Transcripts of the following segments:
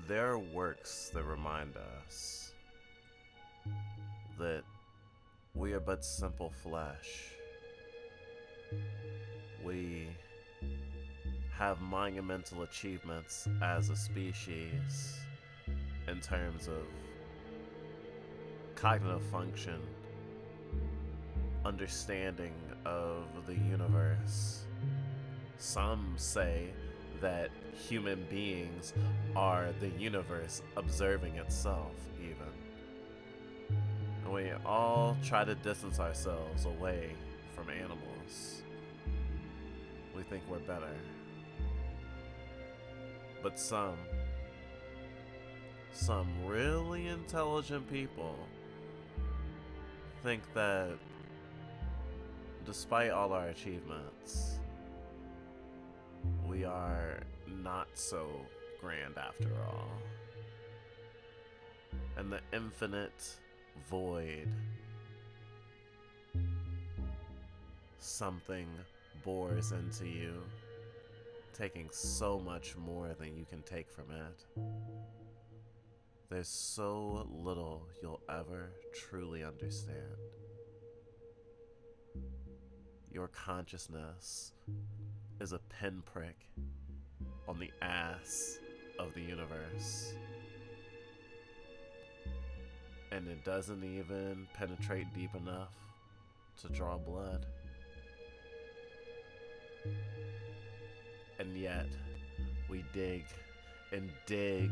There are works that remind us that we are but simple flesh. We have monumental achievements as a species in terms of cognitive function, understanding of the universe. Some say that human beings are the universe observing itself, even. And we all try to distance ourselves away from animals. We think we're better. But some really intelligent people think that despite all our achievements, we are not so grand after all. And the infinite void, something bores into you, taking so much more than you can take from it. There's so little you'll ever truly understand. Your consciousness is a pinprick on the ass of the universe. And it doesn't even penetrate deep enough to draw blood. And yet, we dig and dig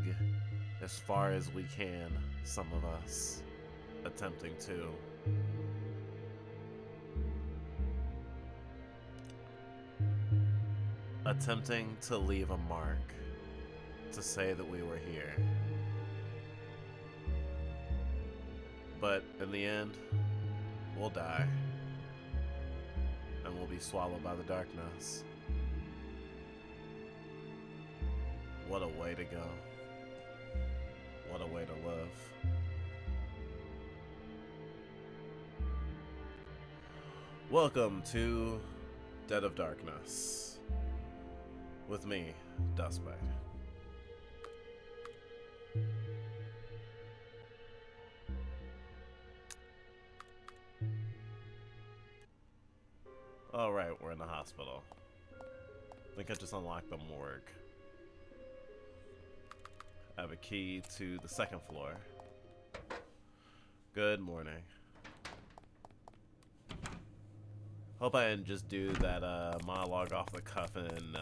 as far as we can, some of us, attempting to. Attempting to leave a mark, to say that we were here. But in the end, we'll die. And we'll be swallowed by the darkness. What a way to go. What a way to live. Welcome to Dead of Darkness. With me, Dustbite. Alright, we're in the hospital. I think I just unlocked the morgue. I have a key to the second floor. Good morning. Hope I didn't just do that monologue off the cuff and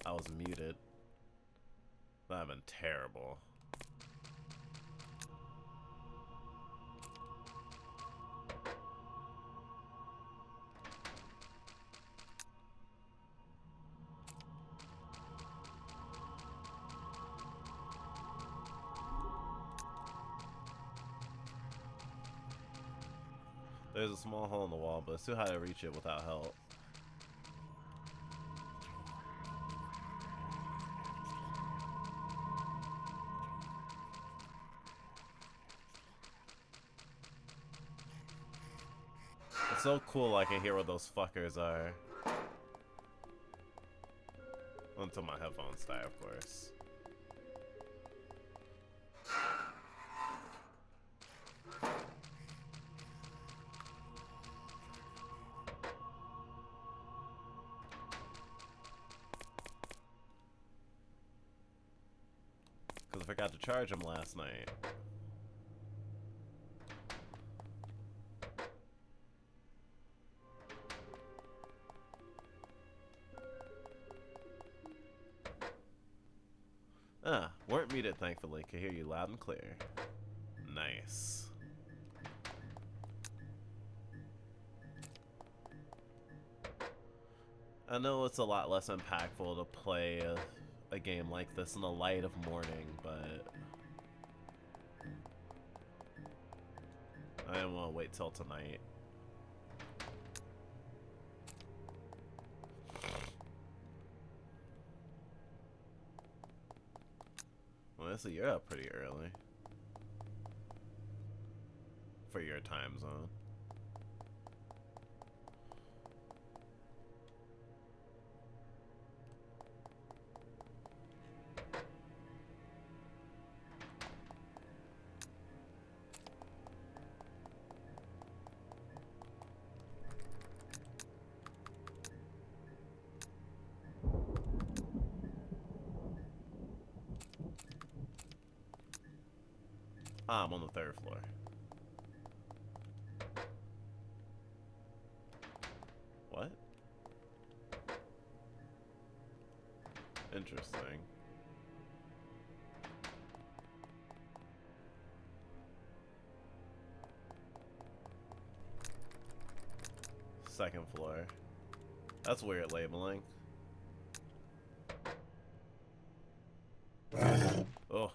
I was muted. That would have been terrible. There's a small hole in the wall, but it's too high to reach it without help. It's so cool I can hear where those fuckers are. Until my headphones die, of course. Because I forgot to charge them last night. Weren't muted, thankfully. Could hear you loud and clear. Nice. I know it's a lot less impactful to play a game like this in the light of morning, but I didn't want to wait till tonight. Well, so you're up pretty early for your time zone. Ah, I'm on the 3rd floor. What? Interesting. Second floor. That's weird labeling. Oh.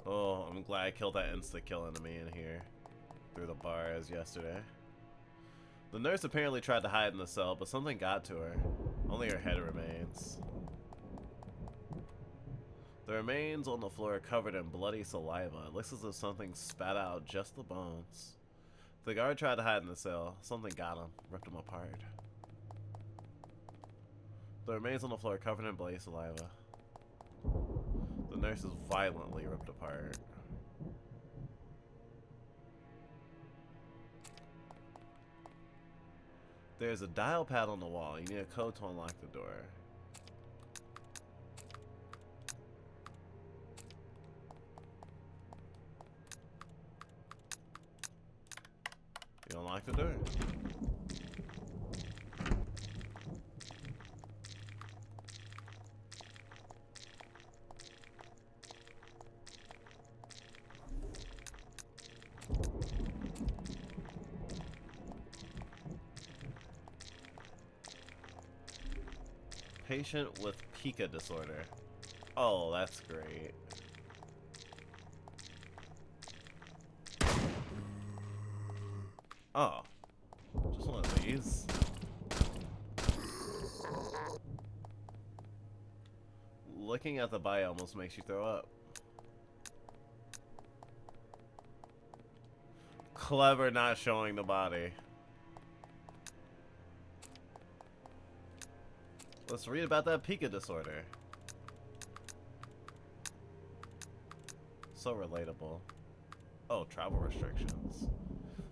Oh, I'm glad I killed that insta-kill enemy in here. Through the bars yesterday. The nurse apparently tried to hide in the cell, but something got to her. Only her head remains. The remains on the floor are covered in bloody saliva. It looks as if something spat out just the bones. The guard tried to hide in the cell. Something got him, ripped him apart. The remains on the floor are covered in bloody saliva. The nurse is violently ripped apart. There's a dial pad on the wall. You need a code to unlock the door. You unlock the door. Patient with pica disorder. Oh, that's great. Oh, just one of these. Looking at the body almost makes you throw up. Clever not showing the body. Let's read about that pica disorder. So relatable. Oh, travel restrictions.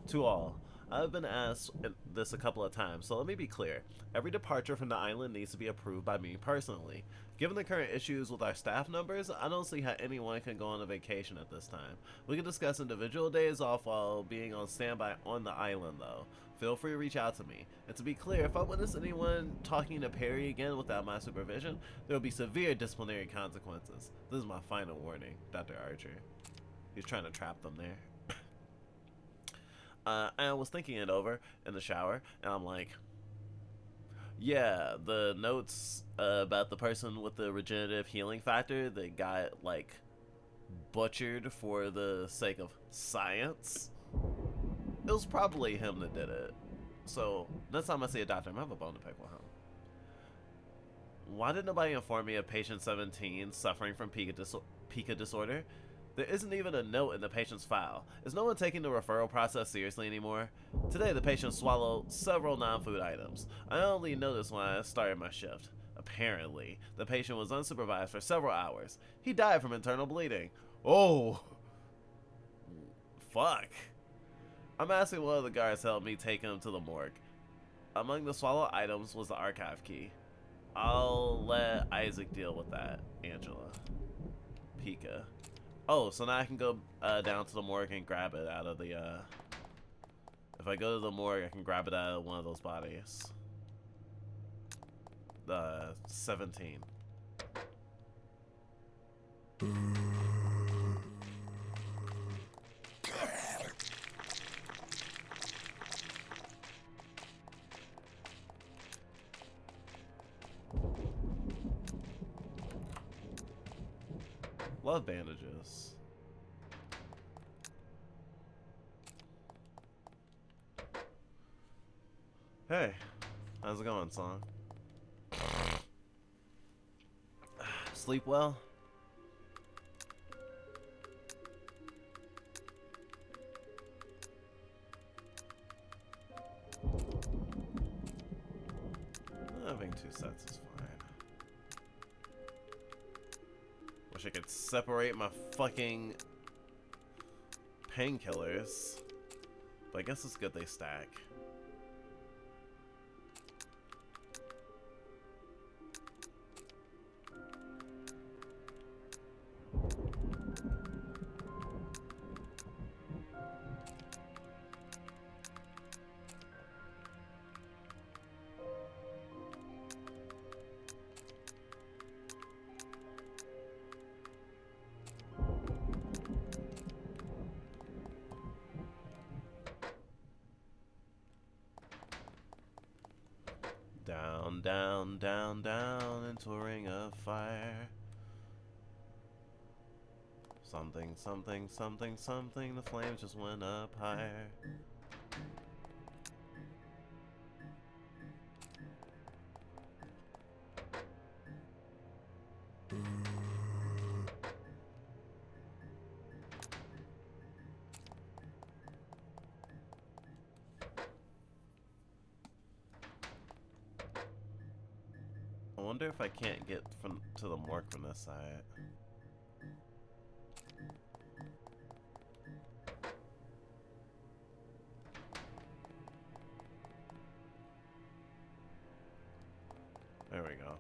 To all, I've been asked this a couple of times, so let me be clear. Every departure from the island needs to be approved by me personally. Given the current issues with our staff numbers, I don't see how anyone can go on a vacation at this time. We can discuss individual days off while being on standby on the island, though. Feel free to reach out to me. And to be clear, if I witness anyone talking to Perry again without my supervision, there will be severe disciplinary consequences. This is my final warning, Dr. Archer. He's trying to trap them there. I was thinking it over in the shower, and I'm like, yeah, the notes about the person with the regenerative healing factor that got, like, butchered for the sake of science, it was probably him that did it. So, next time I see a doctor, I'm gonna have a bone to pick with him. Why did nobody inform me of patient 17 suffering from pica disorder? There isn't even a note in the patient's file. Is no one taking the referral process seriously anymore? Today, the patient swallowed several non-food items. I only noticed when I started my shift. Apparently, the patient was unsupervised for several hours. He died from internal bleeding. Oh! Fuck. I'm asking one of the guards to help me take him to the morgue. Among the swallowed items was the archive key. I'll let Isaac deal with that, Angela. Pika. Oh, so now I can go down to the morgue and grab it out of the, if I go to the morgue, I can grab it out of one of those bodies. 17. Love bandages. Hey, how's it going, son? Sleep well? Having 2 sets is fine. Wish I could separate my fucking painkillers. But I guess it's good they stack. down, down, down, down into a ring of fire. Something, something, something, something, the flames just went up higher. I wonder if I can't get to the morgue from this side. There we go.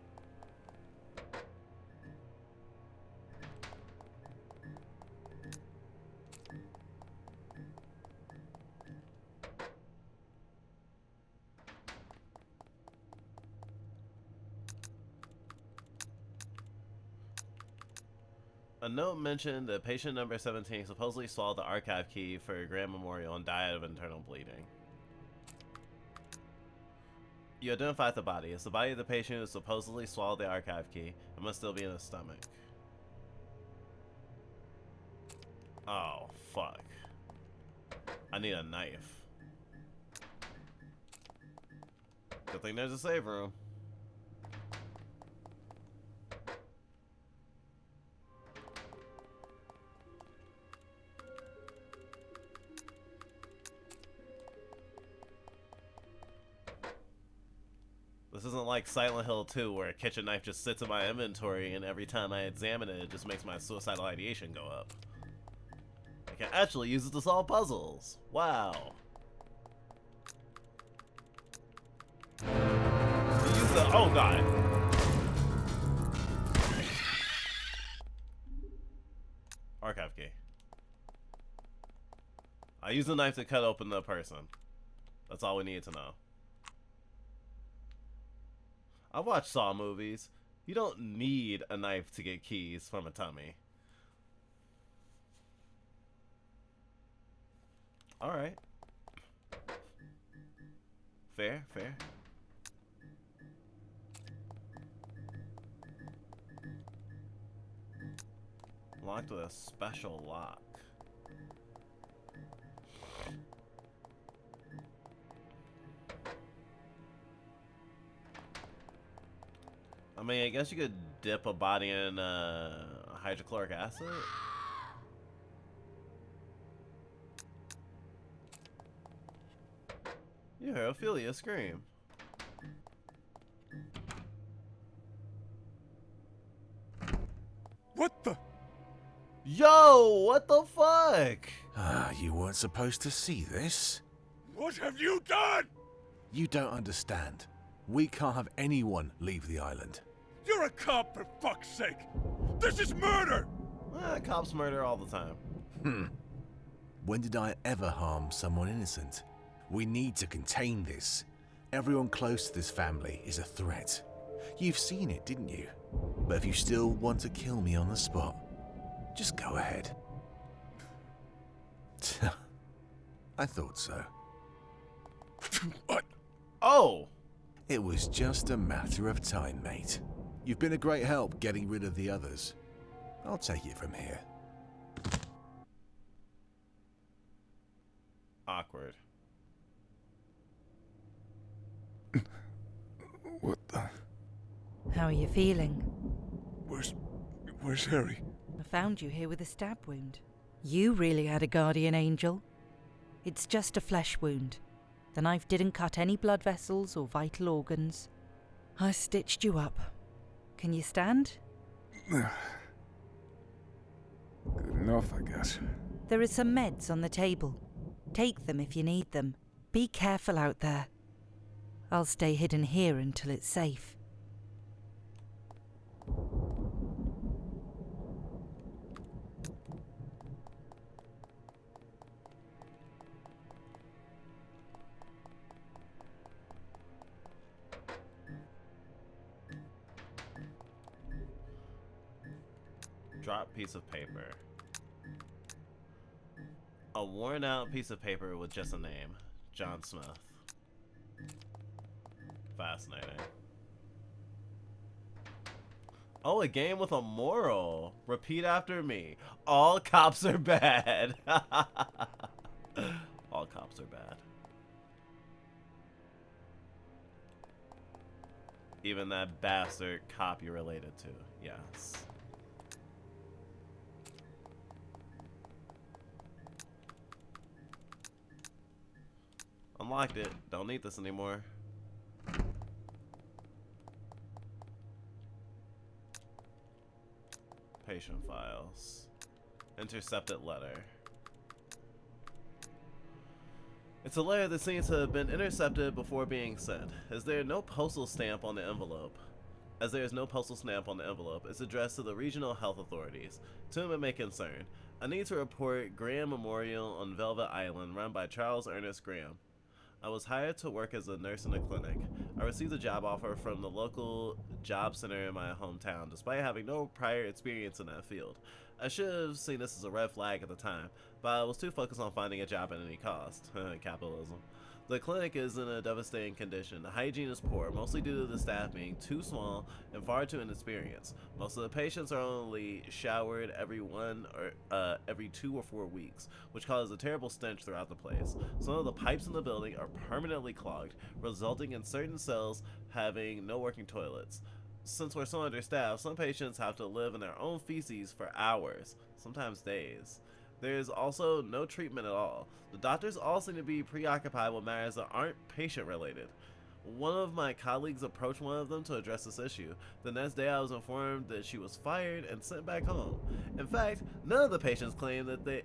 A note mentioned that patient number 17 supposedly swallowed the archive key for a grand memorial and died of internal bleeding. You identified the body. It's the body of the patient who supposedly swallowed the archive key. It must still be in his stomach. Oh, fuck. I need a knife. Good thing there's a save room. This isn't like Silent Hill 2 where a kitchen knife just sits in my inventory and every time I examine it, it just makes my suicidal ideation go up. I can actually use it to solve puzzles. Wow. Use the, oh god. Archive key. I use the knife to cut open the person. That's all we need to know. I watch Saw movies. You don't need a knife to get keys from a tummy. Alright. Fair, fair. Locked with a special lock. I mean, I guess you could dip a body in hydrochloric acid. You heard Ophelia scream. What the? Yo, what the fuck? Ah, you weren't supposed to see this. What have you done? You don't understand. We can't have anyone leave the island. You're a cop, for fuck's sake! This is murder! Cops murder all the time. When did I ever harm someone innocent? We need to contain this. Everyone close to this family is a threat. You've seen it, didn't you? But if you still want to kill me on the spot, just go ahead. I thought so. What? Oh! It was just a matter of time, mate. You've been a great help getting rid of the others. I'll take it from here. Awkward. What the? How are you feeling? Where's Harry? I found you here with a stab wound. You really had a guardian angel. It's just a flesh wound. The knife didn't cut any blood vessels or vital organs. I stitched you up. Can you stand? Good enough, I guess. There are some meds on the table. Take them if you need them. Be careful out there. I'll stay hidden here until it's safe. Drop piece of paper. A worn out piece of paper with just a name. John Smith. Fascinating. Oh, a game with a moral. Repeat after me. All cops are bad. All cops are bad. Even that bastard cop you're related to. Yes. Unlocked it. Don't need this anymore. Patient files. Intercepted letter. It's a letter that seems to have been intercepted before being sent. Is there no postal stamp on the envelope? As there is no postal stamp on the envelope, it's addressed to the regional health authorities, to whom it may concern. I need to report Graham Memorial on Velvet Island, run by Charles Ernest Graham. I was hired to work as a nurse in a clinic. I received a job offer from the local job center in my hometown, despite having no prior experience in that field. I should have seen this as a red flag at the time, but I was too focused on finding a job at any cost. Capitalism. The clinic is in a devastating condition. The hygiene is poor, mostly due to the staff being too small and far too inexperienced. Most of the patients are only showered every 2 or 4 weeks, which causes a terrible stench throughout the place. Some of the pipes in the building are permanently clogged, resulting in certain cells having no working toilets. Since we're so understaffed, some patients have to live in their own feces for hours, sometimes days. There's also no treatment at all. The doctors all seem to be preoccupied with matters that aren't patient-related. One of my colleagues approached one of them to address this issue. The next day I was informed that she was fired and sent back home. In fact, most of the patients claim that they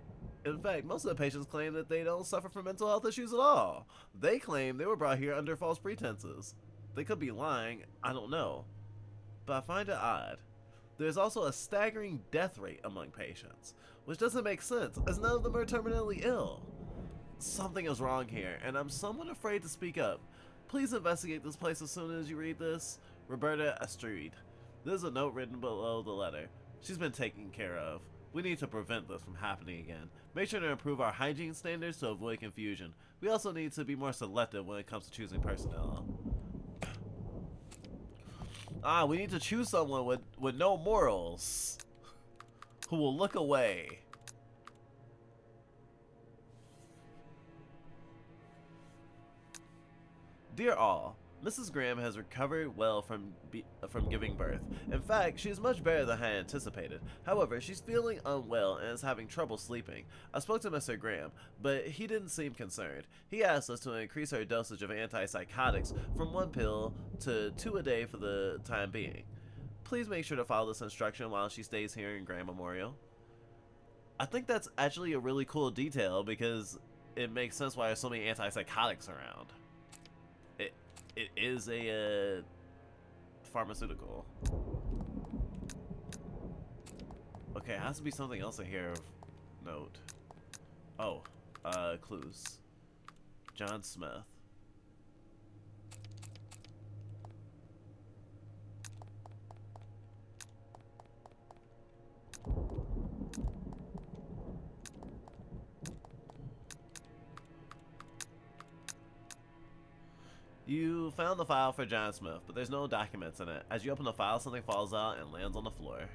don't suffer from mental health issues at all. They claim they were brought here under false pretenses. They could be lying, I don't know. But I find it odd. There's also a staggering death rate among patients, which doesn't make sense, as none of them are terminally ill. Something is wrong here, and I'm somewhat afraid to speak up. Please investigate this place as soon as you read this. Roberta Astrid. There's a note written below the letter. She's been taken care of. We need to prevent this from happening again. Make sure to improve our hygiene standards to avoid confusion. We also need to be more selective when it comes to choosing personnel. We need to choose someone with no morals, who will look away. Dear all, Mrs. Graham has recovered well from giving birth. In fact, she is much better than I had anticipated. However, she's feeling unwell and is having trouble sleeping. I spoke to Mr. Graham, but he didn't seem concerned. He asked us to increase our dosage of antipsychotics from 1 pill to 2 a day for the time being. Please make sure to follow this instruction while she stays here in Graham Memorial. I think that's actually a really cool detail because it makes sense why there's so many antipsychotics around. It is a pharmaceutical. Okay, it has to be something else in here of note. Oh, clues. John Smith. You found the file for John Smith, but there's no documents in it. As you open the file, something falls out and lands on the floor.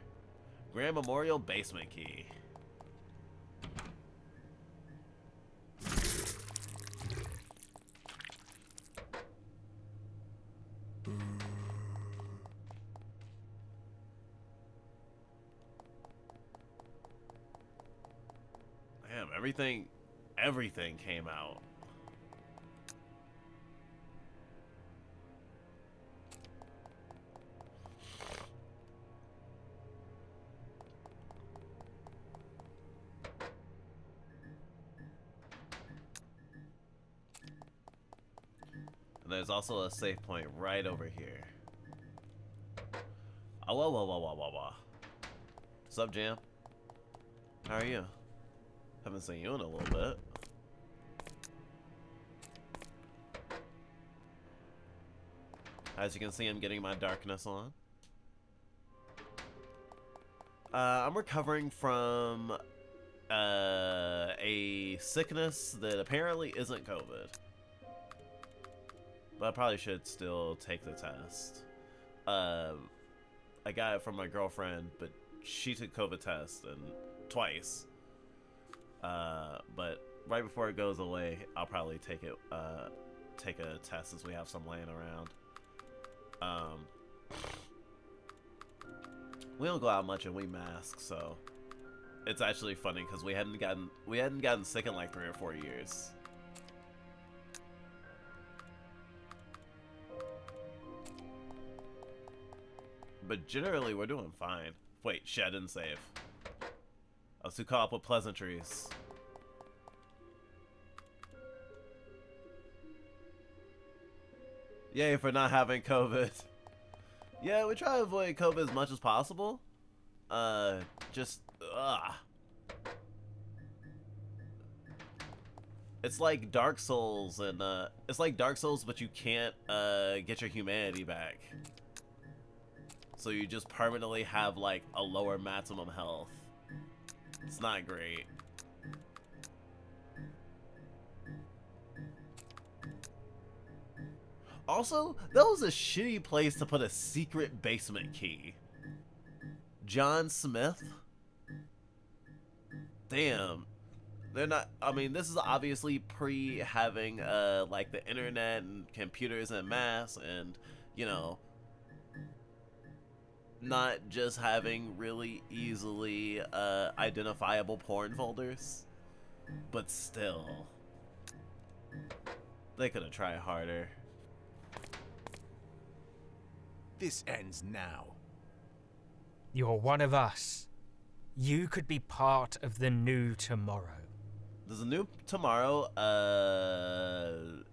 Grand Memorial basement key. Damn, everything came out. And there's also a save point right over here. Oh, whoa. What's up, Jam? How are you? Haven't seen you in a little bit. As you can see, I'm getting my darkness on. I'm recovering from a sickness that apparently isn't COVID. But I probably should still take the test. I I got it from my girlfriend, but she took COVID test and twice. But right before it goes away, I'll probably take a test since we have some laying around. We don't go out much and we mask, so it's actually funny because we hadn't gotten sick in like 3 or 4 years. But generally, we're doing fine. Wait, shit, I didn't save. I was too caught up with pleasantries. Yay for not having COVID. Yeah, we try to avoid COVID as much as possible. It's like Dark Souls, and it's like Dark Souls, but you can't get your humanity back. So you just permanently have like a lower maximum health. It's not great. Also, that was a shitty place to put a secret basement key. John Smith? Damn. They're not, I mean, this is obviously pre having like the internet and computers en masse, and you know, not just having really easily identifiable porn folders, but still, they could have tried harder. This ends now. You're one of us. You could be part of the new tomorrow. Does the new tomorrow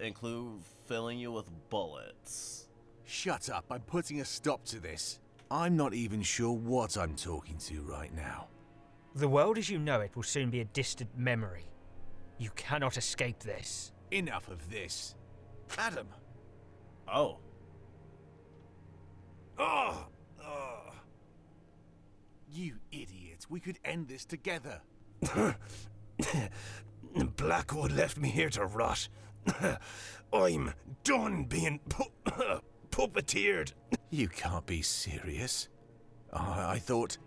include filling you with bullets? Shut up, I'm putting a stop to this. I'm not even sure what I'm talking to right now. The world as you know it will soon be a distant memory. You cannot escape this. Enough of this. Adam! Oh. Oh! You idiot, we could end this together. Blackwood left me here to rot. I'm done being puppeteered. You can't be serious. I thought...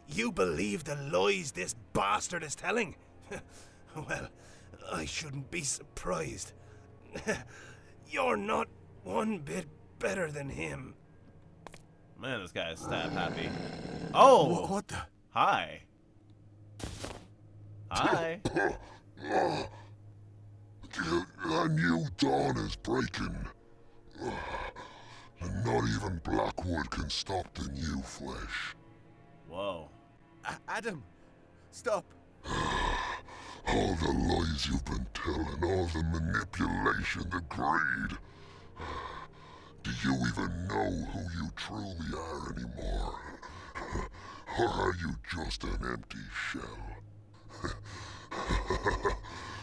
You believe the lies this bastard is telling? Well, I shouldn't be surprised. You're not one bit better than him. Man, this guy is stab happy. Oh! What the... Hi. Hi. A new dawn is breaking. And not even Blackwood can stop the new flesh. Whoa. Adam! Stop! All the lies you've been telling, all the manipulation, the greed. Do you even know who you truly are anymore? Or are you just an empty shell?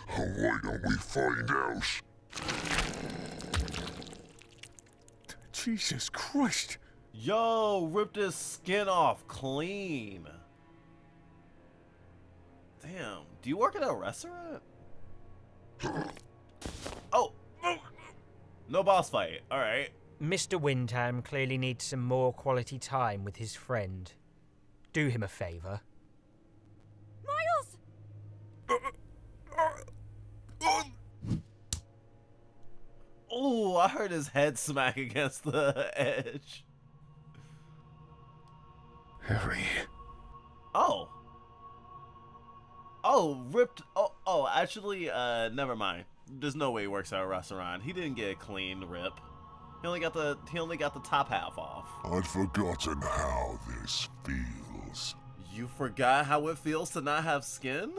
Why don't we find out? Jesus Christ! Yo, ripped his skin off clean. Damn. Do you work at a restaurant? Oh! No boss fight. Alright. Mr. Windham clearly needs some more quality time with his friend. Do him a favour. Miles! Oh, I heard his head smack against the edge. Harry. Oh. Oh, ripped. Oh, actually, never mind. There's no way he works at a restaurant. He didn't get a clean rip. He only got the top half off. I'd forgotten how this feels. You forgot how it feels to not have skin?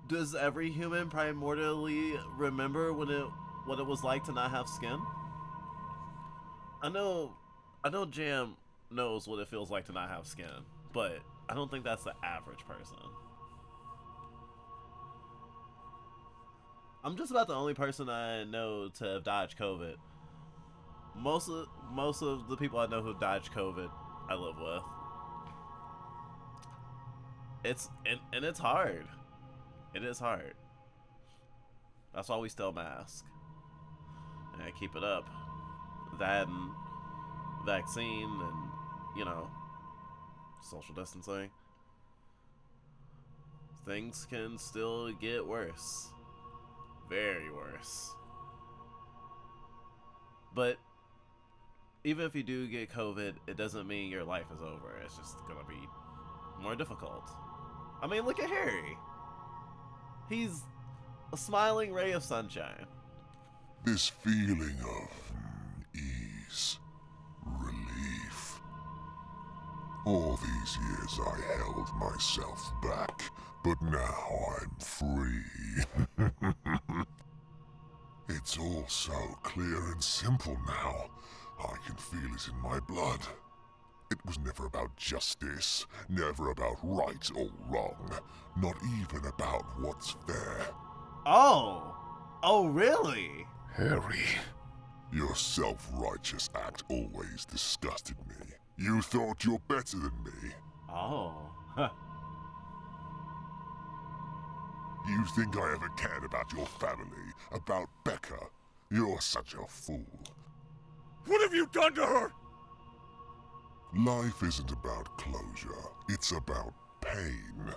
Does every human primordially remember what it was like to not have skin? I know Jam knows what it feels like to not have skin, but I don't think that's the average person. I'm just about the only person I know to have dodged COVID. Most of the people I know who dodged COVID, I live with. It's hard. It is hard. That's why we still mask. And I keep it up. That and vaccine and, social distancing, things can still get worse. Very worse. But even if you do get COVID, it doesn't mean your life is over. It's just gonna be more difficult. I mean, look at Harry. He's a smiling ray of sunshine. This feeling of ease, relief. All these years I held myself back, but now I'm free. It's all so clear and simple now. I can feel it in my blood. It was never about justice, never about right or wrong, not even about what's fair. Oh, really? Harry. Your self-righteous act always disgusted me. You thought you're better than me. Oh. Huh. You think I ever cared about your family, about Becca? You're such a fool. What have you done to her? Life isn't about closure, it's about pain.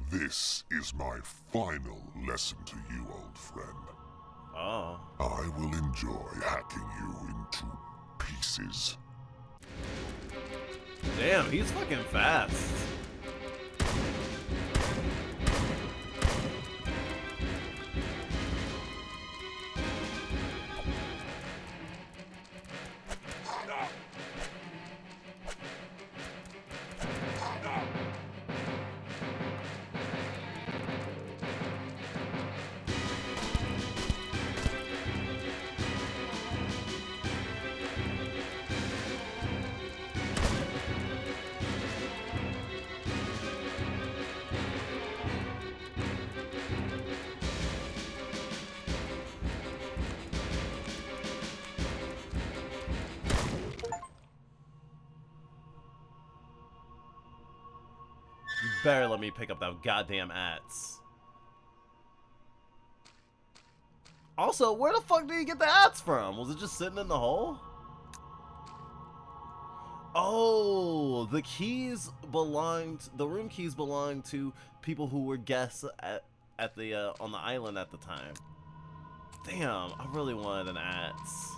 This is my final lesson to you, old friend. Oh. I will enjoy hacking you into pieces. Damn, he's fucking fast. You better let me pick up that goddamn axe. Also, where the fuck did he get the axe from? Was it just sitting in the hole? Oh, the room keys belonged to people who were guests at the on the island at the time. Damn, I really wanted an axe.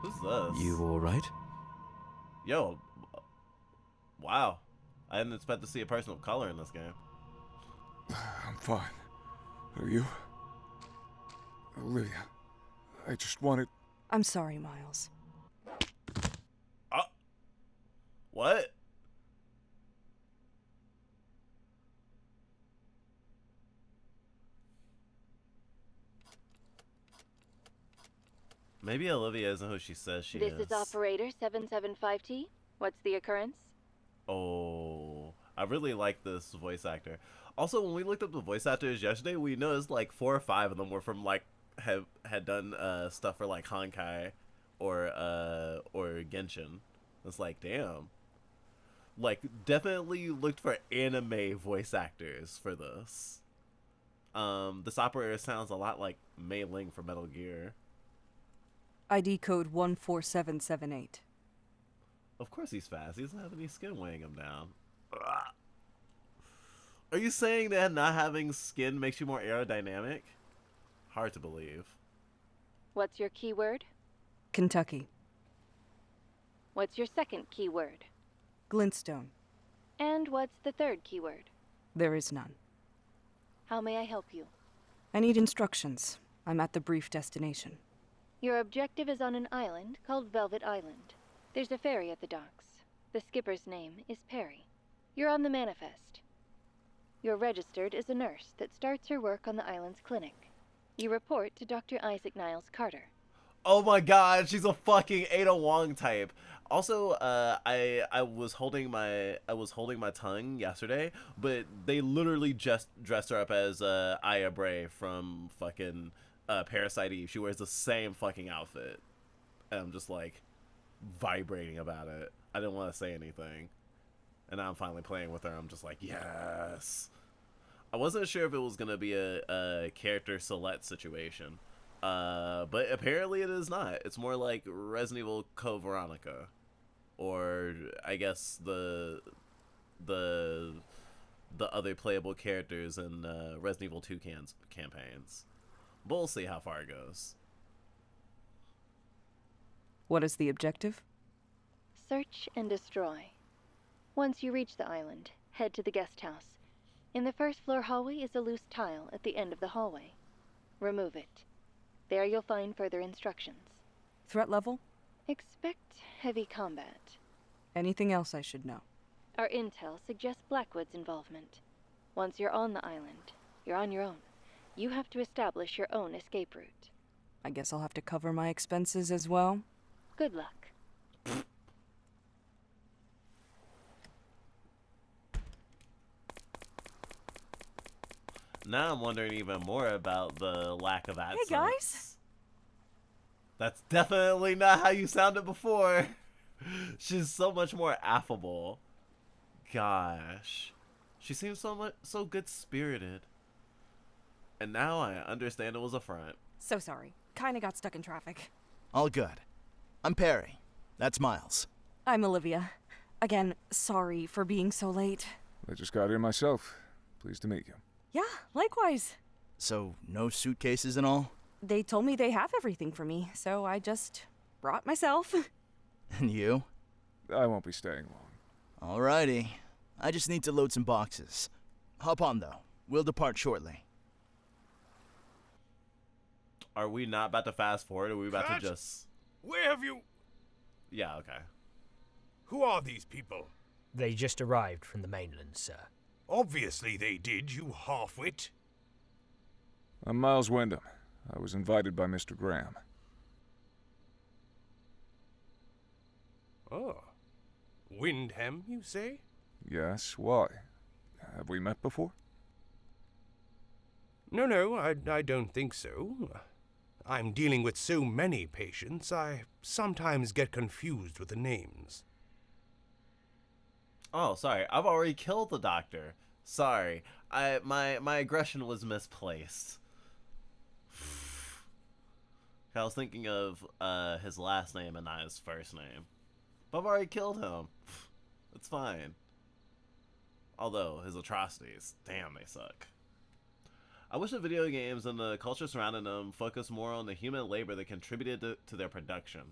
Who's this? You alright? Yo, wow. I didn't expect to see a person of color in this game. I'm fine. Are you? Olivia, I just wanted... I'm sorry, Miles. What? Maybe Olivia isn't who she says she is. This is operator 775T. What's the occurrence? Oh, I really like this voice actor. Also, when we looked up the voice actors yesterday, we noticed like 4 or 5 of them were from like had done stuff for like Honkai or Genshin. It's like, damn. Like, definitely looked for anime voice actors for this. This operator sounds a lot like Mei Ling from Metal Gear. ID code 14778. Of course he's fast. He doesn't have any skin weighing him down. Ugh. Are you saying that not having skin makes you more aerodynamic? Hard to believe. What's your keyword? Kentucky. What's your second keyword? Glintstone. And what's the third keyword? There is none. How may I help you? I need instructions. I'm at the brief destination. Your objective is on an island called Velvet Island. There's a ferry at the docks. The skipper's name is Perry. You're on the manifest. You're registered as a nurse that starts her work on the island's clinic. You report to Dr. Isaac Niles Carter. Oh my god, she's a fucking Ada Wong type. Also, I was holding my tongue yesterday, but they literally just dressed her up as Aya Bray from fucking Parasite Eve. She wears the same fucking outfit. And I'm just like vibrating about it. I didn't want to say anything. And now I'm finally playing with her. I'm just like, yes. I wasn't sure if it was going to be a character select situation. But apparently it is not. It's more like Resident Evil Code Veronica, or I guess the other playable characters in Resident Evil 2 campaigns. But we'll see how far it goes. What is the objective? Search and destroy. Once you reach the island, head to the guest house. In the first floor hallway is a loose tile at the end of the hallway. Remove it. There you'll find further instructions. Threat level? Expect heavy combat. Anything else I should know? Our intel suggests Blackwood's involvement. Once you're on the island, you're on your own. You have to establish your own escape route. I guess I'll have to cover my expenses as well. Good luck. Now I'm wondering even more about the lack of accents. Hey guys! That's definitely not how you sounded before. She's so much more affable. Gosh. She seems so good-spirited. And now I understand it was a front. So sorry. Kinda got stuck in traffic. All good. I'm Perry. That's Miles. I'm Olivia. Again, sorry for being so late. I just got here myself. Pleased to meet you. Yeah, likewise. So, no suitcases and all? They told me they have everything for me, so I just brought myself. And you? I won't be staying long. Alrighty. I just need to load some boxes. Hop on, though. We'll depart shortly. Are we not about to fast forward? Or are we about to just... Where have you... Yeah, okay. Who are these people? They just arrived from the mainland, sir. Obviously they did, you half-wit. I'm Miles Wyndham. I was invited by Mr. Graham. Oh. Windham, you say? Yes, why? Have we met before? No, I don't think so. I'm dealing with so many patients, I sometimes get confused with the names. Oh, sorry. I've already killed the doctor. Sorry. My aggression was misplaced. I was thinking of his last name and not his first name. But I've already killed him. It's fine. Although, his atrocities, damn, they suck. I wish the video games and the culture surrounding them focused more on the human labor that contributed to their production.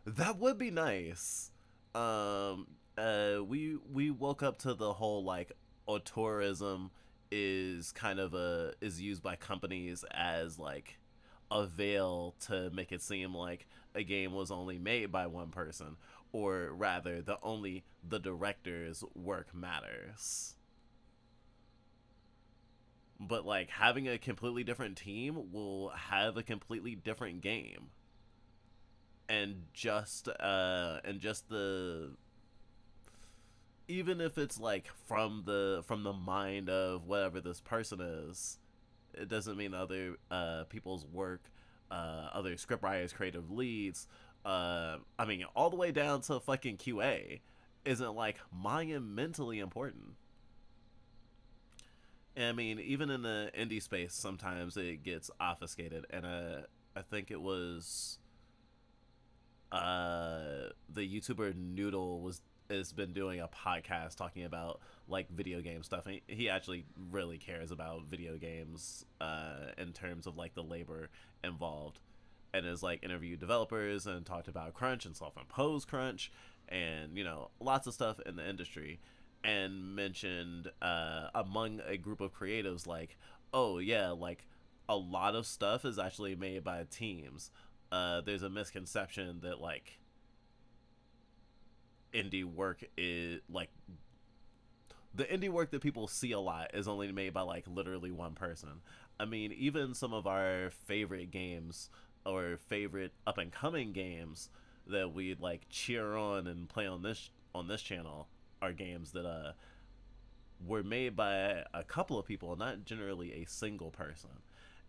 That would be nice. We woke up to the whole, like, auteurism is kind of is used by companies as, like, a veil to make it seem like a game was only made by one person, or rather the director's work matters. But, like, having a completely different team will have a completely different game. And just the... Even if it's, like, from the mind of whatever this person is, it doesn't mean other people's work, other scriptwriters, creative leads, I mean, all the way down to fucking QA, isn't, like, monumentally important. And I mean, even in the indie space, sometimes it gets obfuscated. And I think it was the YouTuber Noodle has been doing a podcast talking about, like, video game stuff. And he actually really cares about video games in terms of, like, the labor involved, and has, like, interviewed developers and talked about crunch and self-imposed crunch and, you know, lots of stuff in the industry. And mentioned among a group of creatives, like, oh yeah, like, a lot of stuff is actually made by teams. There's a misconception that, like, indie work is, like, the indie work that people see a lot is only made by, like, literally one person. I mean, even some of our favorite games or favorite up-and-coming games that we'd, like, cheer on and play on this channel are games that were made by a couple of people, not generally a single person.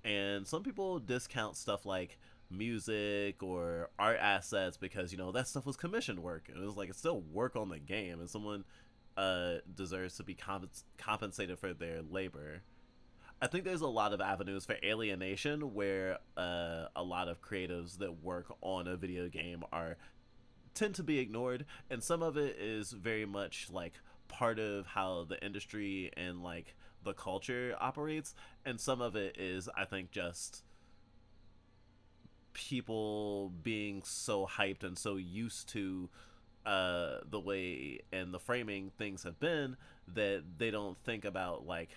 And some people discount stuff like music or art assets because, you know, that stuff was commissioned work, and it was like, it's still work on the game, and someone deserves to be compensated for their labor. I think there's a lot of avenues for alienation where a lot of creatives that work on a video game tend to be ignored, and some of it is very much like part of how the industry and like the culture operates, and some of it is, I think, just people being so hyped and so used to the way and the framing things have been that they don't think about like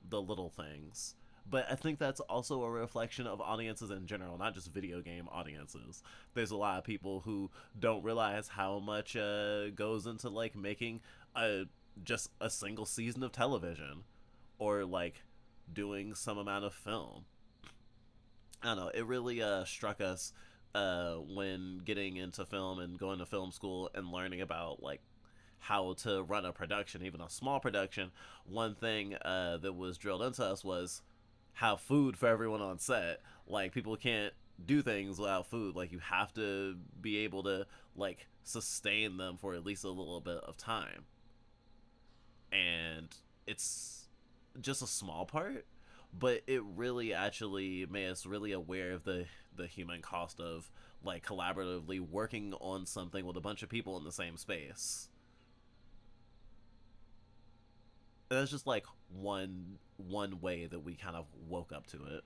the little things. But I think that's also a reflection of audiences in general, not just video game audiences. There's a lot of people who don't realize how much goes into like making just a single season of television, or like doing some amount of film. I don't know. It really struck us when getting into film and going to film school and learning about like how to run a production, even a small production. One thing that was drilled into us was have food for everyone on set. Like, people can't do things without food. Like, you have to be able to like sustain them for at least a little bit of time. And it's just a small part, but it really actually made us really aware of the human cost of like collaboratively working on something with a bunch of people in the same space. And that's just like one way that we kind of woke up to it.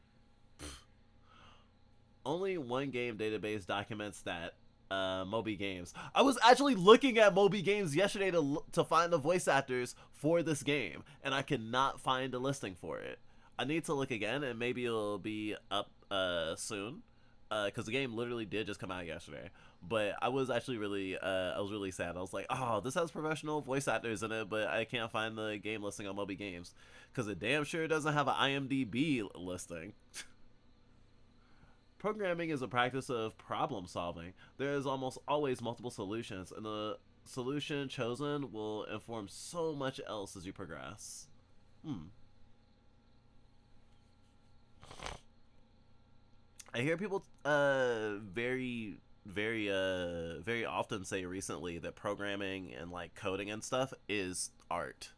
Only one game database documents that Moby Games. I was actually looking at Moby Games yesterday to find the voice actors for this game, and I could not find a listing for it. I need to look again, and maybe it'll be up soon, because the game literally did just come out yesterday. But I was actually really sad. I was like, oh, this has professional voice actors in it, but I can't find the game listing on Moby Games, because it damn sure doesn't have an IMDb listing. Programming is a practice of problem solving. There is almost always multiple solutions, and the solution chosen will inform so much else as you progress. I hear people very often say recently that programming and like coding and stuff is art.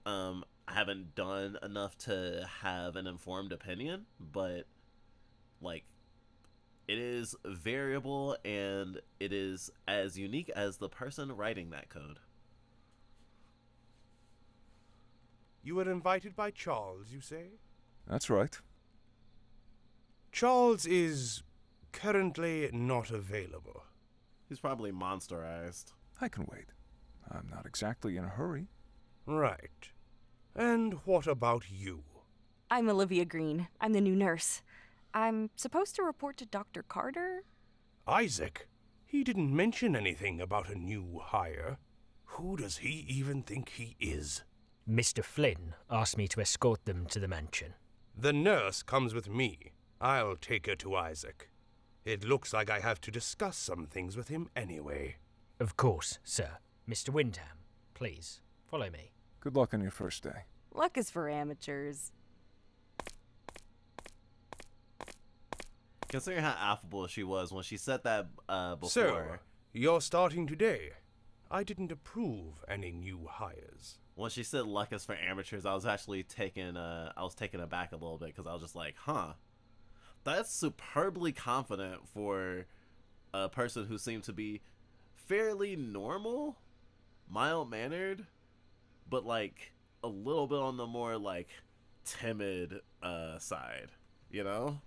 I haven't done enough to have an informed opinion, but like, it is variable and it is as unique as the person writing that code. You were invited by Charles, you say? That's right. Charles is currently not available. He's probably monsterized. I can wait. I'm not exactly in a hurry. Right. And what about you? I'm Olivia Green. I'm the new nurse. I'm supposed to report to Dr. Carter? Isaac? He didn't mention anything about a new hire. Who does he even think he is? Mr. Flynn asked me to escort them to the mansion. The nurse comes with me. I'll take her to Isaac. It looks like I have to discuss some things with him anyway. Of course, sir. Mr. Windham, please, follow me. Good luck on your first day. Luck is for amateurs. Considering how affable she was when she said that before. So, you're starting today. I didn't approve any new hires. When she said luck is for amateurs, I was actually taken aback a little bit, because I was just like, huh. That's superbly confident for a person who seemed to be fairly normal, mild-mannered, but like a little bit on the more like timid side, you know?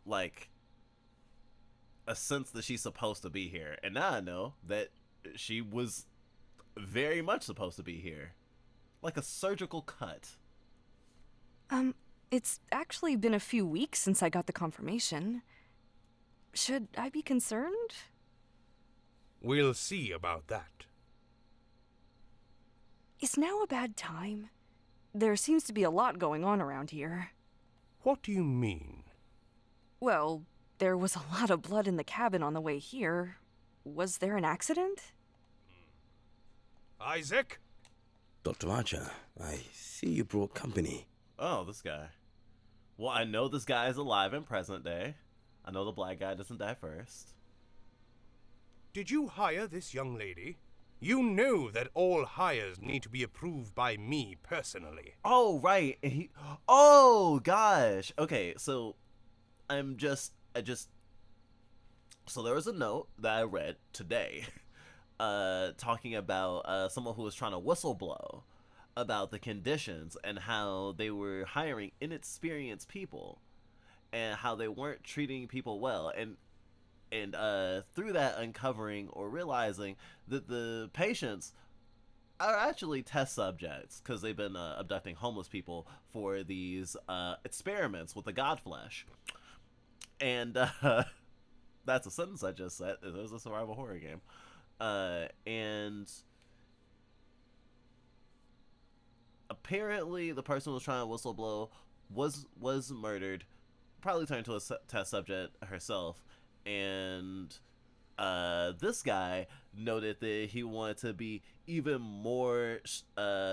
Like a sense that she's supposed to be here. And now I know that she was very much supposed to be here. Like a surgical cut. It's actually been a few weeks since I got the confirmation. Should I be concerned? We'll see about that. Is now a bad time? There seems to be a lot going on around here. What do you mean? Well, there was a lot of blood in the cabin on the way here. Was there an accident? Isaac? Dr. Archer, I see you brought company. Oh, this guy. Well, I know this guy is alive in present day. I know the black guy doesn't die first. Did you hire this young lady? You know that all hires need to be approved by me personally. Oh, right. Oh, gosh. Okay, so so there was a note that I read today talking about someone who was trying to whistleblow about the conditions and how they were hiring inexperienced people and how they weren't treating people well, and through that uncovering or realizing that the patients are actually test subjects because they've been abducting homeless people for these experiments with the god flesh. And that's a sentence I just said. It was a survival horror game. And apparently the person who was trying to whistleblow was murdered, probably turned into a test subject herself. And this guy noted that he wanted to be even more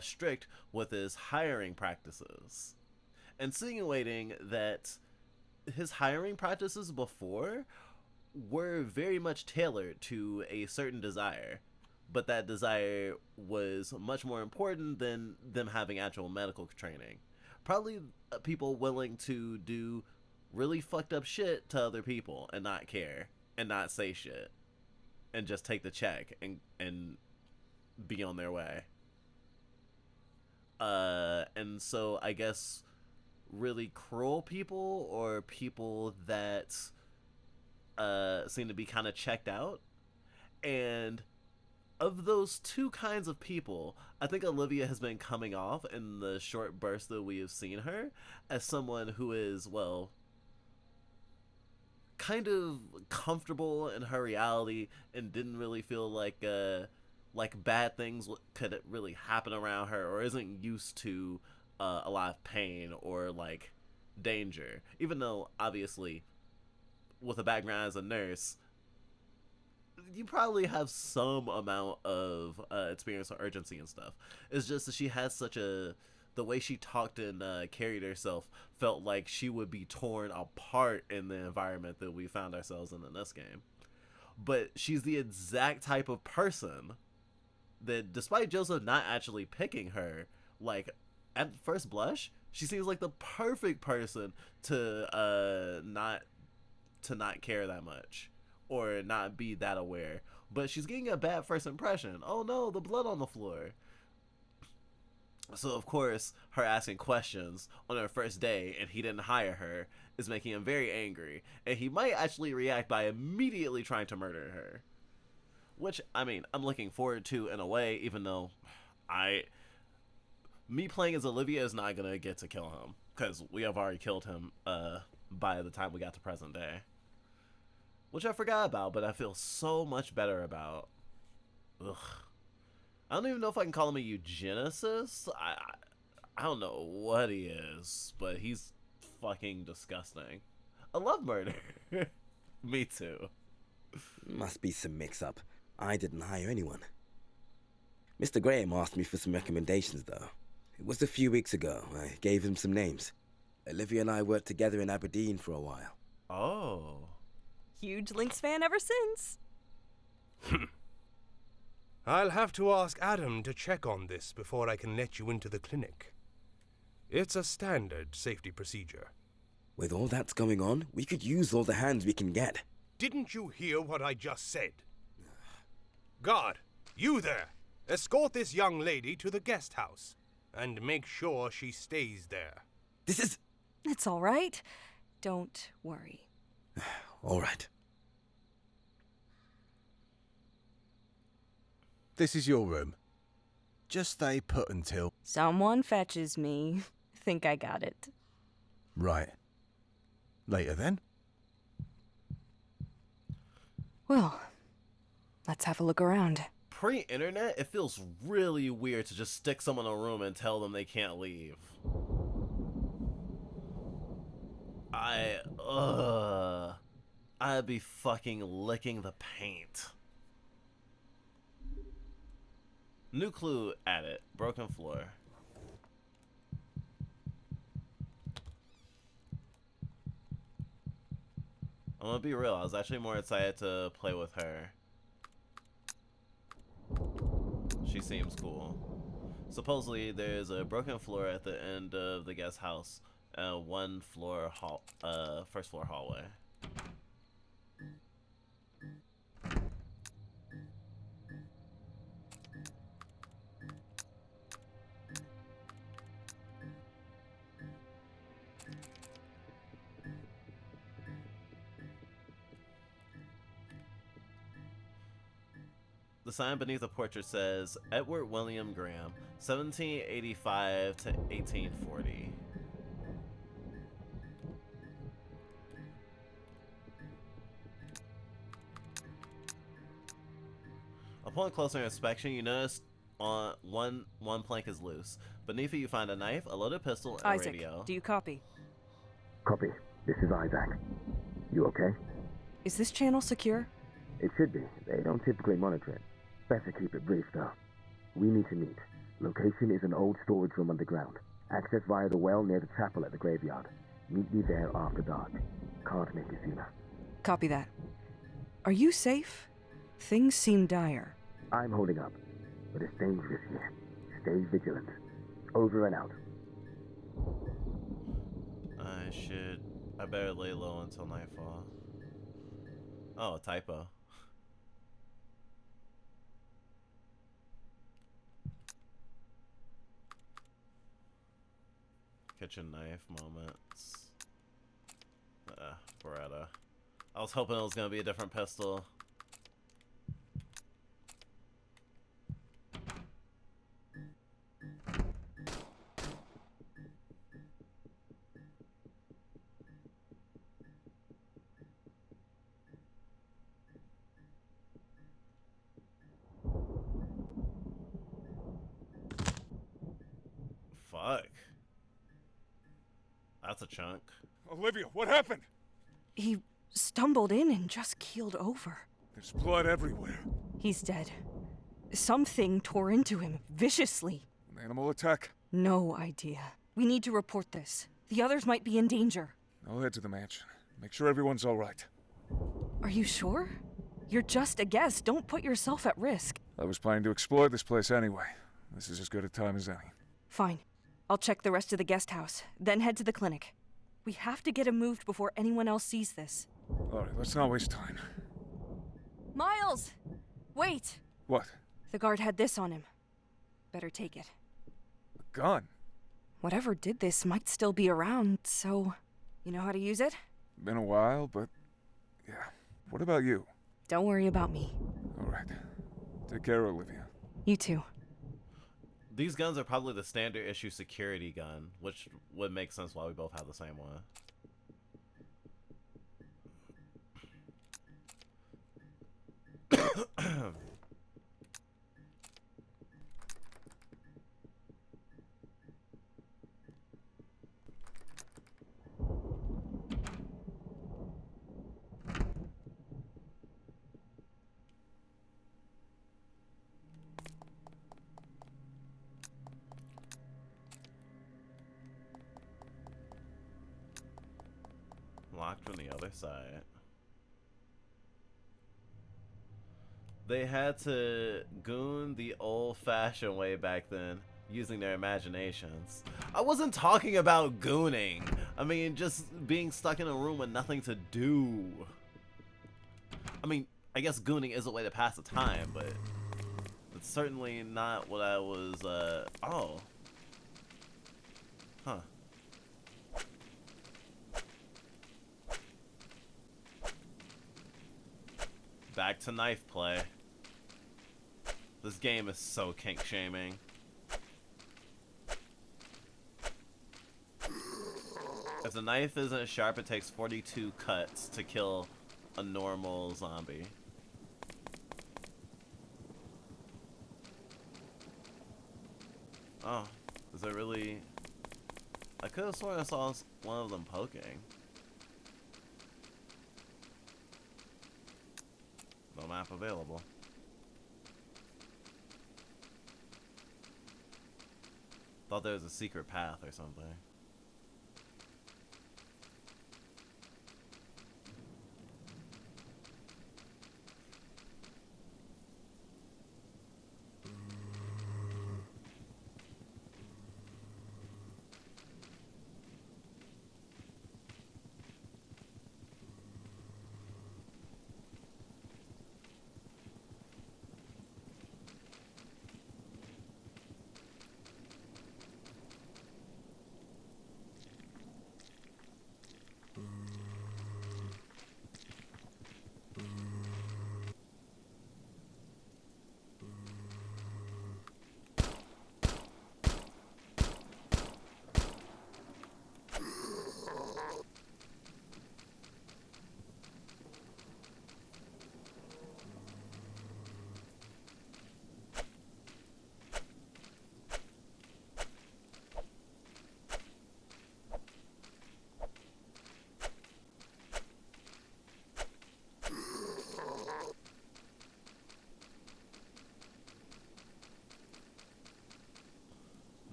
strict with his hiring practices, insinuating that his hiring practices before were very much tailored to a certain desire, but that desire was much more important than them having actual medical training. Probably people willing to do really fucked up shit to other people and not care and not say shit and just take the check and be on their way. And so I guess really cruel people or people that seem to be kind of checked out. And of those two kinds of people, I think Olivia has been coming off in the short burst that we have seen her as someone who is, well, kind of comfortable in her reality and didn't really feel like bad things could really happen around her, or isn't used to a lot of pain or like danger, even though obviously with a background as a nurse you probably have some amount of experience or urgency and stuff. It's just that she has the way she talked and carried herself felt like she would be torn apart in the environment that we found ourselves in this game. But she's the exact type of person that, despite Joseph not actually picking her, like, at first blush, she seems like the perfect person to not care that much or not be that aware. But she's getting a bad first impression. Oh no, the blood on the floor. So of course, her asking questions on her first day and he didn't hire her is making him very angry, and he might actually react by immediately trying to murder her. Which, I mean, I'm looking forward to in a way, even though me playing as Olivia is not gonna get to kill him, because we have already killed him by the time we got to present day. Which I forgot about, but I feel so much better about. Ugh. I don't even know if I can call him a eugenicist. I don't know what he is, but he's fucking disgusting. I love murder. Me too. Must be some mix-up. I didn't hire anyone. Mr. Graham asked me for some recommendations, though. It was a few weeks ago. I gave him some names. Olivia and I worked together in Aberdeen for a while. Oh. Huge Lynx fan ever since. I'll have to ask Adam to check on this before I can let you into the clinic. It's a standard safety procedure. With all that's going on, we could use all the hands we can get. Didn't you hear what I just said? Guard, you there! Escort this young lady to the guest house, and make sure she stays there. This is... It's all right. Don't worry. All right. This is your room. Just stay put until... Someone fetches me. Think I got it. Right. Later then? Well, let's have a look around. Pre-internet, it feels really weird to just stick someone in a room and tell them they can't leave. I'd be fucking licking the paint. New clue added. Broken floor. I'm gonna be real, I was actually more excited to play with her. She seems cool. Supposedly, there's a broken floor at the end of the guest house, one floor first floor hallway. The sign beneath the portrait says Edward William Graham, 1785 to 1840. Upon closer inspection, you notice on one plank is loose. Beneath it, you find a knife, a loaded pistol, and Isaac, a radio. do you copy? Copy. This is Isaac. You okay? Is this channel secure? It should be. They don't typically monitor it. Better keep it brief, though. We need to meet. Location is an old storage room underground. Access via the well near the chapel at the graveyard. Meet me there after dark. Can't make it sooner. Copy that. Are you safe? Things seem dire. I'm holding up, but it's dangerous here. Stay vigilant. Over and out. I better lay low until nightfall. Oh, typo. Kitchen knife moments. Beretta. I was hoping it was gonna be a different pistol. Fuck. That's a chunk. Olivia, what happened? He stumbled in and just keeled over. There's blood everywhere. He's dead. Something tore into him viciously. An animal attack? No idea. We need to report this. The others might be in danger. I'll head to the mansion. Make sure everyone's all right. Are you sure? You're just a guest. Don't put yourself at risk. I was planning to explore this place anyway. This is as good a time as any. Fine. I'll check the rest of the guest house, then head to the clinic. We have to get him moved before anyone else sees this. All right, let's not waste time. Miles! Wait! What? The guard had this on him. Better take it. A gun? Whatever did this might still be around, so... You know how to use it? Been a while, but... yeah. What about you? Don't worry about me. All right. Take care, Olivia. You too. These guns are probably the standard issue security gun, which would make sense why we both have the same one. Locked from the other side. They had to goon the old-fashioned way back then, using their imaginations. I wasn't talking about gooning. I mean, just being stuck in a room with nothing to do. I mean, I guess gooning is a way to pass the time, but it's certainly not what I was, oh. Huh. Back to knife play. This game is so kink shaming. If the knife isn't sharp, it takes 42 cuts to kill a normal zombie. Oh, is it really? I could have sworn I saw one of them poking. No map available. Thought there was a secret path or something.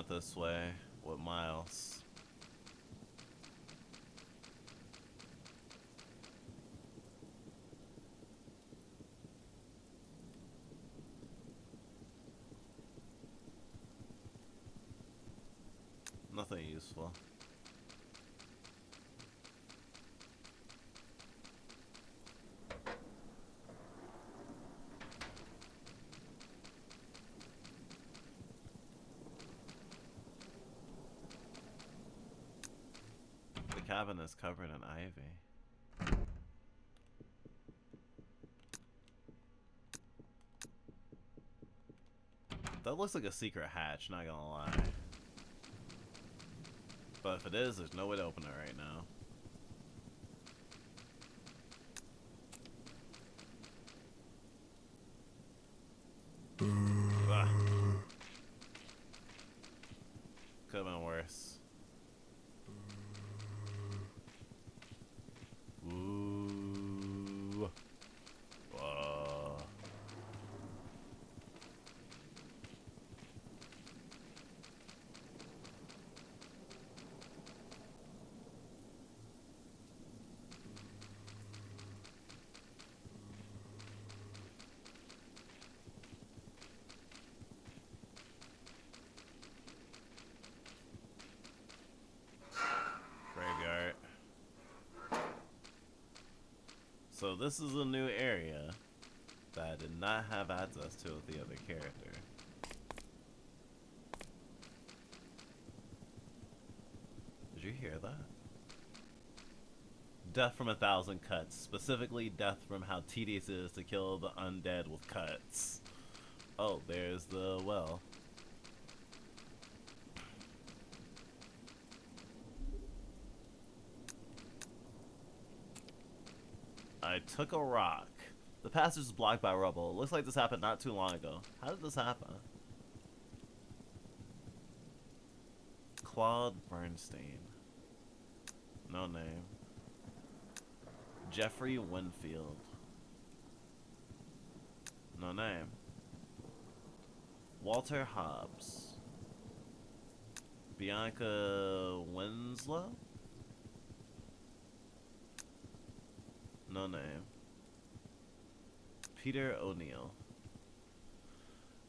went this way with Miles. Nothing useful. The cabin is covered in ivy. That looks like a secret hatch, not gonna lie. But if it is, there's no way to open it right now. Ah. Could have been worse. Ooh. Whoa. Graveyard. So this is a new area that I did not have access to with the other character. Did you hear that? Death from 1,000 cuts. Specifically, death from how tedious it is to kill the undead with cuts. Oh, there's the well. I took a rock. The passage is blocked by rubble. It looks like this happened not too long ago. How did this happen? Claude Bernstein. No name. Jeffrey Winfield. No name. Walter Hobbs. Bianca Winslow? No name. Peter O'Neill.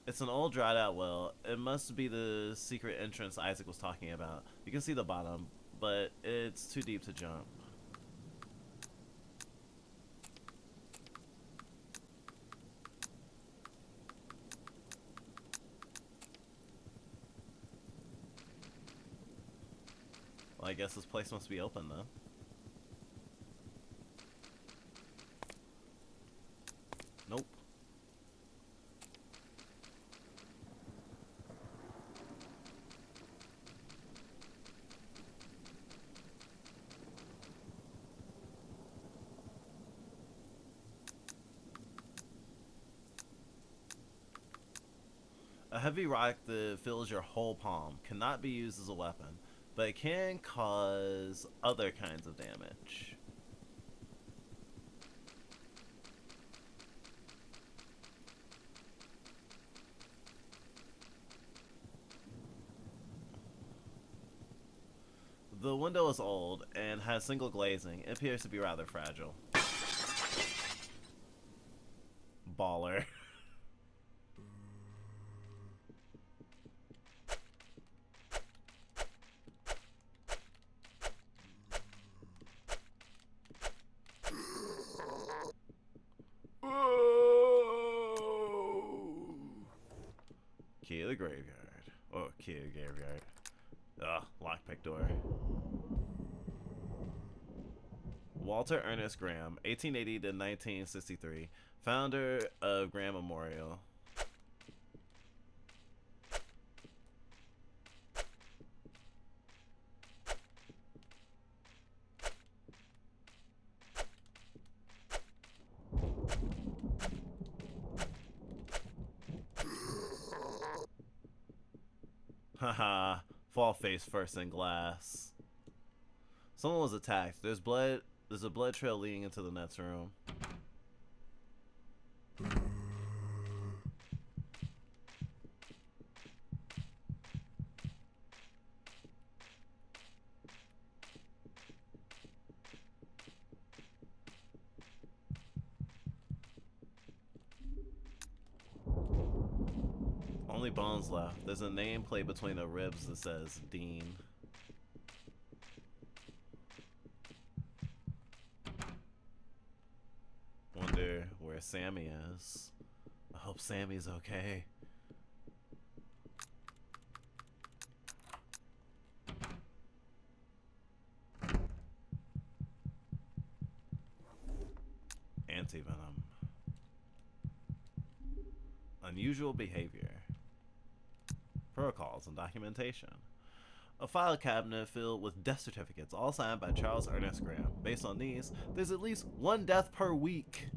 It's an old dried out well. It must be the secret entrance Isaac was talking about. You can see the bottom, but it's too deep to jump. Well, I guess this place must be open then. Nope. A heavy rock that fills your whole palm cannot be used as a weapon, but it can cause other kinds of damage. The window is old and has single glazing. It appears to be rather fragile. Baller. Key of the graveyard. Oh, key of the graveyard. Ugh, lockpick door. Walter Ernest Graham, 1880 to 1963, founder of Graham Memorial. Haha, fall face first in glass. Someone was attacked. There's blood. There's a blood trail leading into the next room. Only bones left. There's a nameplate between the ribs that says Dean. Wonder where Sammy is. I hope Sammy's okay. Anti-venom. Unusual behavior. Protocols and documentation. A file cabinet filled with death certificates, all signed by Charles Ernest Graham. Based on these, there's at least one death per week.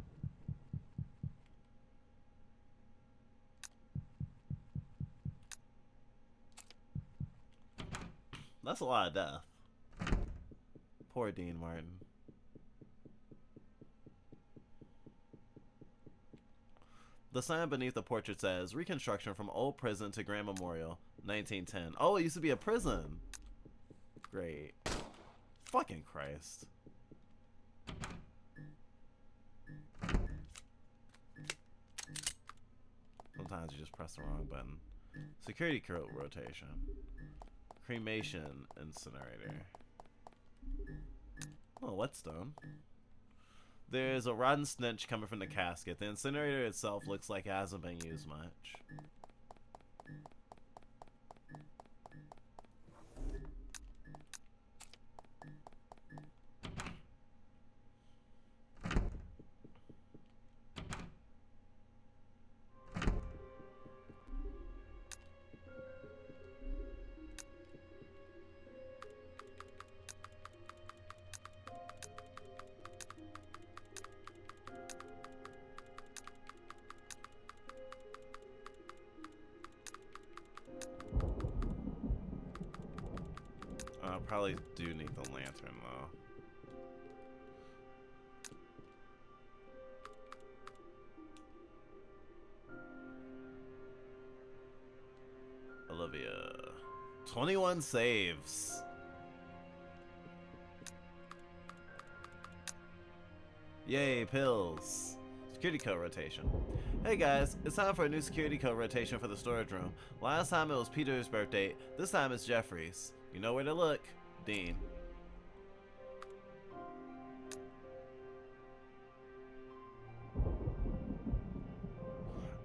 That's a lot of death. Poor Dean Martin. The sign beneath the portrait says, "Reconstruction from old prison to Grand Memorial, 1910. Oh, it used to be a prison. Great. Fucking Christ. Sometimes you just press the wrong button. Security coat rotation. Cremation incinerator. Oh, whetstone. There's a rotten stench coming from the casket. The incinerator itself looks like it hasn't been used much. Probably do need the lantern though. Olivia. 21 saves. Yay, pills. Security code rotation. Hey guys, it's time for a new security code rotation for the storage room. Last time it was Peter's birthday, this time it's Jeffrey's. You know where to look. Dean.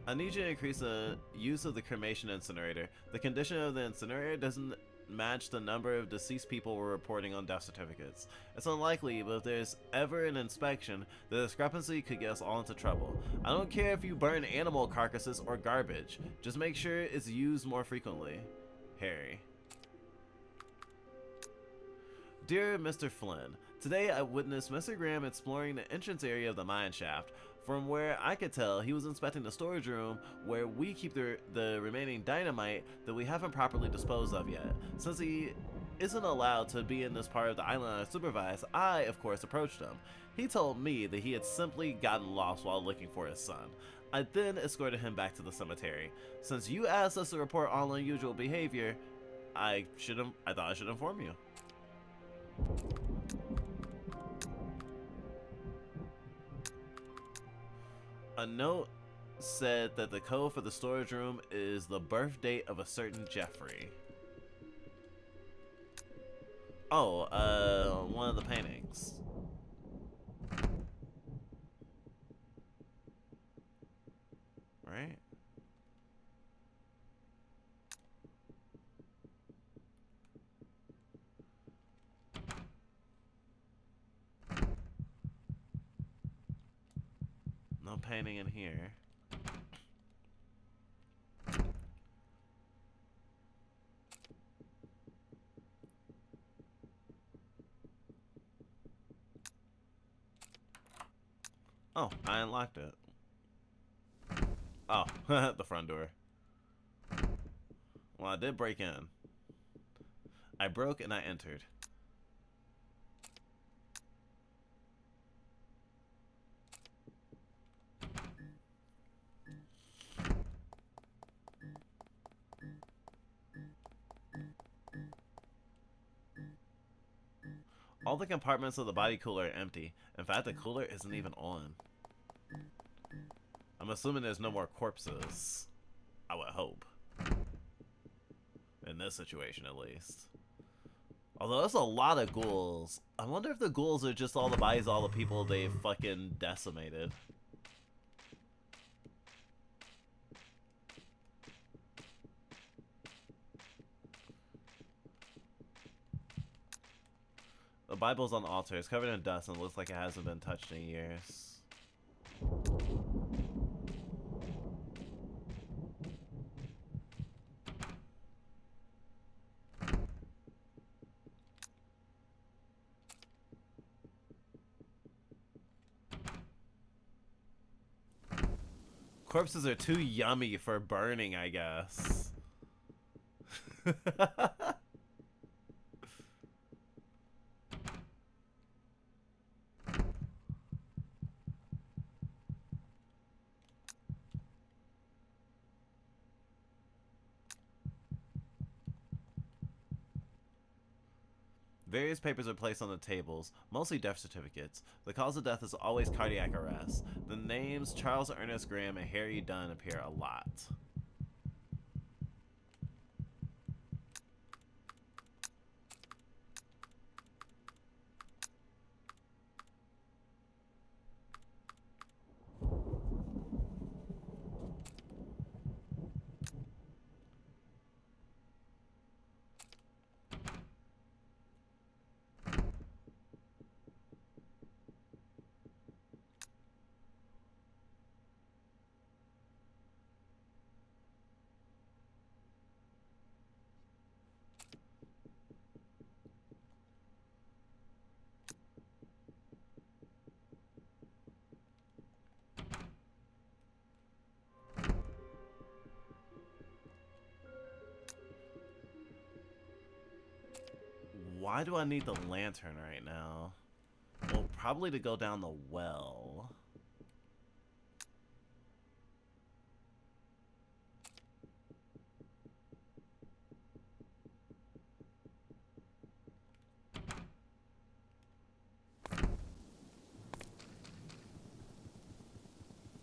I need you to increase the use of the cremation incinerator. The condition of the incinerator doesn't match the number of deceased people we're reporting on death certificates. It's unlikely, but if there's ever an inspection, the discrepancy could get us all into trouble. I don't care if you burn animal carcasses or garbage. Just make sure it's used more frequently. Harry. Dear Mr. Flynn, today I witnessed Mr. Graham exploring the entrance area of the mine shaft. From where I could tell, he was inspecting the storage room where we keep the remaining dynamite that we haven't properly disposed of yet. Since he isn't allowed to be in this part of the island unsupervised, I, of course, approached him. He told me that he had simply gotten lost while looking for his son. I then escorted him back to the cemetery. Since you asked us to report all unusual behavior, I thought I should inform you. A note said that the code for the storage room is the birth date of a certain Jeffrey. Oh, one of the paintings. Right? No painting in here. Oh, I unlocked it. Oh, the front door. Well, I did break in. I broke and I entered. All the compartments of the body cooler are empty. In fact, the cooler isn't even on. I'm assuming there's no more corpses. I would hope. this situation at least. Although there's a lot of ghouls. I wonder if the ghouls are just all the bodies of all the people they fucking decimated. The Bible's on the altar. It's covered in dust and looks like it hasn't been touched in years. Corpses are too yummy for burning, I guess. Various papers are placed on the tables, mostly death certificates. The cause of death is always cardiac arrest. The names Charles Ernest Graham and Harry Dunn appear a lot. Why do I need the lantern right now? Well, probably to go down the well.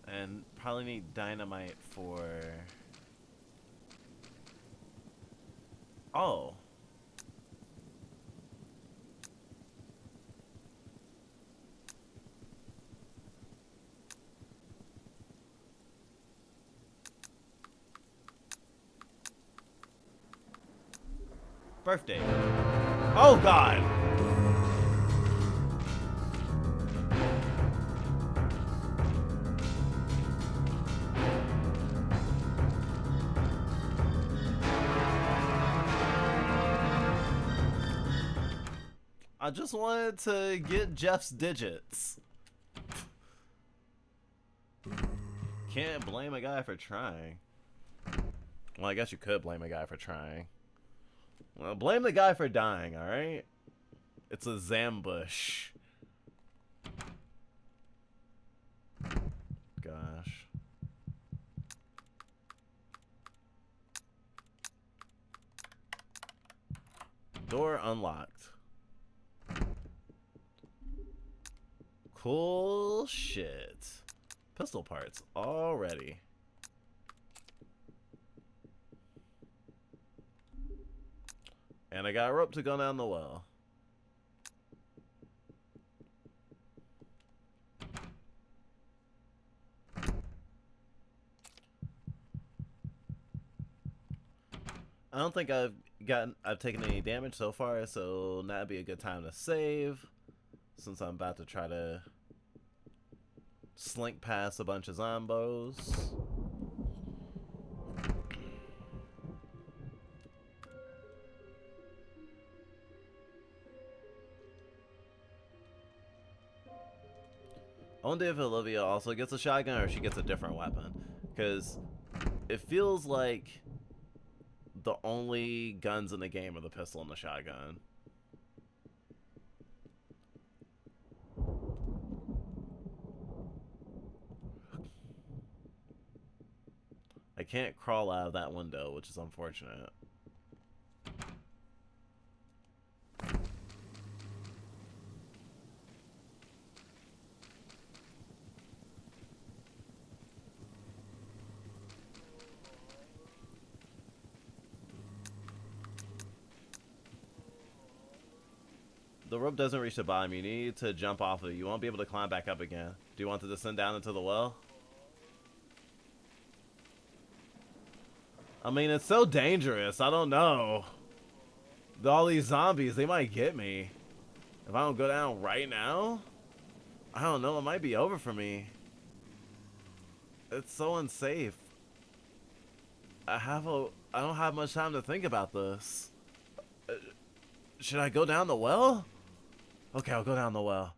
And probably need dynamite for... Oh. Birthday. Oh God. I just wanted to get Jeff's digits. Can't blame a guy for trying. Well, I guess you could blame a guy for trying. Well, blame the guy for dying, alright? It's a Zambush. Gosh. Door unlocked. Cool shit. Pistol parts already. And I got a rope to go down the well. I don't think I've taken any damage so far, so that'd be a good time to save, since I'm about to try to slink past a bunch of zombos. I wonder if Olivia also gets a shotgun or if she gets a different weapon, because it feels like the only guns in the game are the pistol and the shotgun. I can't crawl out of that window, which is unfortunate. The rope doesn't reach the bottom. You need to jump off of it. You won't be able to climb back up again. Do you want to descend down into the well? I mean, it's so dangerous. I don't know. All these zombies, they might get me. If I don't go down right now, I don't know. It might be over for me. It's so unsafe. I don't have much time to think about this. Should I go down the well? Okay, I'll go down the well.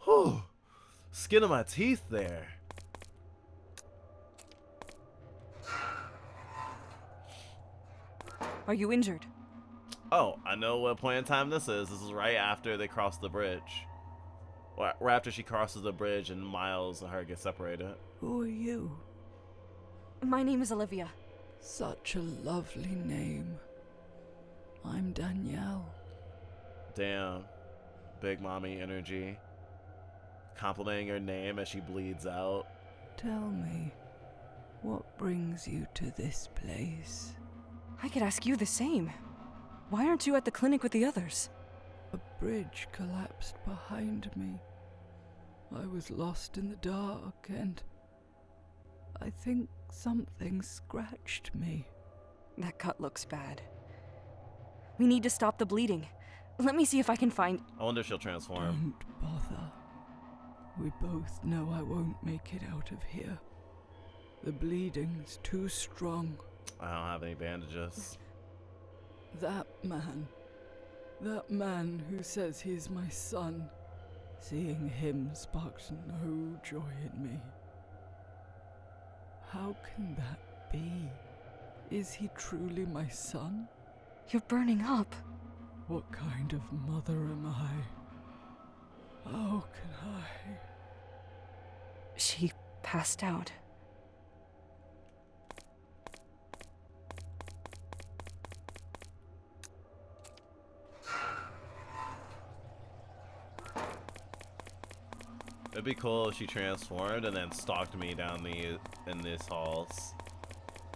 Whew. Skin of my teeth there. Are you injured? Oh, I know what point in time this is. This is right after they cross the bridge. Right after she crosses the bridge and Miles and her get separated. Who are you? My name is Olivia. Such a lovely name. I'm Danielle. Damn. Big mommy energy. Complimenting her name as she bleeds out. Tell me, what brings you to this place? I could ask you the same. Why aren't you at the clinic with the others? A bridge collapsed behind me. I was lost in the dark and I think something scratched me. That cut looks bad. We need to stop the bleeding. Let me see if I can find... I wonder if she'll transform. Don't bother. We both know I won't make it out of here. The bleeding's too strong. I don't have any bandages. That man who says he's my son, seeing him sparked no joy in me. How can that be? Is he truly my son? You're burning up. What kind of mother am I? How can I? She passed out. It'd be cool if she transformed and then stalked me down in these halls.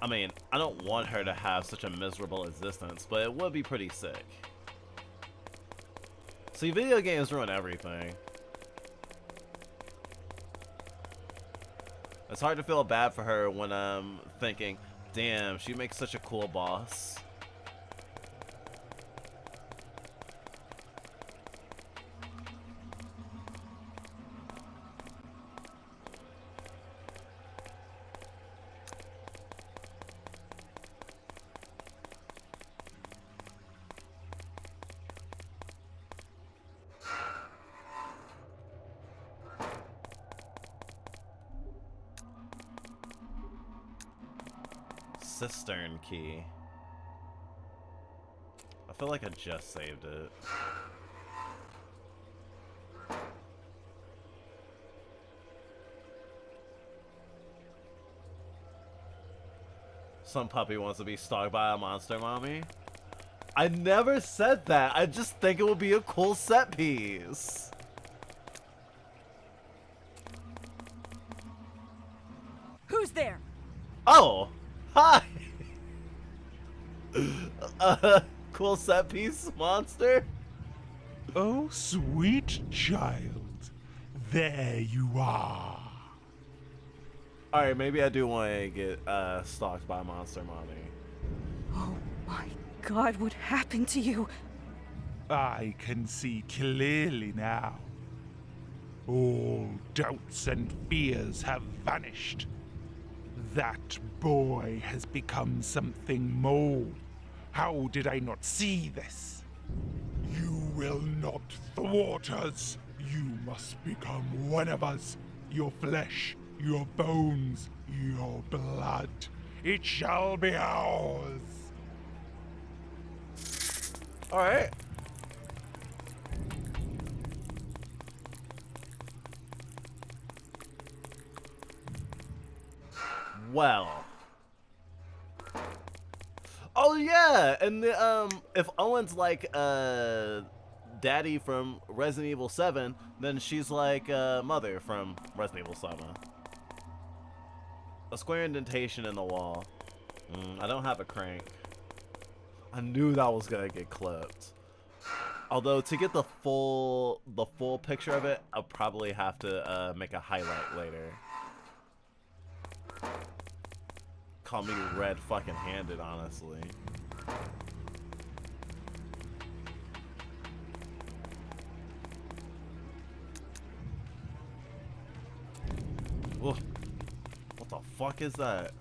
I mean, I don't want her to have such a miserable existence, but it would be pretty sick. See, video games ruin everything. It's hard to feel bad for her when I'm thinking, damn, she makes such a cool boss. Cistern key. I feel like I just saved it. Some puppy wants to be stalked by a monster mommy. I never said that. I just think it would be a cool set piece. Who's there? Oh, hi. Cool set piece monster. Oh, sweet child. There you are. Alright, maybe I do want to get stalked by Monster Mommy. Oh my god, what happened to you? I can see clearly now. All doubts and fears have vanished. That boy has become something more. How did I not see this? You will not thwart us. You must become one of us. Your flesh, your bones, your blood. It shall be ours. Alright. Well. Oh yeah, and the, if Owen's like Daddy from Resident Evil 7, then she's like Mother from Resident Evil 7. A square indentation in the wall. I don't have a crank. I knew that was gonna get clipped. Although to get the full picture of it, I'll probably have to make a highlight later. Call me red fucking handed, honestly. Whoa. What the fuck is that?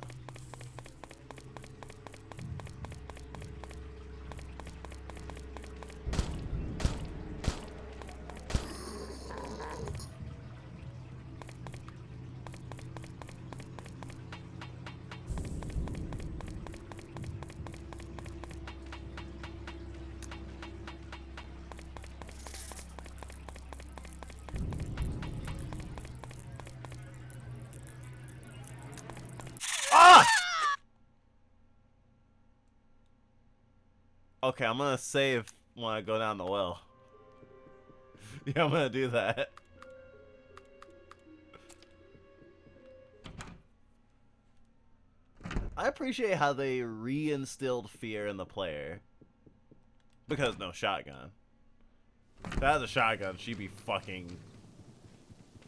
Okay, I'm gonna save when I go down the well. Yeah, I'm gonna do that. I appreciate how they re-instilled fear in the player. Because no shotgun. If that was a shotgun, she'd be fucking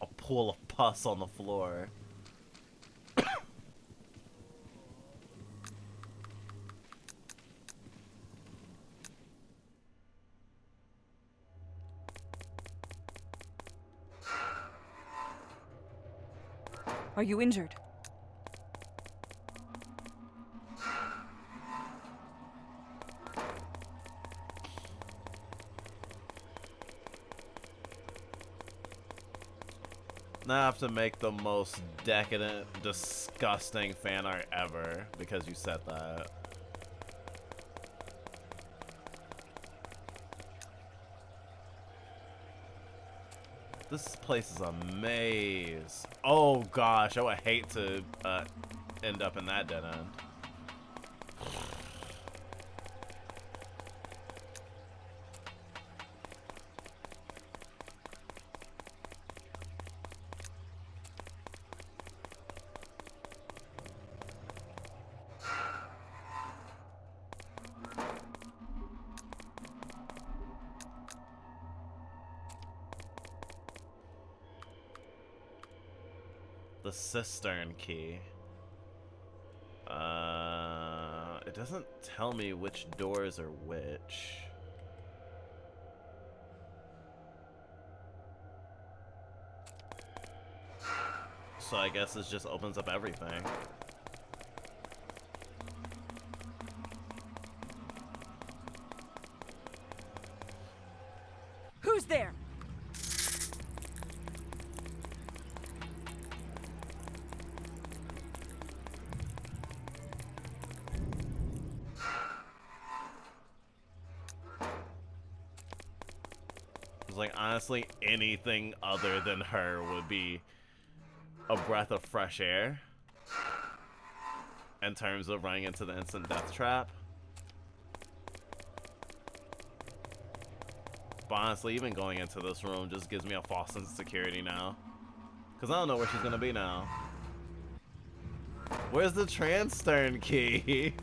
a pool of pus on the floor. Are you injured? Now I have to make the most decadent, disgusting fan art ever because you said that. This place is a maze. Oh gosh, I would hate to end up in that dead end. The cistern key. It doesn't tell me which doors are which. So I guess this just opens up everything. Who's there? Like, honestly, anything other than her would be a breath of fresh air in terms of running into the instant death trap. But honestly, even going into this room just gives me a false sense of security now. Because I don't know where she's going to be now. Where's the transstern key?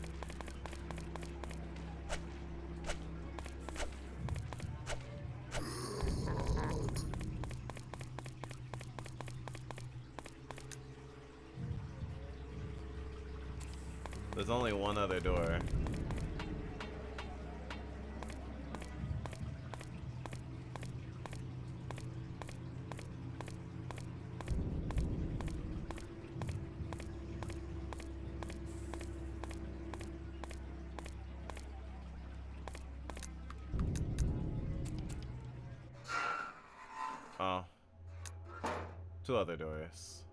There's only one other door. Oh. Two other doors.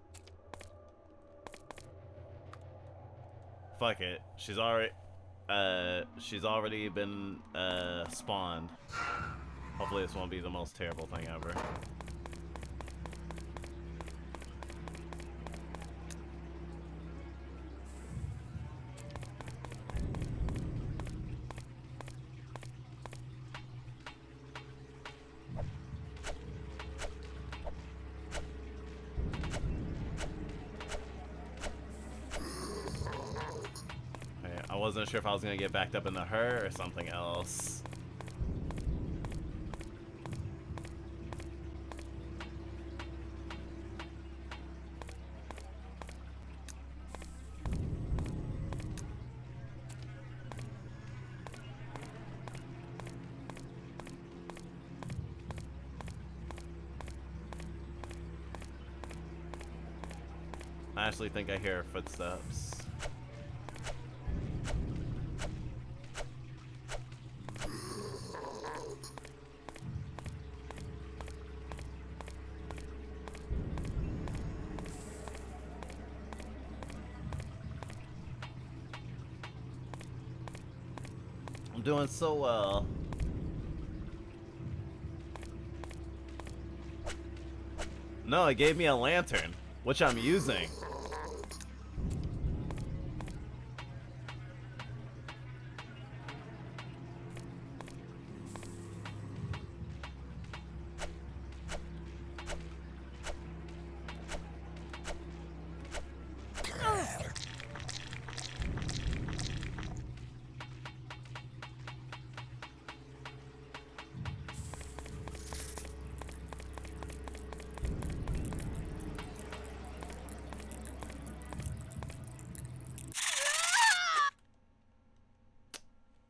Fuck it. She's already been spawned. Hopefully this won't be the most terrible thing ever. I wasn't sure if I was gonna get backed up into her or something else. I actually think I hear footsteps. I'm doing so well. No, it gave me a lantern, which I'm using.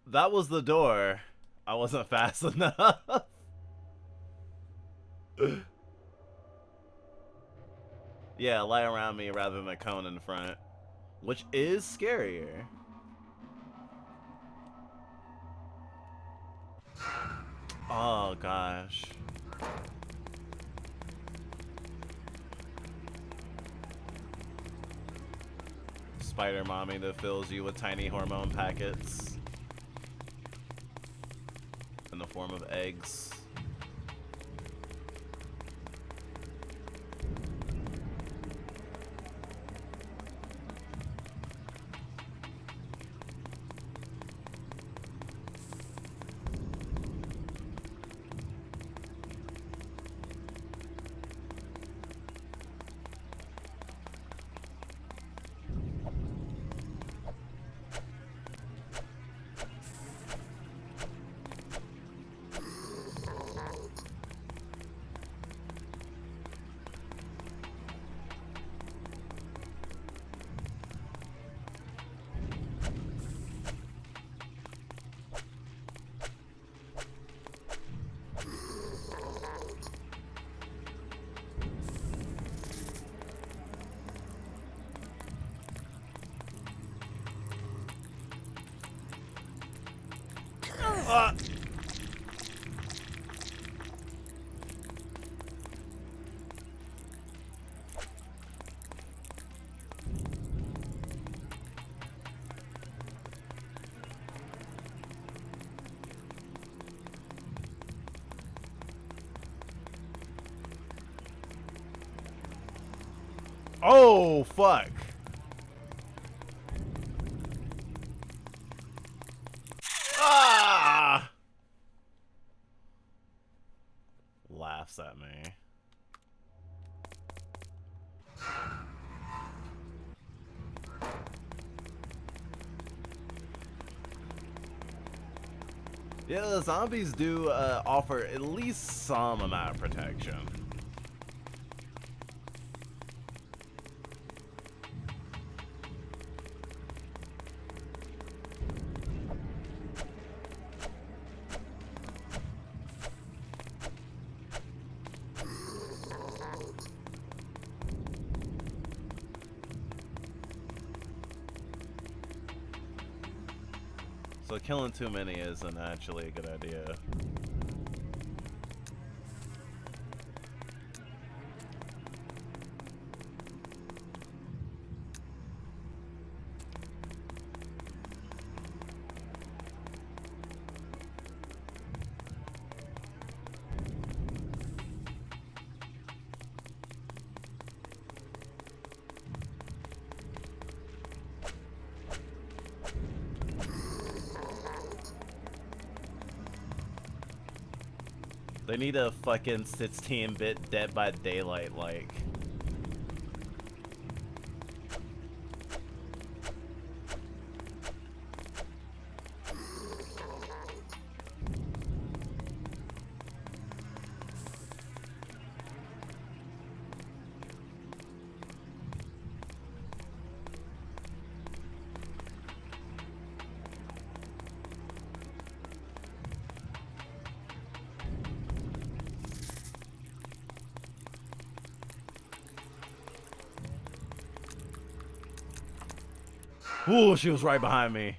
That was the door. I wasn't fast enough. Yeah, lie around me rather than a cone in front. Which is scarier. Oh gosh. Spider mommy that fills you with tiny hormone packets. In the form of eggs. Oh, fuck. Ah! Laughs at me. Yeah, the zombies do offer at least some amount of protection. So killing too many isn't actually a good idea. They need a fucking 16-bit Dead by Daylight like. Ooh, she was right behind me.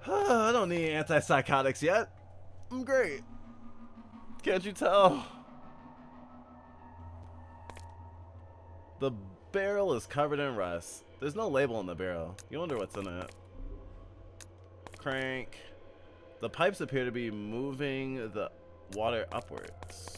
I don't need antipsychotics yet. I'm great. Can't you tell? The barrel is covered in rust. There's no label on the barrel. You wonder what's in it. Crank. The pipes appear to be moving the water upwards.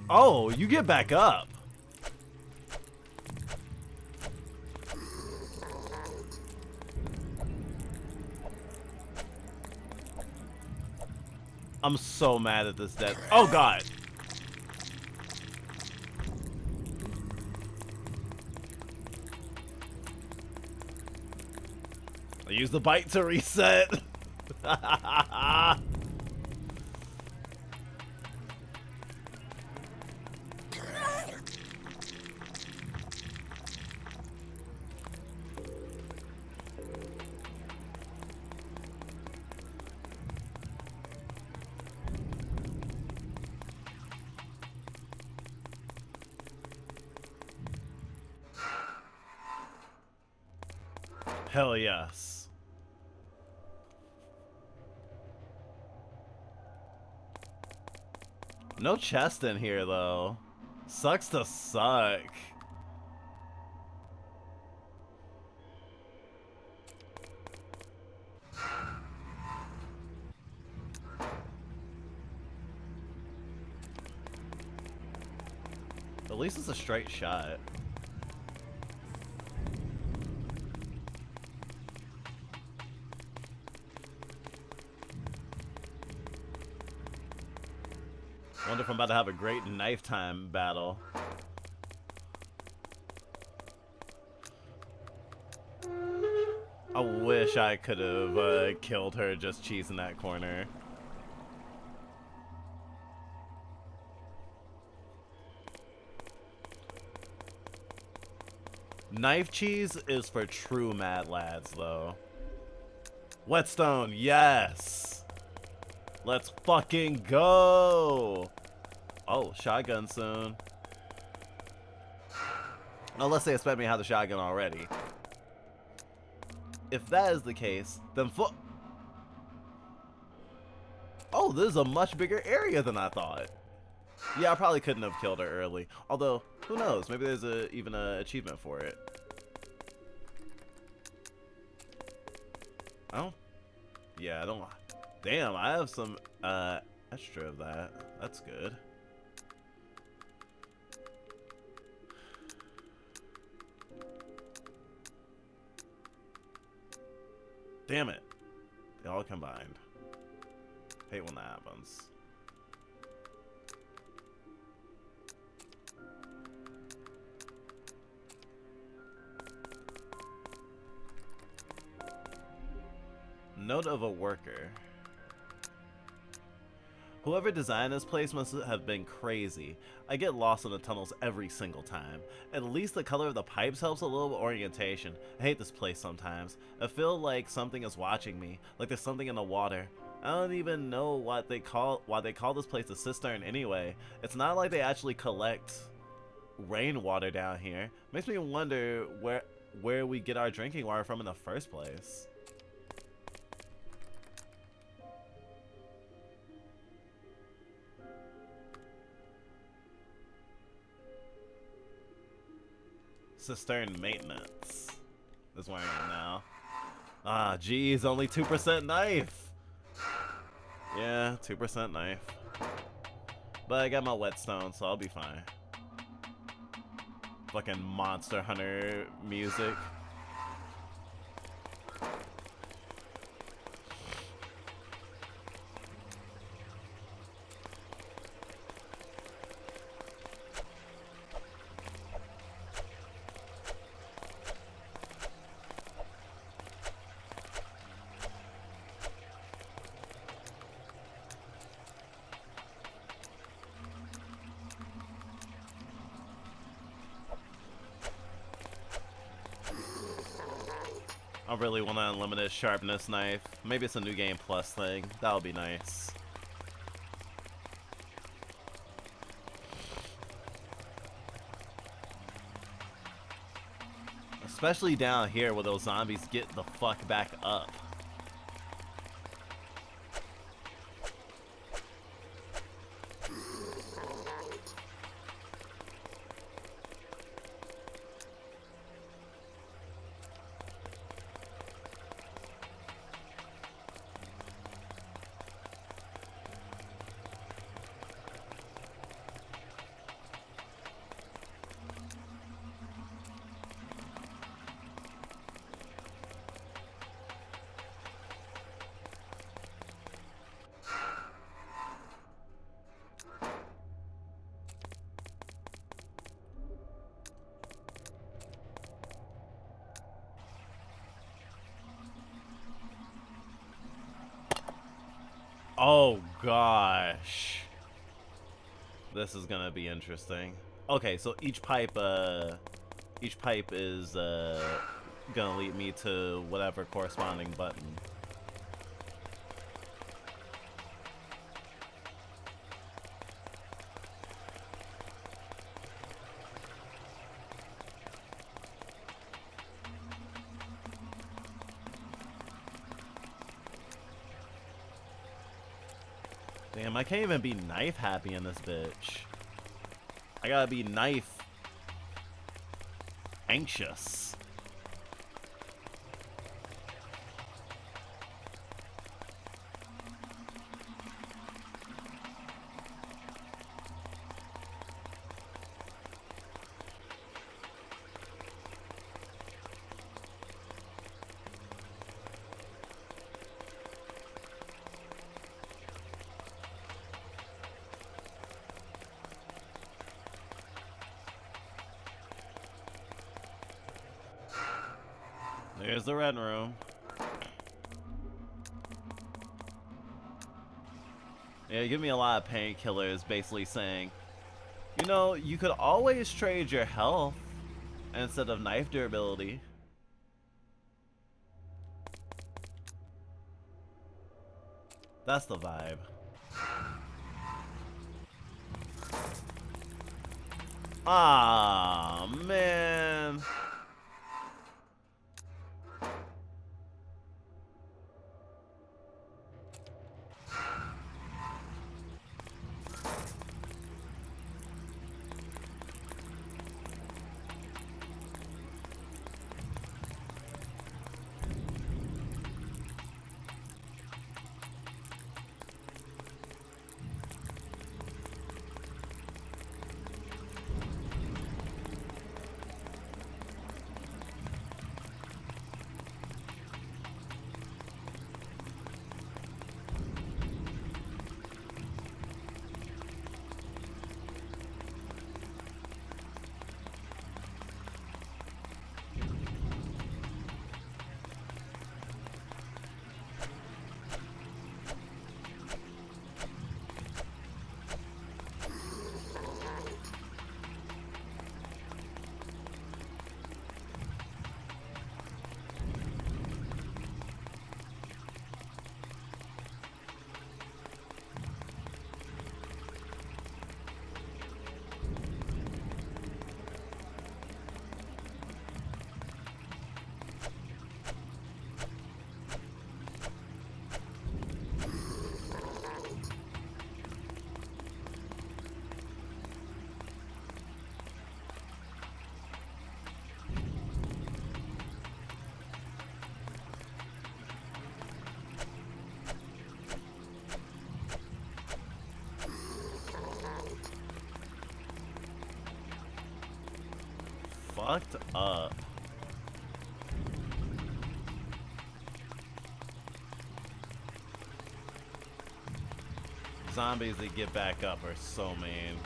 Oh, you get back up. I'm so mad at this death. Oh god. I use the bite to reset. Hell yes. No chest in here though. Sucks to suck. At least it's a straight shot. Wonder if I'm about to have a great knife time battle. I wish I could have killed her just cheesing that corner. Knife cheese is for true mad lads, though. Whetstone, yes! Let's fucking go! Oh, shotgun soon. Unless they expect me to have the shotgun already. If that is the case, then oh, this is a much bigger area than I thought. Yeah, I probably couldn't have killed her early. Although, who knows? Maybe there's even an achievement for it. I don't Damn, I have some extra of that. That's good. Damn it. They all combined. Hate when that happens. Note of a worker. Whoever designed this place must have been crazy. I get lost in the tunnels every single time. At least the color of the pipes helps a little orientation. I hate this place sometimes. I feel like something is watching me, like there's something in the water. I don't even know why they call this place a cistern anyway. It's not like they actually collect rainwater down here. Makes me wonder where we get our drinking water from in the first place. Cistern maintenance is wearing it now. Ah, geez, only 2% knife. Yeah, 2% knife. But I got my whetstone, so I'll be fine. Fucking Monster Hunter music. I really want an unlimited sharpness knife. Maybe it's a new game plus thing. That'll be nice. Especially down here where those zombies get the fuck back up. Oh gosh. This is gonna be interesting. Okay, so each pipe is gonna lead me to whatever corresponding button. Damn, I can't even be knife happy in this bitch. I gotta be knife anxious. There's the red room. Yeah, give me a lot of painkillers, basically saying, you know, you could always trade your health instead of knife durability. That's the vibe. Ah, man. fucked up. Zombies that get back up are so mean.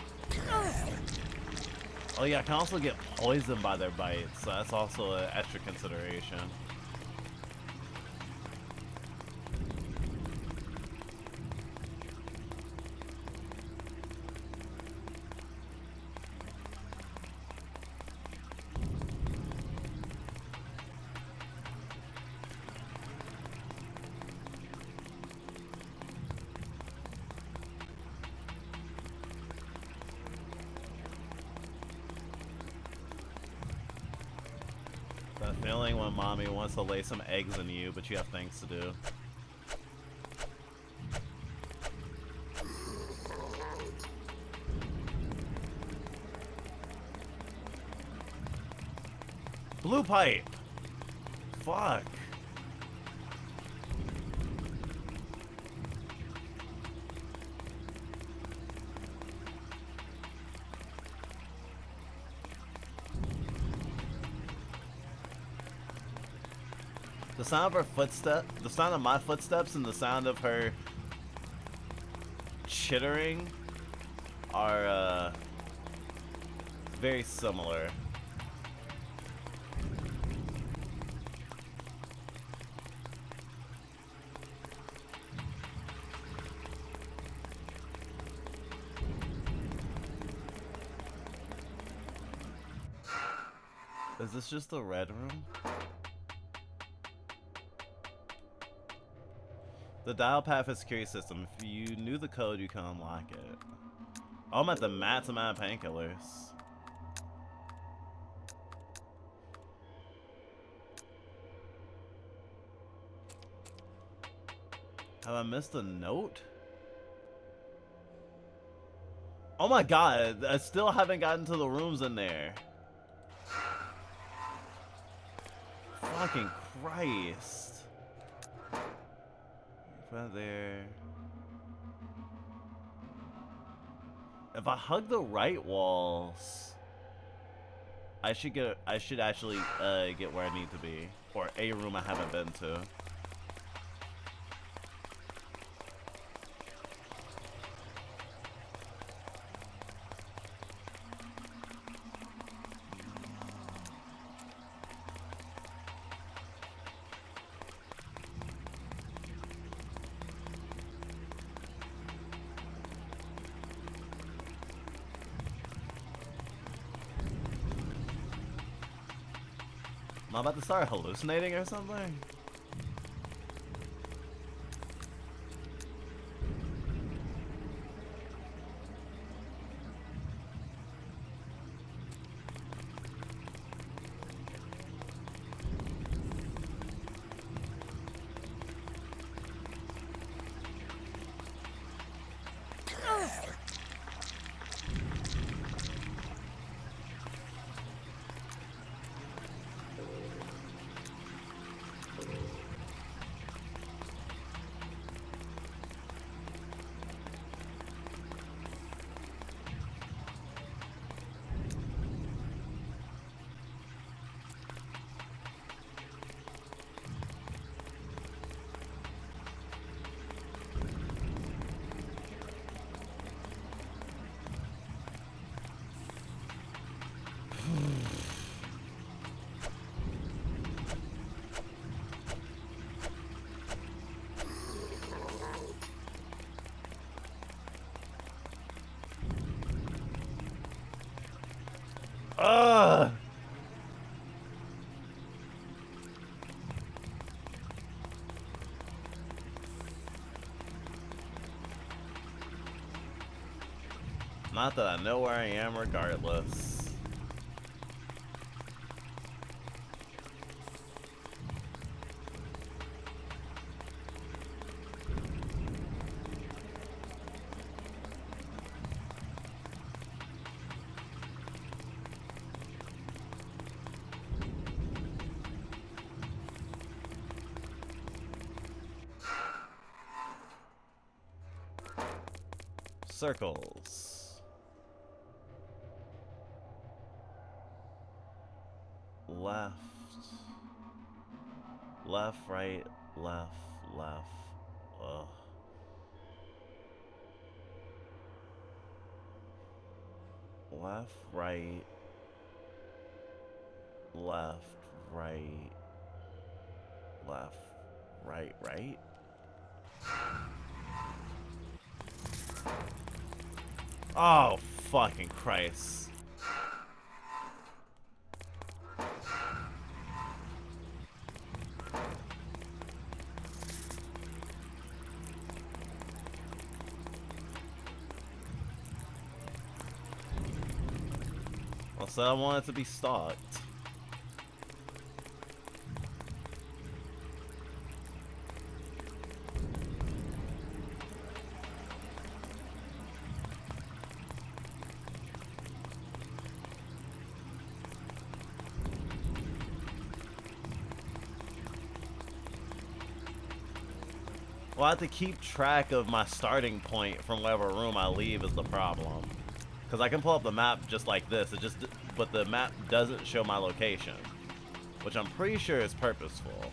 Oh yeah, I can also get poisoned by their bites, so that's also an extra consideration. That feeling when mommy wants to lay some eggs in you, but you have things to do. Blue pipe! Fuck. The sound of her the sound of my footsteps and the sound of her chittering are very similar. Is this just the red room? The dial pad for security system. If you knew the code, you can unlock it. Oh, I'm at the max amount of painkillers. Have I missed a note? Oh my god, I still haven't gotten to the rooms in there. Fucking Christ. Right there. If I hug the right walls, I should actually get where I need to be, or a room I haven't been to. Am I about to start hallucinating or something? Ugh! Not that I know where I am regardless. Circles. left. Left, right, left, left. Ugh. Left, right, left, right, left, right, right. Oh, fucking Christ. So I want it to be stalked. Well, I have to keep track of my starting point from whatever room I leave is the problem. Because I can pull up the map just like this, but the map doesn't show my location, which I'm pretty sure is purposeful.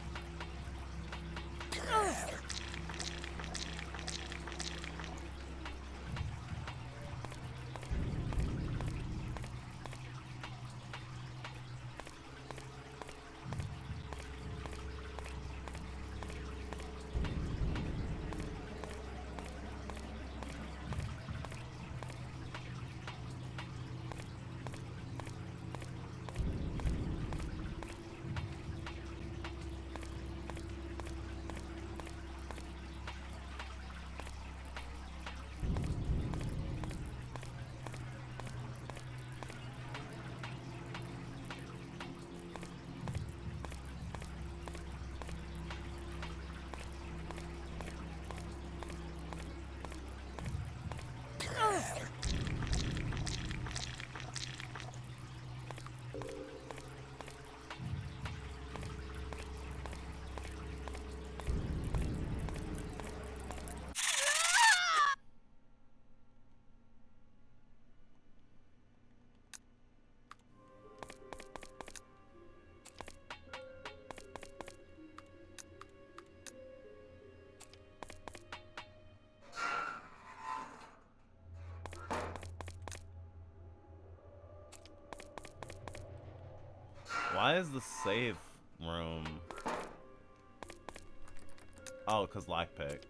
Why is the save room? Oh, because lockpick.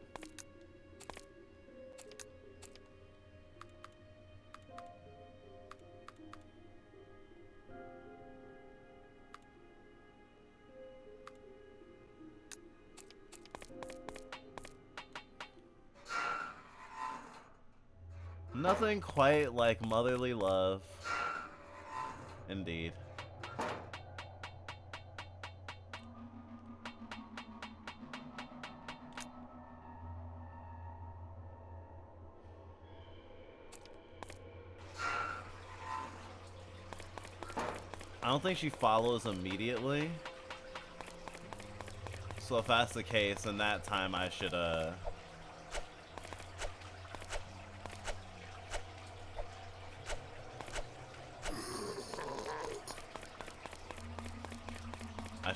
Nothing quite like motherly love. Indeed. I don't think she follows immediately. So if that's the case, then that time I should, I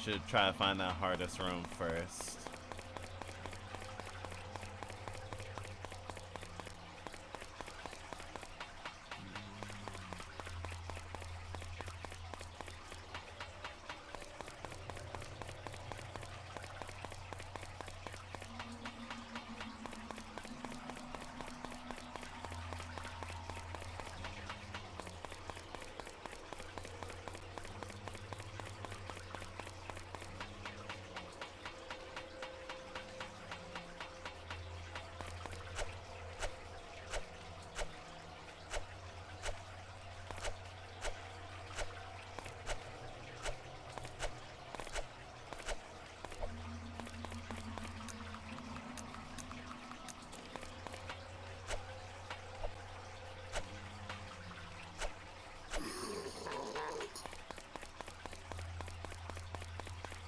should try to find that hardest room first.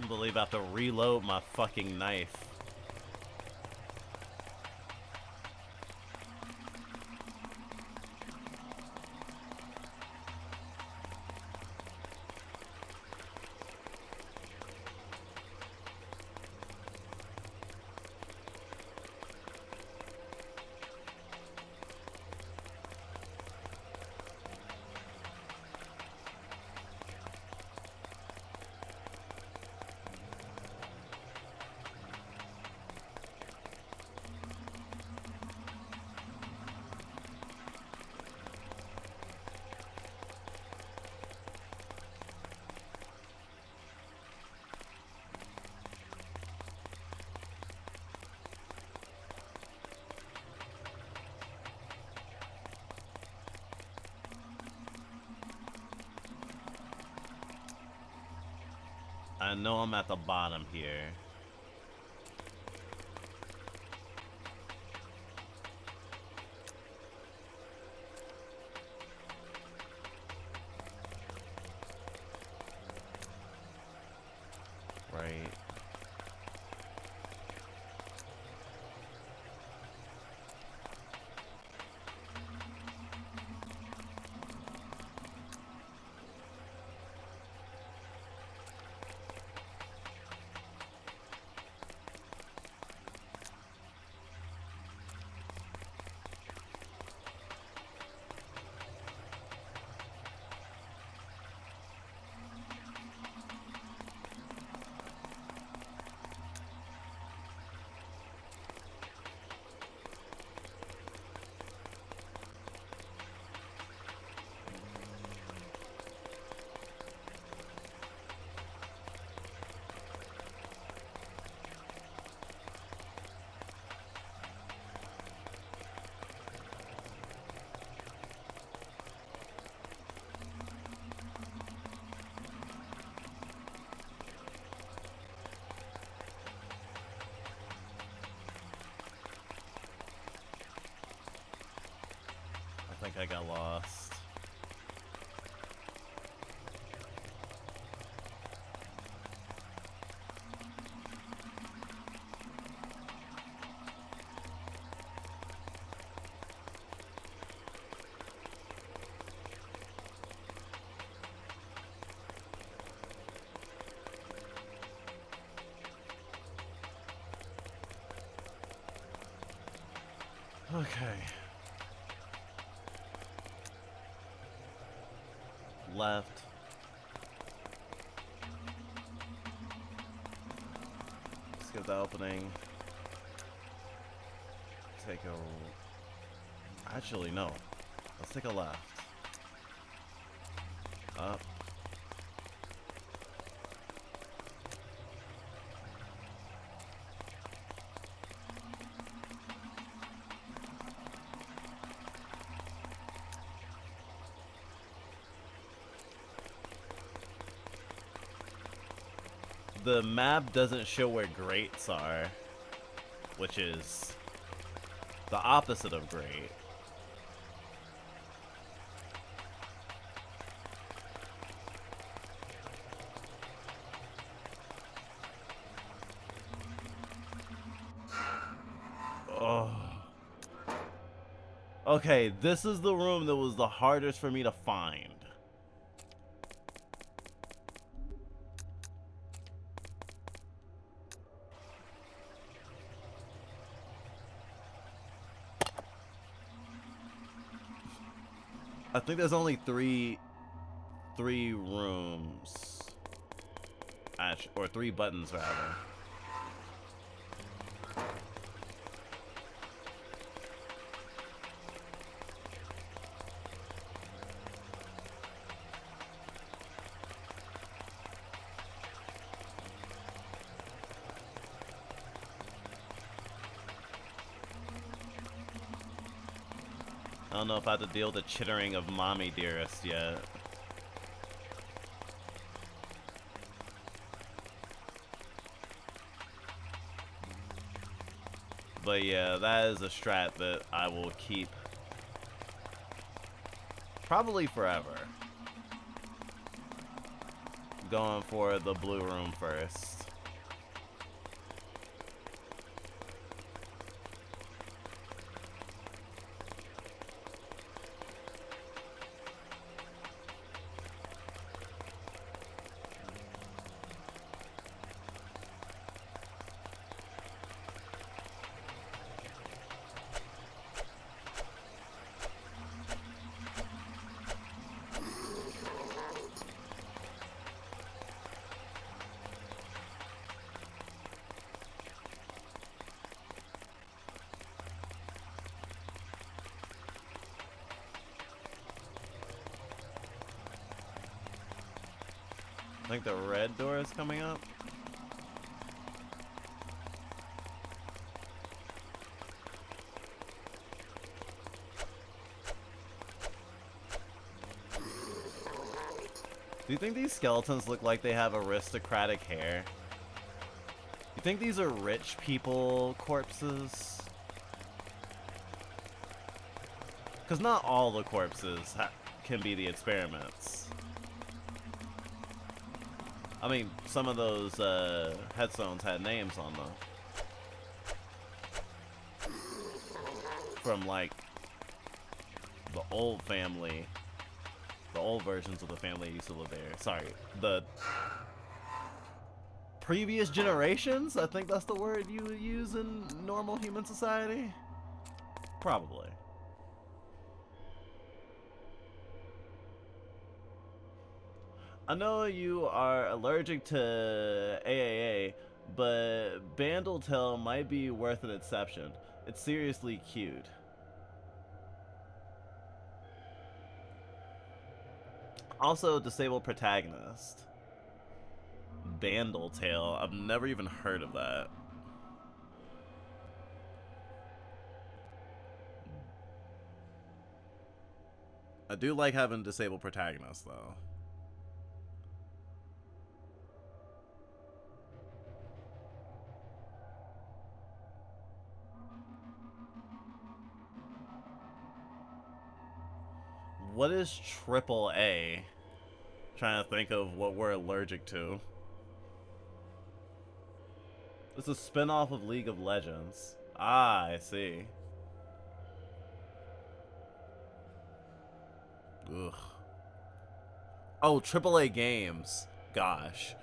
I believe I have to reload my fucking knife. I know I'm at the bottom here. Right. I think I got lost. Okay. Left. Skip the opening. Take a... Actually, no. Let's take a left. Up. The map doesn't show where grates are, which is the opposite of great. Oh. Okay, this is the room that was the hardest for me to find. I think there's only three rooms, or 3 buttons rather. I don't know if I have to deal with the chittering of Mommy Dearest yet. But yeah, that is a strat that I will keep probably forever. Going for the blue room first. I think the red door is coming up. Do you think these skeletons look like they have aristocratic hair? You think these are rich people corpses? Because not all the corpses can be the experiments. I mean, some of those headstones had names on them. From like the old family, the old versions of the family used to live there. Sorry, the previous generations? I think that's the word you would use in normal human society? Probably. I know you are allergic to AAA, but Bandletail might be worth an exception. It's seriously cute. Also, disabled protagonist. Bandletail. I've never even heard of that. I do like having disabled protagonists, though. What is AAA? Trying to think of what we're allergic to. It's a spin-off of League of Legends. Ah, I see. Ugh. Oh, AAA games. Gosh.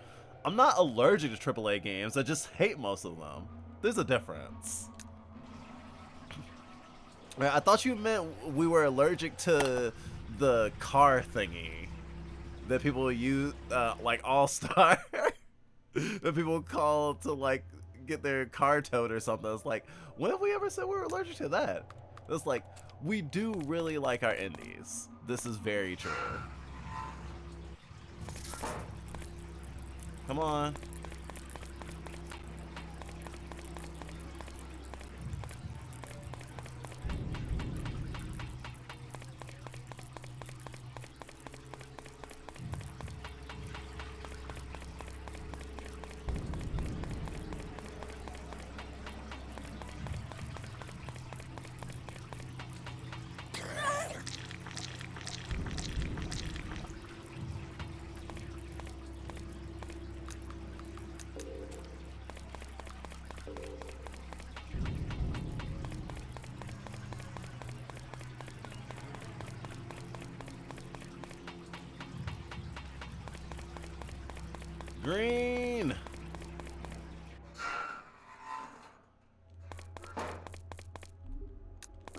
I'm not allergic to AAA games, I just hate most of them. There's a difference. I thought you meant we were allergic to the car thingy that people use, like All-Star. That people call to, like, get their car towed or something. It's like, when have we ever said we were allergic to that? It's like, we do really like our indies. This is very true. Come on. Green!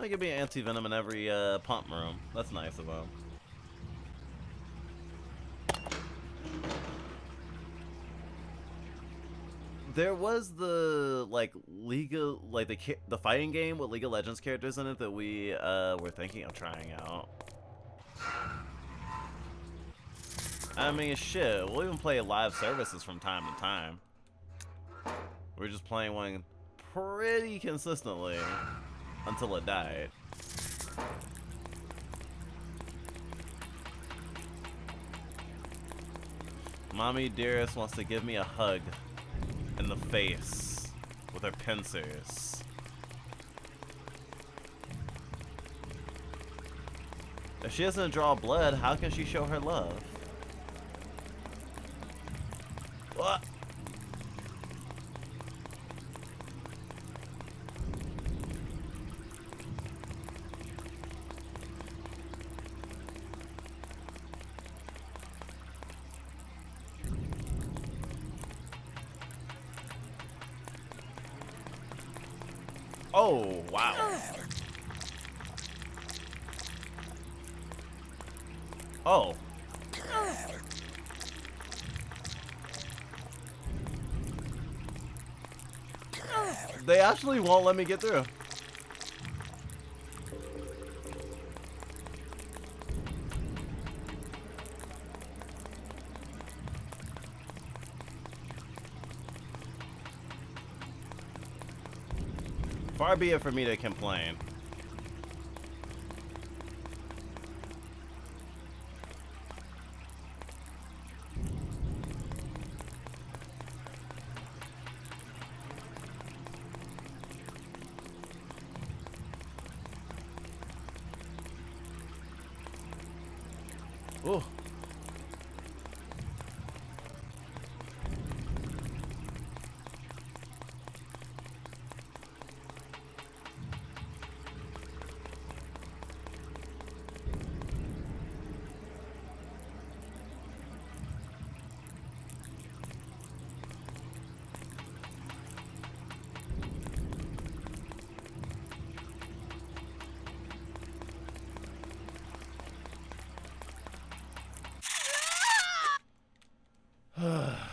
I could be an anti-venom in every pump room. That's nice of them. There was the like the fighting game with League of Legends characters in it that we were thinking of trying out. I mean, shit, we'll even play live services from time to time. We're just playing one pretty consistently until it died. Mommy Dearest wants to give me a hug in the face with her pincers. If she doesn't draw blood, how can she show her love? What? Oh, wow. Oh. They actually won't let me get through. Far be it for me to complain. Ooh.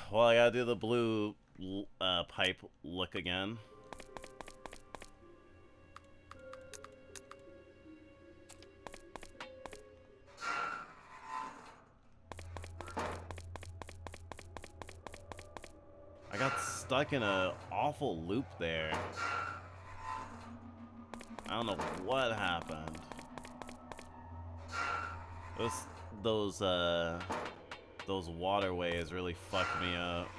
Well, I gotta do the blue pipe look again. I got stuck in an awful loop there. I don't know what happened. Those waterways really fucked me up.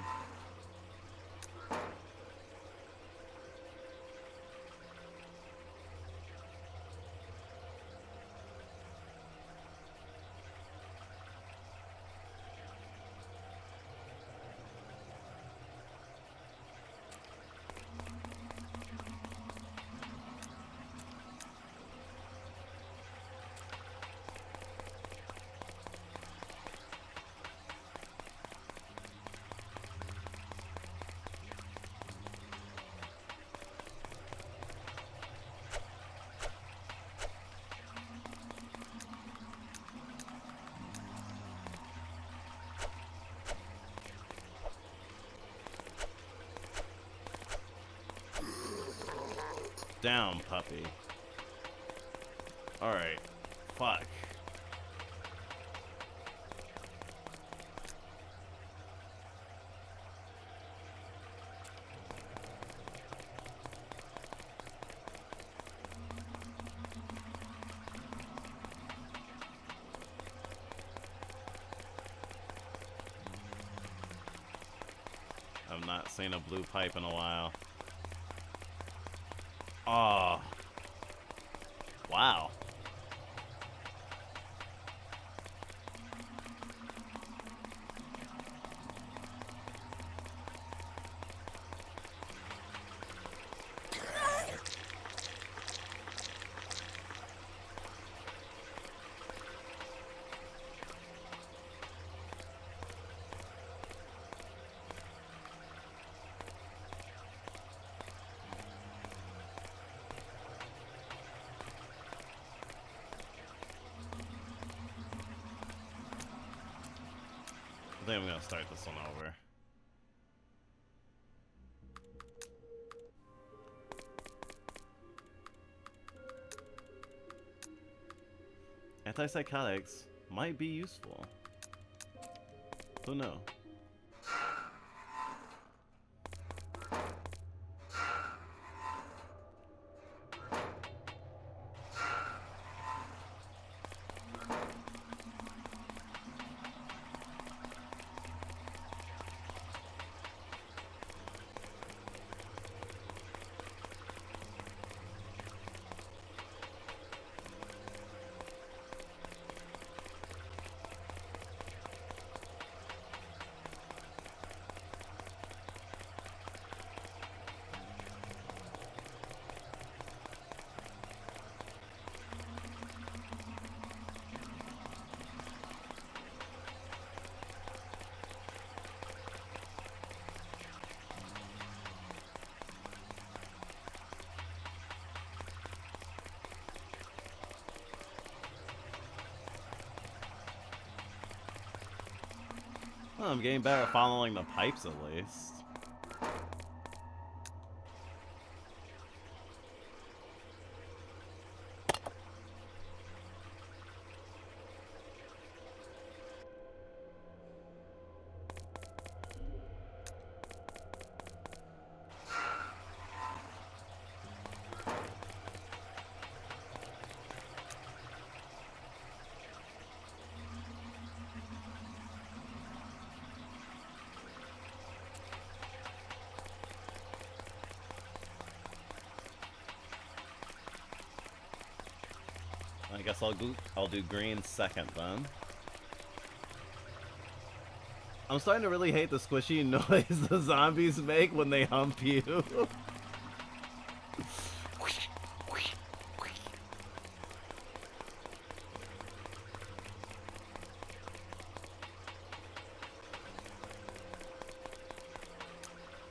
Down, puppy. Alright. Fuck. I've not seen a blue pipe in a while. Oh. Wow. I think I'm gonna start this one over. Antipsychotics might be useful. Who knows? Well, I'm getting better at following the pipes at least. I guess I'll do green second then. I'm starting to really hate the squishy noise the zombies make when they hump you.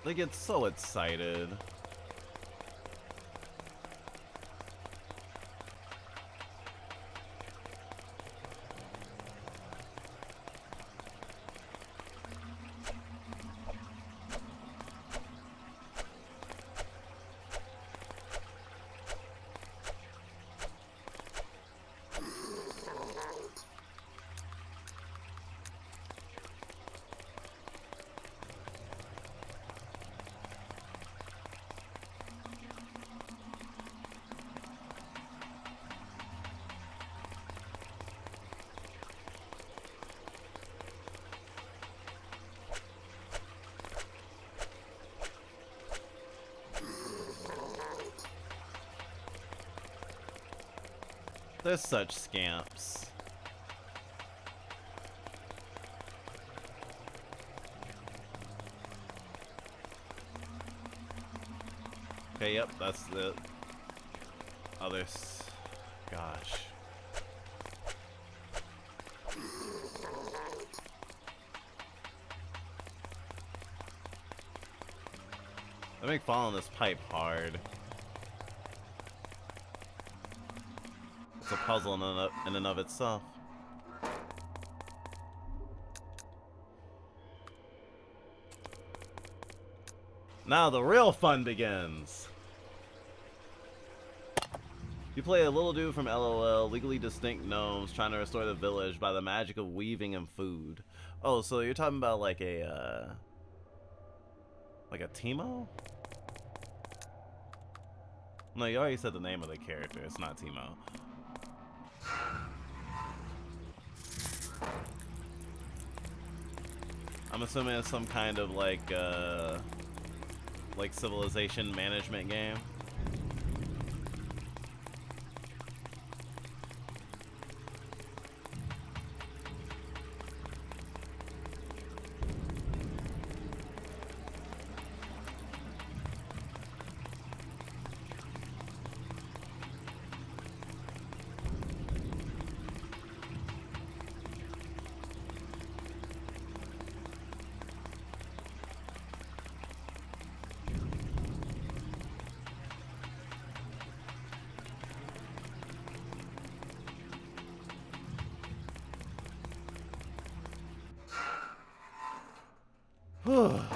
They get so excited. They're such scamps. Okay, yep, that's the others. Gosh. They make following this pipe hard. It's a puzzle in and of itself. Now the real fun begins. You play a little dude from LOL, legally distinct gnomes trying to restore the village by the magic of weaving and food. Oh, so you're talking about like a Teemo? No, you already said the name of the character. It's not Teemo. I'm assuming it's some kind of like civilization management game.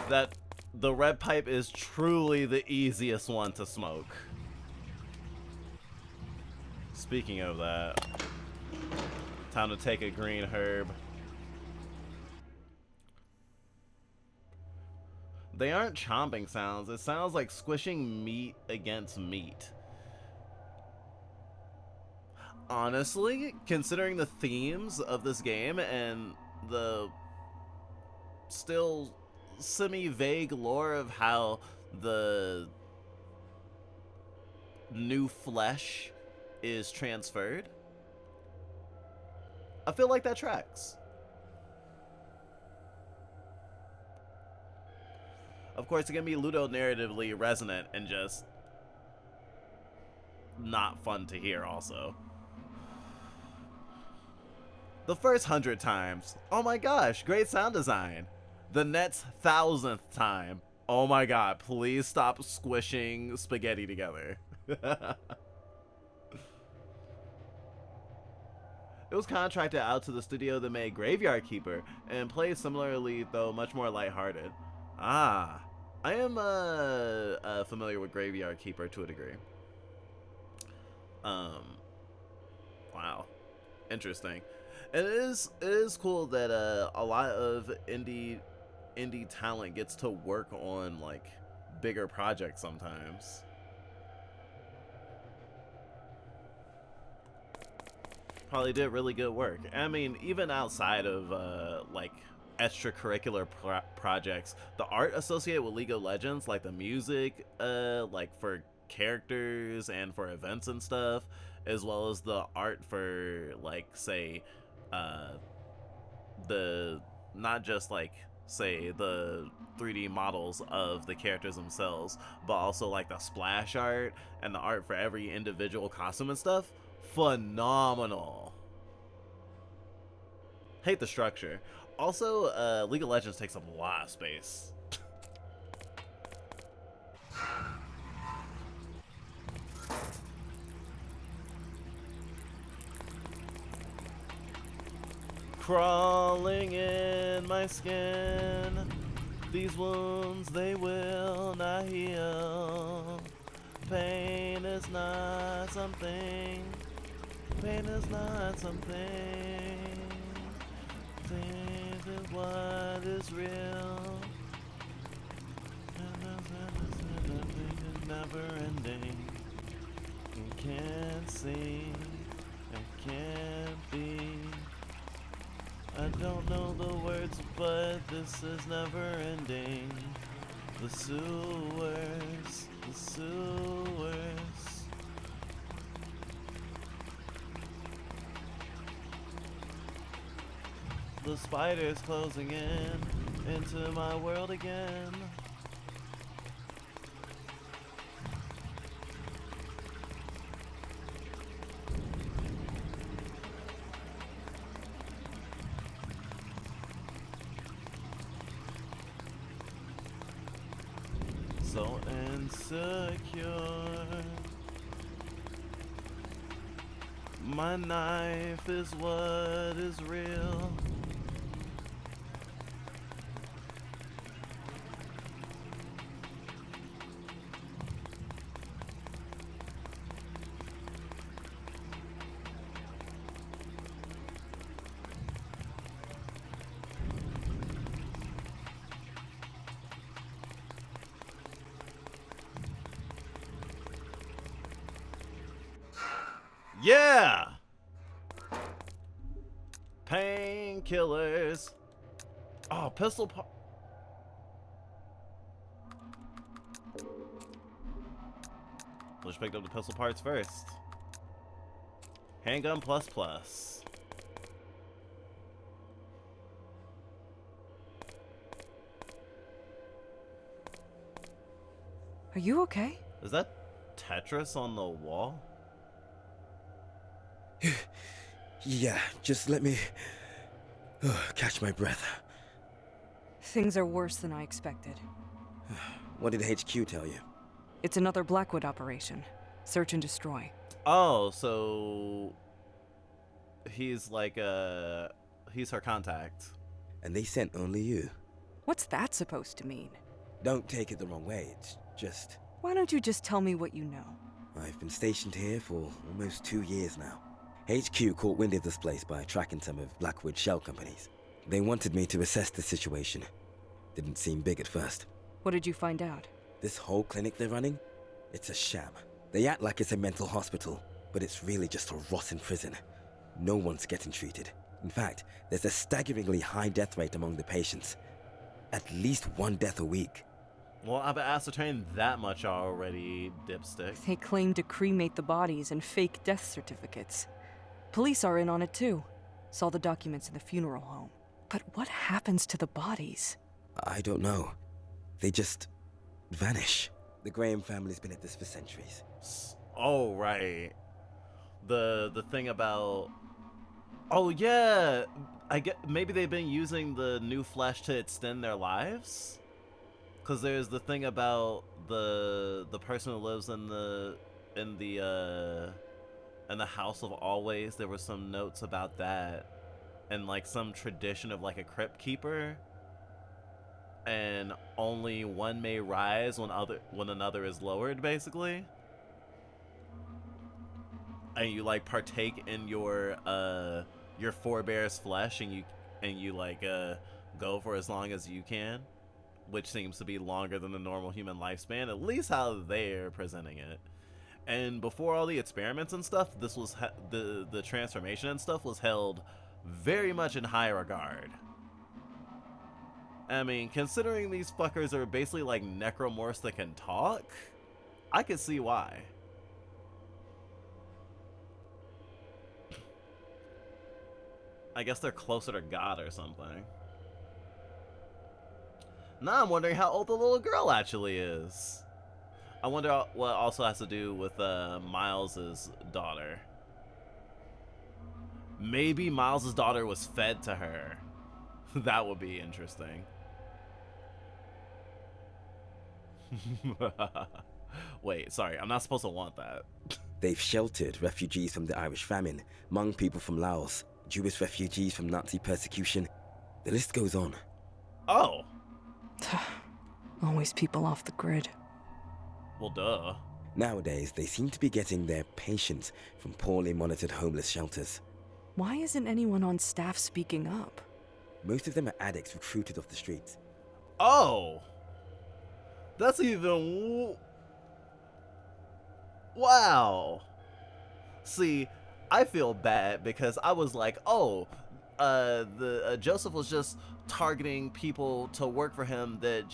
That the red pipe is truly the easiest one to smoke. Speaking of that, time to take a green herb. They aren't chomping sounds. It sounds like squishing meat against meat. Honestly, considering the themes of this game and the still semi-vague lore of how the new flesh is transferred, I feel like that tracks. Of course, it can be ludo-narratively resonant and just not fun to hear also. The first 100 times, oh my gosh, great sound design. The next 1000th time, oh my god, please stop squishing spaghetti together. It was contracted out to the studio that made Graveyard Keeper and plays similarly, though much more lighthearted. Ah, I am familiar with Graveyard Keeper to a degree. Wow, interesting. And it is cool that a lot of indie talent gets to work on like bigger projects sometimes. Probably did really good work. I mean, even outside of like extracurricular projects, the art associated with League of Legends, like the music, like for characters and for events and stuff, as well as the art for like say the not just like say the 3D models of the characters themselves, but also like the splash art and the art for every individual costume and stuff, phenomenal. Hate the structure. Also, League of Legends takes up a lot of space. Crawling in my skin, these wounds they will not heal. Pain is not something. Pain is not something. This is what is real. It's never ending. You can't see. It can't be. I don't know the words, but this is never ending. The sewers, the sewers. The spider's closing in into my world again. So insecure. My knife is what is real. Yeah! Painkillers. Oh, pistol part. Let's pick up the pistol parts first. Handgun plus plus. Are you okay? Is that Tetris on the wall? Yeah, just let me catch my breath. Things are worse than I expected. What did HQ tell you? It's another Blackwood operation. Search and destroy. Oh, so he's like he's her contact. And they sent only you. What's that supposed to mean? Don't take it the wrong way, it's just... Why don't you just tell me what you know? I've been stationed here for almost 2 years now. HQ caught wind of this place by tracking some of Blackwood's shell companies. They wanted me to assess the situation. Didn't seem big at first. What did you find out? This whole clinic they're running? It's a sham. They act like it's a mental hospital, but it's really just a rotten prison. No one's getting treated. In fact, there's a staggeringly high death rate among the patients. At least 1 death a week. Well, I've ascertained that much already, dipstick. They claim to cremate the bodies and fake death certificates. Police are in on it too. Saw the documents in the funeral home. But what happens to the bodies? I don't know. They just vanish. The Graham family's been at this for centuries. Oh, right. The thing about... Oh, yeah. I get maybe they've been using the new flesh to extend their lives? Because there's the thing about the person who lives in the House of Always. There were some notes about that, and like some tradition of like a crypt keeper, and only one may rise when another is lowered, basically. And you like partake in your forebear's flesh, and you like go for as long as you can, which seems to be longer than the normal human lifespan, at least how they're presenting it. And before all the experiments and stuff, this was the transformation and stuff was held very much in high regard. I mean, considering these fuckers are basically like necromorphs that can talk, I could see why. I guess they're closer to God or something. Now I'm wondering how old the little girl actually is. I wonder what also has to do with Miles's daughter. Maybe Miles's daughter was fed to her. That would be interesting. Wait, sorry, I'm not supposed to want that. They've sheltered refugees from the Irish famine, Hmong people from Laos, Jewish refugees from Nazi persecution. The list goes on. Oh. Always people off the grid. Well, duh. Nowadays, they seem to be getting their patients from poorly monitored homeless shelters. Why isn't anyone on staff speaking up? Most of them are addicts recruited off the streets. Oh. That's even... Wow. See, I feel bad because I was like, oh, Joseph was just targeting people to work for him that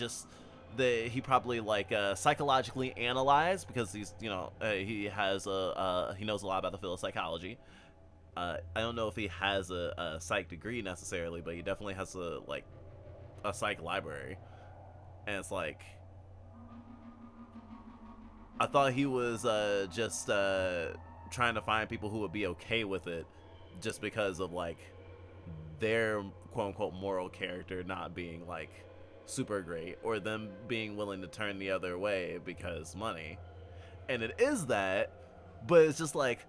he probably like psychologically analyzed because he's, he knows a lot about the field of psychology. I don't know if he has a psych degree necessarily, but he definitely has a psych library. And it's like, I thought he was just trying to find people who would be okay with it just because of like their quote unquote moral character not being like super great, or them being willing to turn the other way because money. And it is that, but it's just like,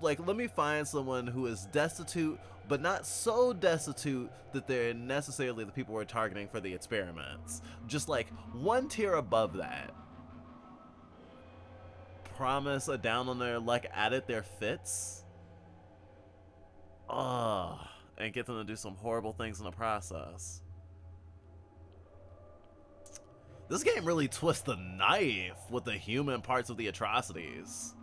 let me find someone who is destitute, but not so destitute that they're necessarily the people we're targeting for the experiments. Just like one tier above that. Promise a down on their luck at it their fits. And get them to do some horrible things in the process. This game really twists the knife with the human parts of the atrocities.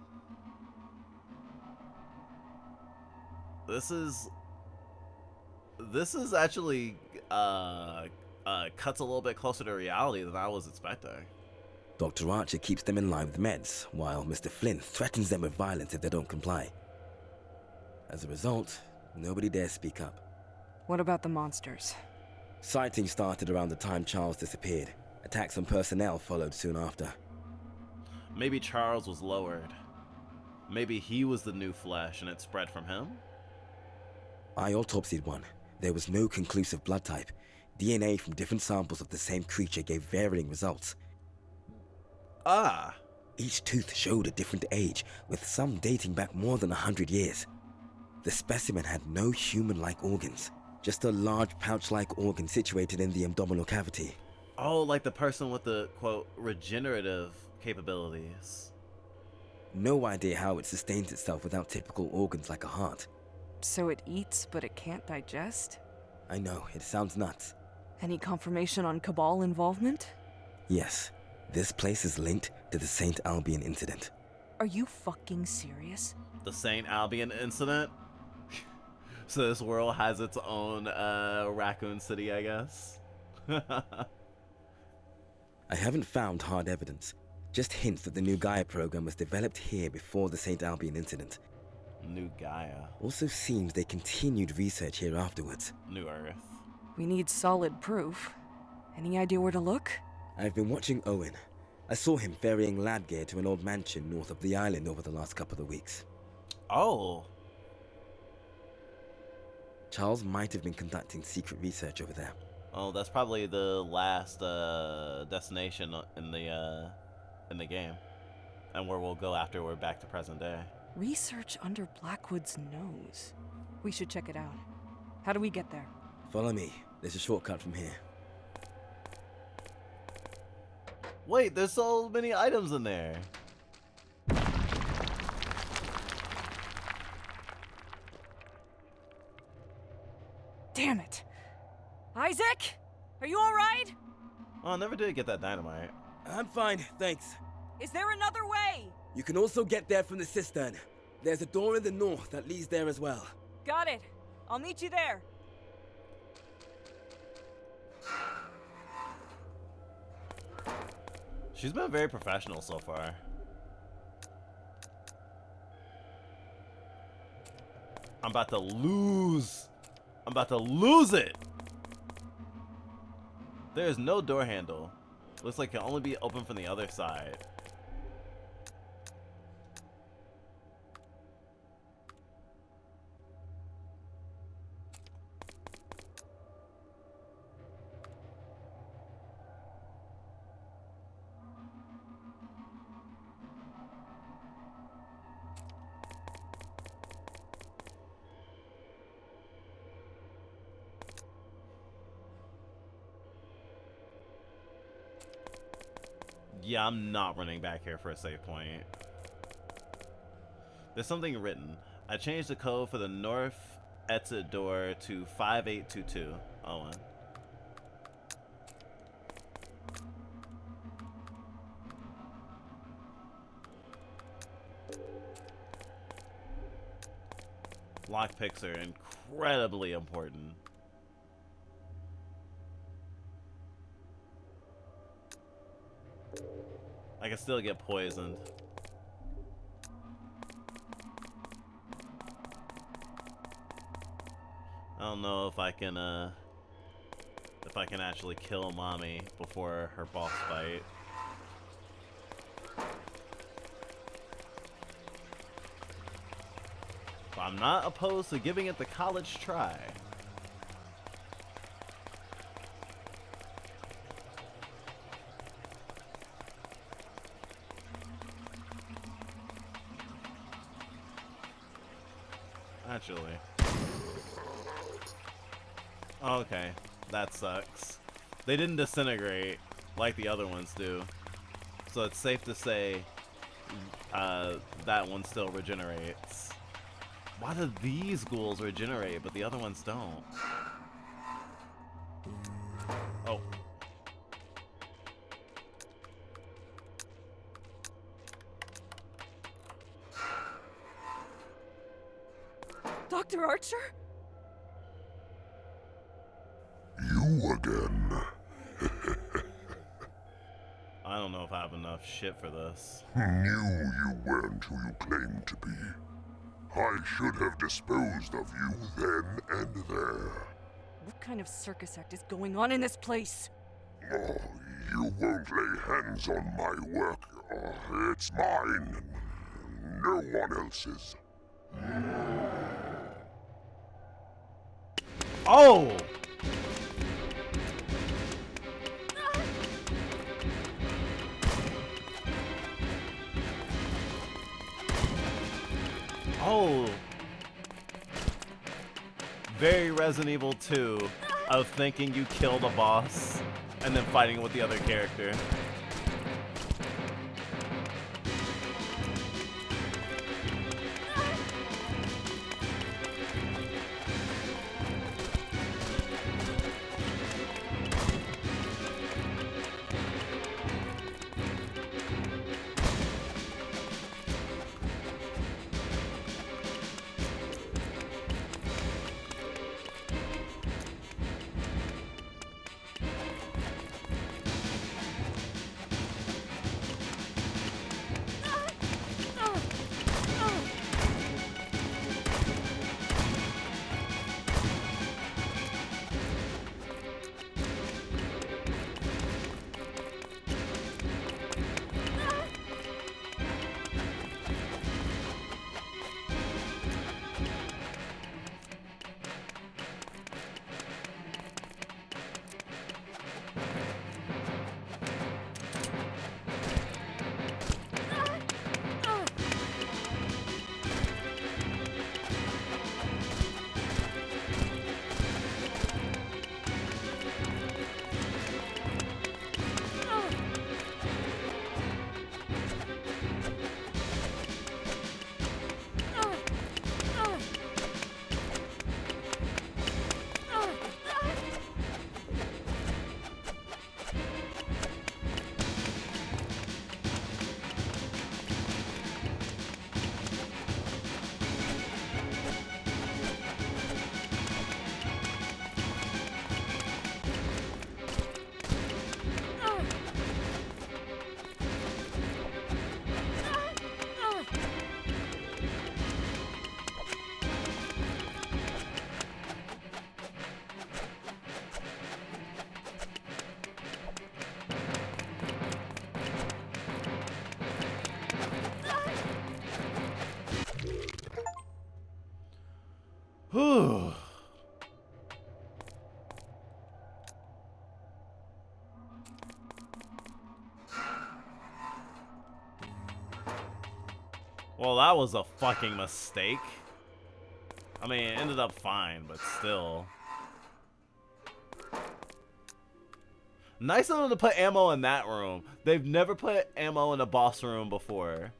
This is actually cuts a little bit closer to reality than I was expecting. Dr. Archer keeps them in line with meds, while Mr. Flynn threatens them with violence if they don't comply. As a result, nobody dares speak up. What about the monsters? Sightings started around the time Charles disappeared. Attacks on personnel followed soon after. Maybe Charles was lowered. Maybe he was the new flesh and it spread from him? I autopsied one. There was no conclusive blood type. DNA from different samples of the same creature gave varying results. Each tooth showed a different age, with some dating back more than 100 years. The specimen had no human-like organs, just a large pouch-like organ situated in the abdominal cavity. Oh, like the person with the, quote, regenerative capabilities. No idea how it sustains itself without typical organs like a heart. So it eats, but it can't digest? I know, it sounds nuts. Any confirmation on Cabal involvement? Yes. This place is linked to the St. Albion incident. Are you fucking serious? The St. Albion incident? So this world has its own Raccoon City, I guess? I haven't found hard evidence, just hints that the New Gaia program was developed here before the St. Albion incident. New Gaia? Also seems they continued research here afterwards. New Earth. We need solid proof. Any idea where to look? I've been watching Owen. I saw him ferrying lab gear to an old mansion north of the island over the last couple of weeks. Oh. Charles might have been conducting secret research over there. Oh, that's probably the last destination in the game, and where we'll go after we're back to present day. Research under Blackwood's nose. We should check it out. How do we get there? Follow me. There's a shortcut from here. Wait, there's so many items in there. Damn it. Isaac? Are you alright? Oh, I never did get that dynamite. I'm fine, thanks. Is there another way? You can also get there from the cistern. There's a door in the north that leads there as well. Got it. I'll meet you there. She's been very professional so far. I'm about to lose. I'm about to lose it. There is no door handle. Looks like it can only be open from the other side. Yeah, I'm not running back here for a save point. There's something written. I changed the code for the north exit door to 5822. Owen. Lockpicks are incredibly important. I can still get poisoned. I don't know if I can actually kill Mommy before her boss fight. But I'm not opposed to giving it the college try. Actually. Okay, that sucks. They didn't disintegrate like the other ones do. So it's safe to say that one still regenerates. Why do these ghouls regenerate but the other ones don't? Oh. Dr. Archer? You again. I don't know if I have enough shit for this. Knew you weren't who you claimed to be. I should have disposed of you then and there. What kind of circus act is going on in this place? Oh, you won't lay hands on my work. Oh, it's mine. No one else's. Oh! Oh! Very Resident Evil 2 of thinking you killed a boss and then fighting with the other character. Whew. Well, that was a fucking mistake. I mean, it ended up fine, but still. Nice of them to put ammo in that room. They've never put ammo in a boss room before.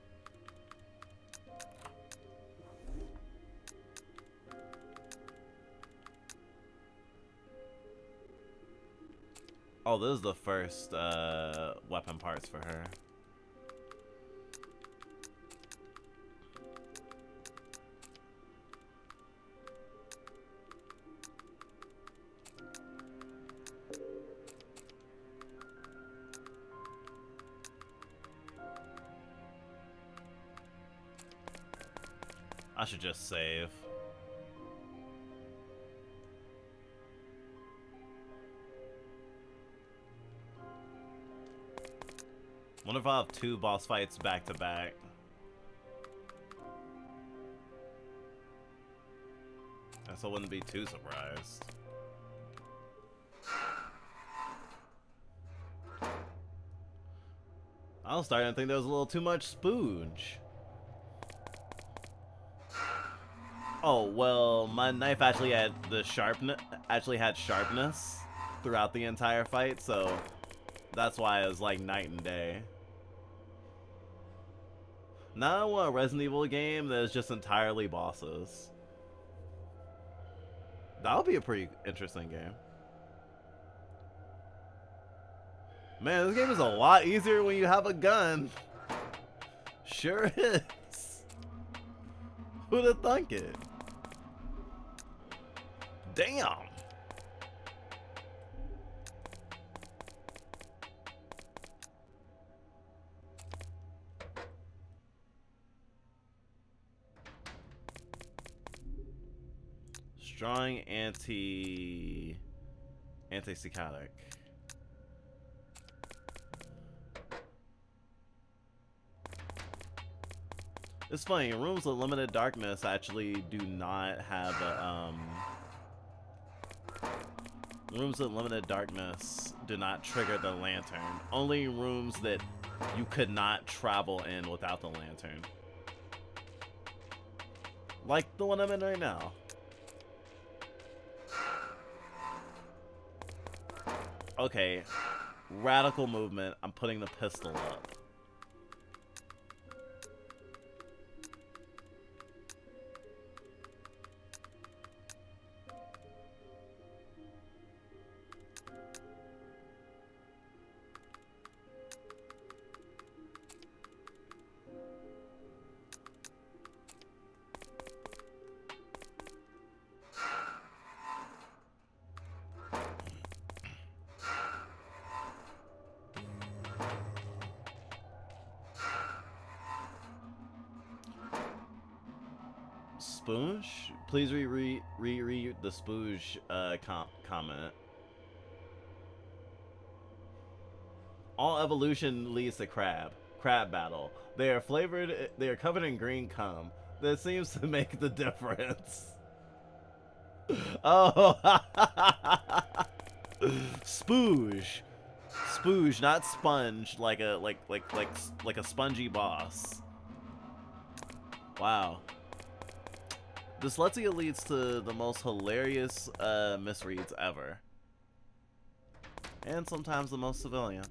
Oh, this is the first weapon parts for her. I should just save. Wonder if I'll have 2 boss fights back to back. Guess I wouldn't be too surprised. I was starting to think there was a little too much spooge. Oh, well, my knife actually had the sharpness throughout the entire fight, so that's why it was like night and day. Now I want a Resident Evil game that is just entirely bosses. That would be a pretty interesting game. Man, this game is a lot easier when you have a gun. Sure is. Who'd have thunk it? Damn. Strong antipsychotic. It's funny, rooms with limited darkness actually do not have a, rooms with limited darkness do not trigger the lantern. Only rooms that you could not travel in without the lantern. Like the one I'm in right now. Okay, radical movement. I'm putting the pistol up. Spooge? Please reread the Spooge comment. All evolution leads to crab battle. They are flavored. They are covered in green cum. That seems to make the difference. Oh, Spooge, not sponge. Like a spongy boss. Wow. Dyslexia leads to the most hilarious misreads ever. And sometimes the most civilian.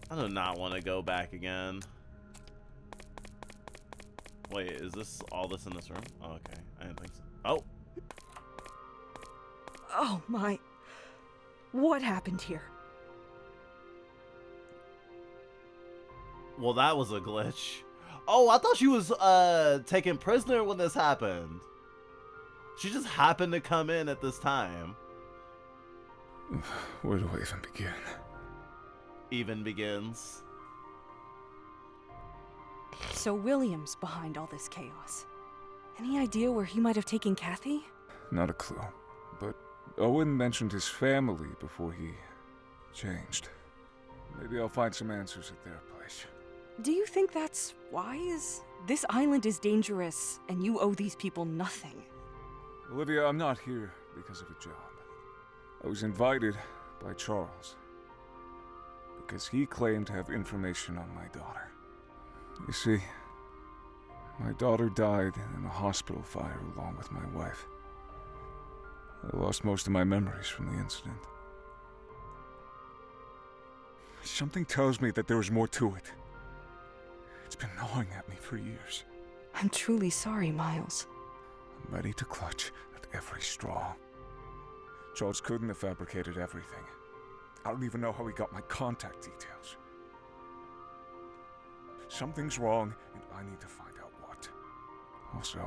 I do not want to go back again. Wait, is this all this in this room? Oh, okay, I didn't think so. Oh! Oh my... What happened here? Well, that was a glitch. Oh, I thought she was taken prisoner when this happened. She just happened to come in at this time. Where do I even begin? Even begins. So William's behind all this chaos. Any idea where he might have taken Kathy? Not a clue. But Owen mentioned his family before he changed. Maybe I'll find some answers at their place. Do you think that's wise? This island is dangerous, and you owe these people nothing. Olivia, I'm not here because of a job. I was invited by Charles because he claimed to have information on my daughter. You see, my daughter died in a hospital fire along with my wife. I lost most of my memories from the incident. Something tells me that there is more to it. It's been gnawing at me for years. I'm truly sorry, Miles. I'm ready to clutch at every straw. Charles couldn't have fabricated everything. I don't even know how he got my contact details. Something's wrong, and I need to find out what. Also,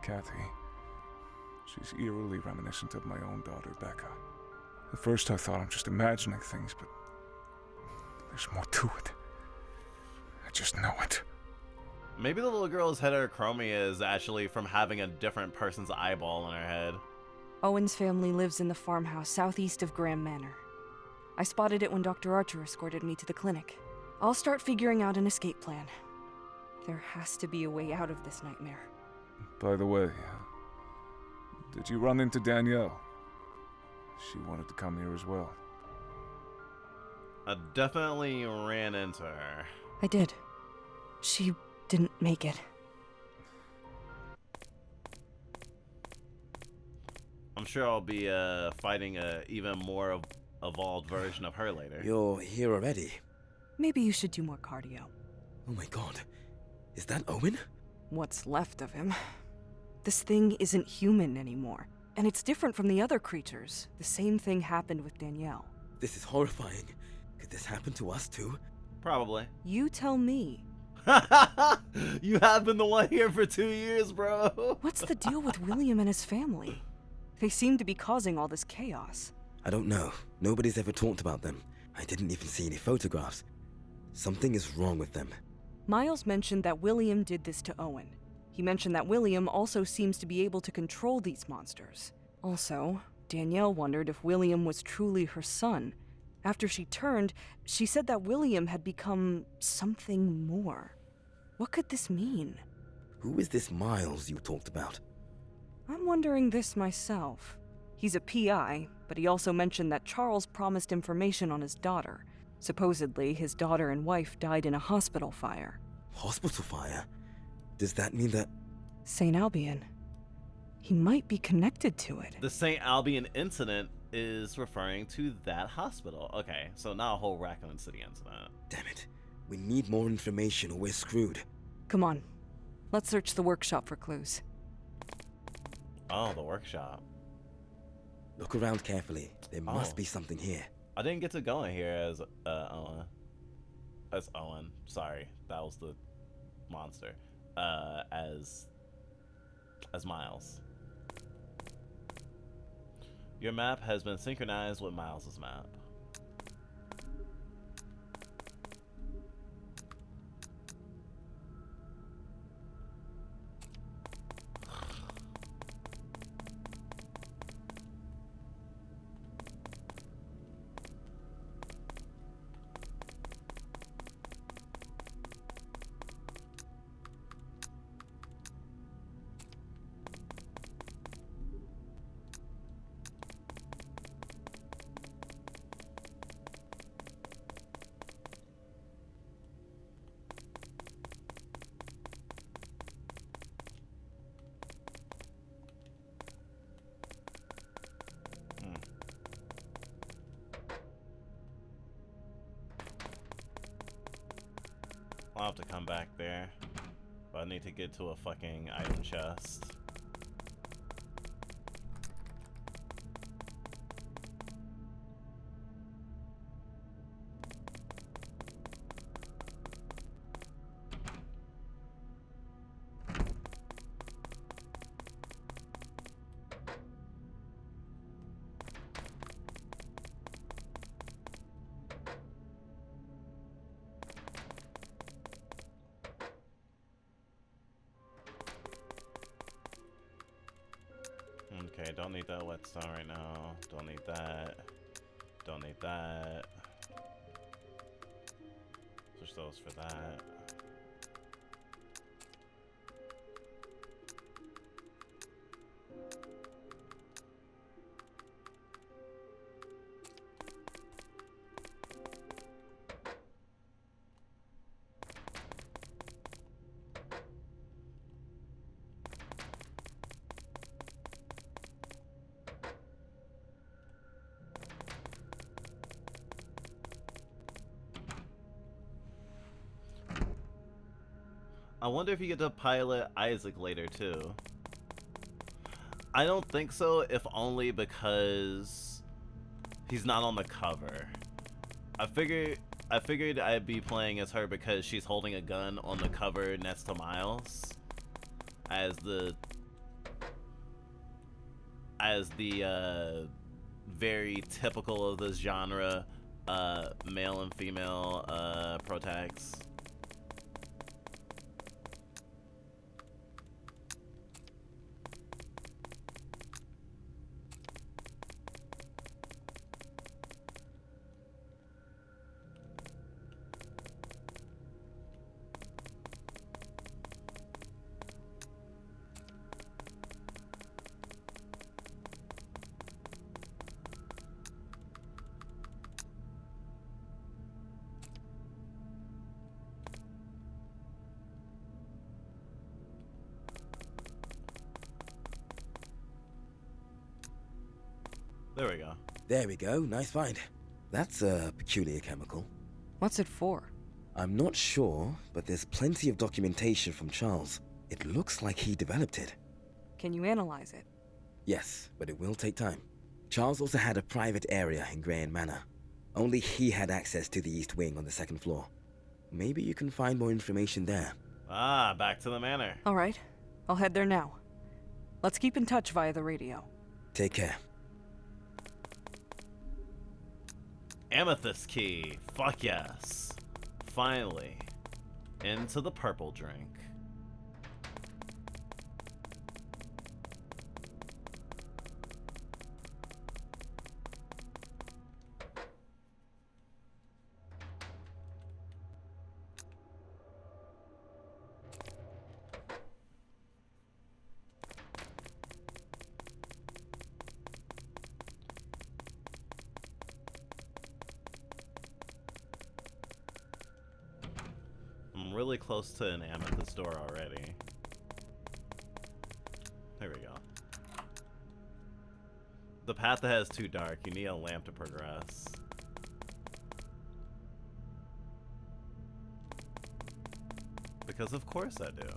Kathy. She's eerily reminiscent of my own daughter, Becca. At first I thought I'm just imagining things, but there's more to it. I just know it. Maybe the little girl's heterochromia is actually from having a different person's eyeball in her head. Owen's family lives in the farmhouse southeast of Graham Manor. I spotted it when Dr. Archer escorted me to the clinic. I'll start figuring out an escape plan. There has to be a way out of this nightmare. By the way, did you run into Danielle? She wanted to come here as well. I definitely ran into her. I did. She didn't make it. I'm sure I'll be fighting a even more evolved version of her later. You're here already? Maybe you should do more cardio. Oh my god. Is that Owen? What's left of him. This thing isn't human anymore. And it's different from the other creatures. The same thing happened with Danielle. This is horrifying. Could this happen to us too? Probably. You tell me. You have been the one here for 2 years, bro. What's the deal with William and his family? They seem to be causing all this chaos. I don't know. Nobody's ever talked about them. I didn't even see any photographs. Something is wrong with them. Miles mentioned that William did this to Owen. He mentioned that William also seems to be able to control these monsters. Also, Danielle wondered if William was truly her son. After she turned, she said that William had become something more. What could this mean? Who is this Miles you talked about? I'm wondering this myself. He's a PI, but he also mentioned that Charles promised information on his daughter. Supposedly, his daughter and wife died in a hospital fire. Hospital fire? Does that mean that... St. Albion. He might be connected to it. The St. Albion incident is referring to that hospital. Okay, so not a whole Raccoon City incident. Damn it. We need more information or we're screwed. Come on. Let's search the workshop for clues. Oh, the workshop. Look around carefully. There must be something here. I didn't get to go in here as Owen. As Owen. Sorry, that was the monster. As Miles. Your map has been synchronized with Miles's map. I'll have to come back there, but I need to get to a fucking item chest. don't need that whetstone right now. Don't need that. Don't need that. Switch those for that. I wonder if you get to pilot Isaac later too. I don't think so, if only because he's not on the cover. I figured I'd be playing as her because she's holding a gun on the cover next to Miles as the very typical of this genre male and female protags. There we go. There we go, nice find. That's a peculiar chemical. What's it for? I'm not sure, but there's plenty of documentation from Charles. It looks like he developed it. Can you analyze it? Yes, but it will take time. Charles also had a private area in Graham Manor. Only he had access to the East Wing on the second floor. Maybe you can find more information there. Ah, back to the manor. All right, I'll head there now. Let's keep in touch via the radio. Take care. Amethyst key. Fuck yes. Finally. Into the purple drink. Really close to an amethyst door already. There we go. The path ahead is too dark. You need a lamp to progress. Because of course I do.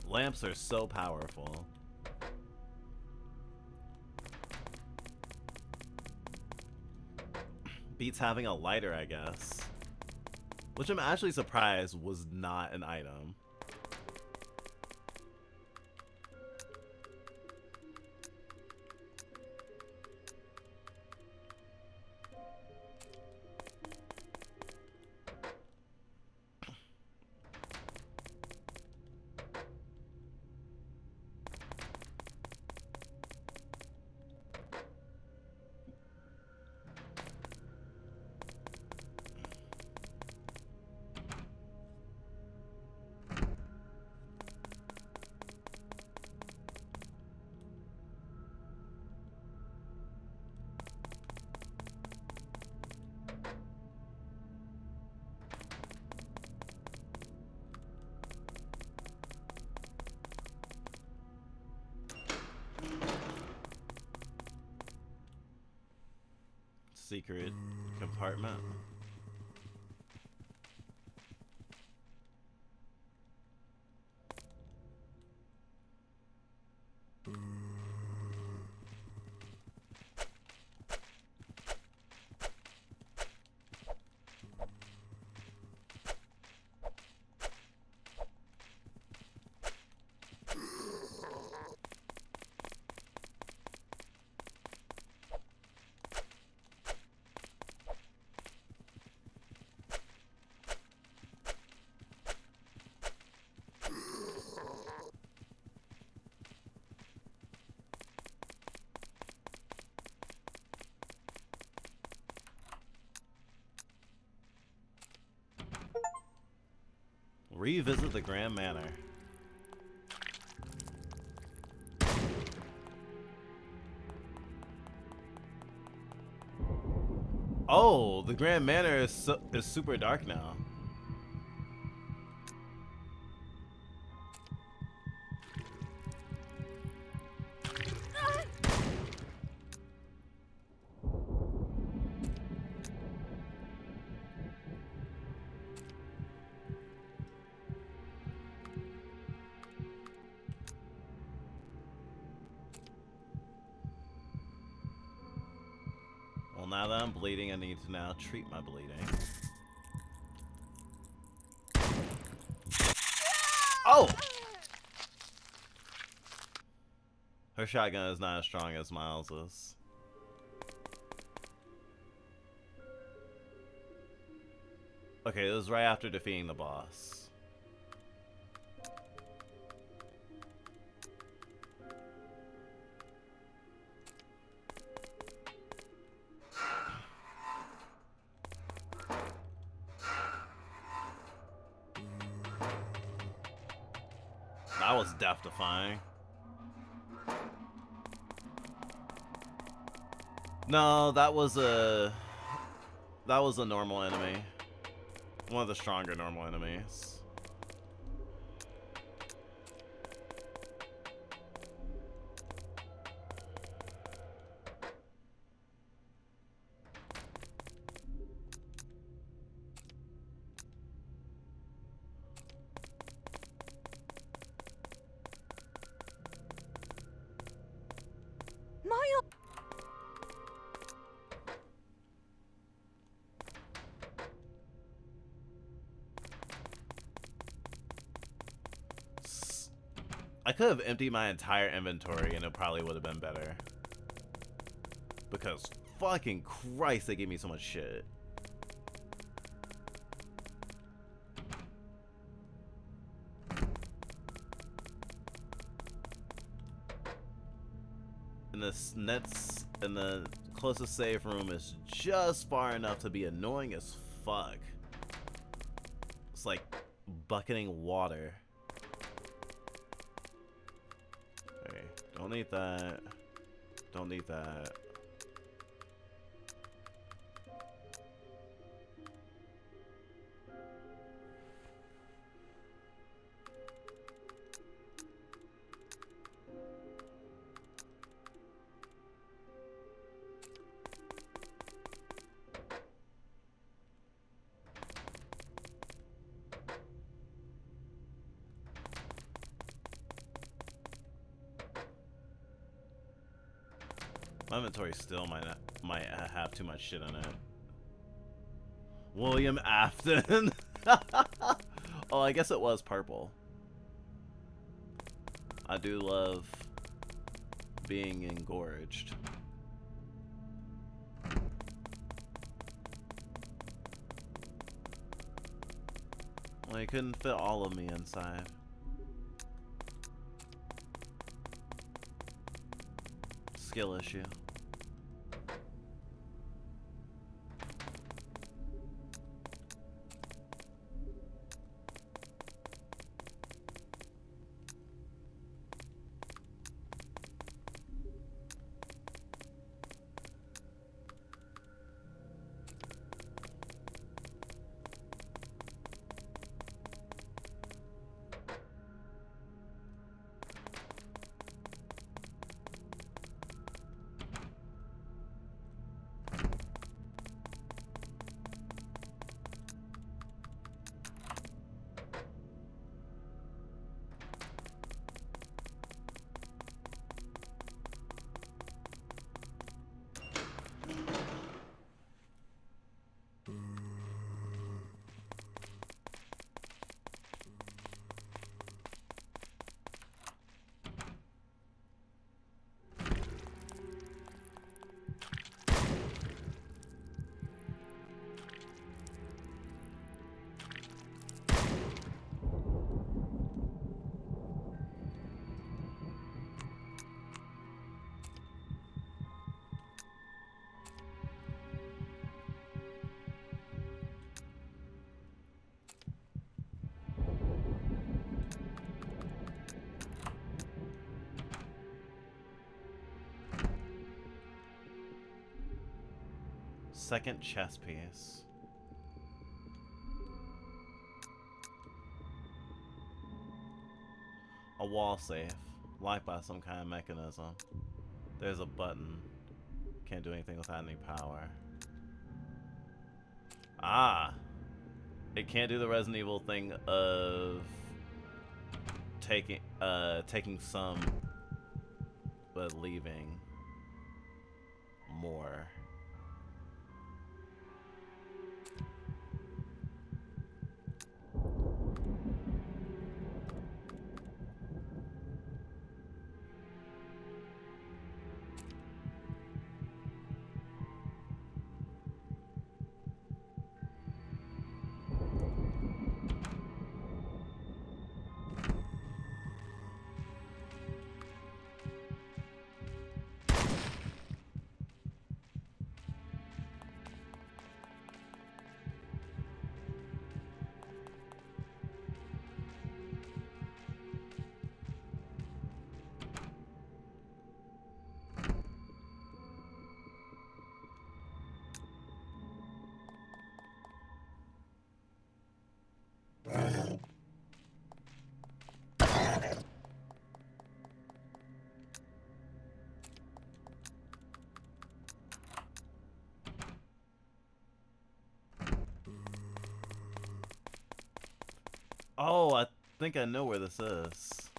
Lamps are so powerful. Beats having a lighter, I guess. Which I'm actually surprised was not an item. Secret compartment. Revisit the Grand Manor. Oh, the Grand Manor is super dark now. Well, now that I'm bleeding, I need to now treat my bleeding. Oh! Her shotgun is not as strong as Miles's. Okay, this was right after defeating the boss. That was death-defying. No, that was a normal enemy. One of the stronger normal enemies. I could have emptied my entire inventory and it probably would have been better. Because fucking Christ, they gave me so much shit. And the closest save room is just far enough to be annoying as fuck. It's like bucketing water. Okay, don't need that. Don't need that. My inventory still might have too much shit in it. William Afton. Oh, I guess it was purple. I do love being engorged. Well, you couldn't fit all of me inside. Skill issue. second chess piece. A wall safe, locked by some kind of mechanism. There's a button. Can't do anything without any power. Ah! It can't do the Resident Evil thing of taking some but leaving more. Oh, I think I know where this is.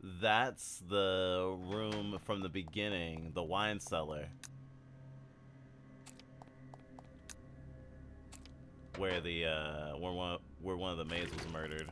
That's the room from the beginning, the wine cellar. Where the where one of the maids was murdered.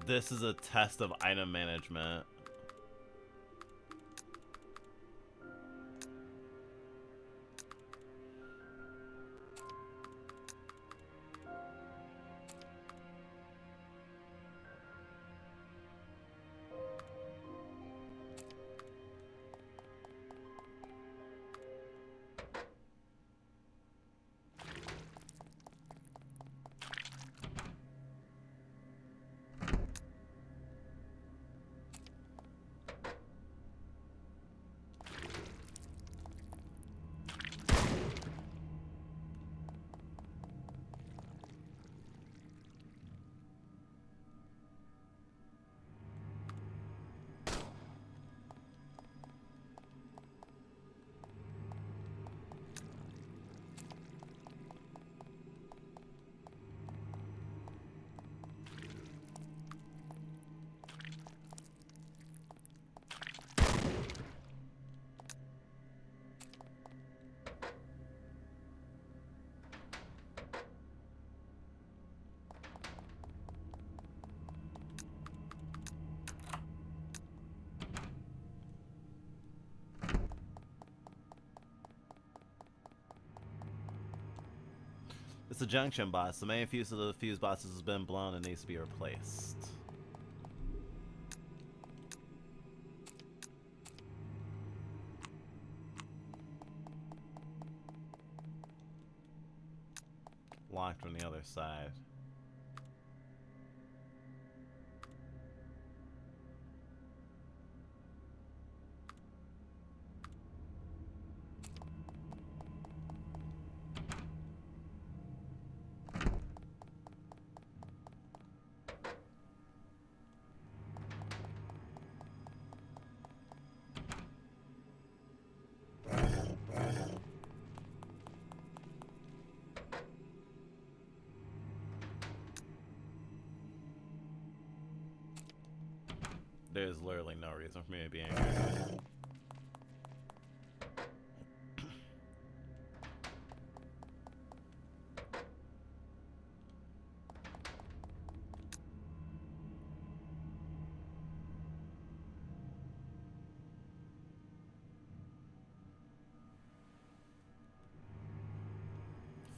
This is a test of item management. It's a junction box. The main fuse of the fuse boxes has been blown and needs to be replaced. Locked from the other side. There's literally no reason for me to be angry.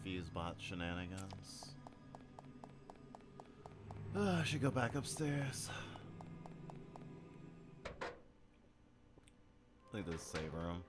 fuse bot shenanigans. I should go back upstairs. I think this is save room.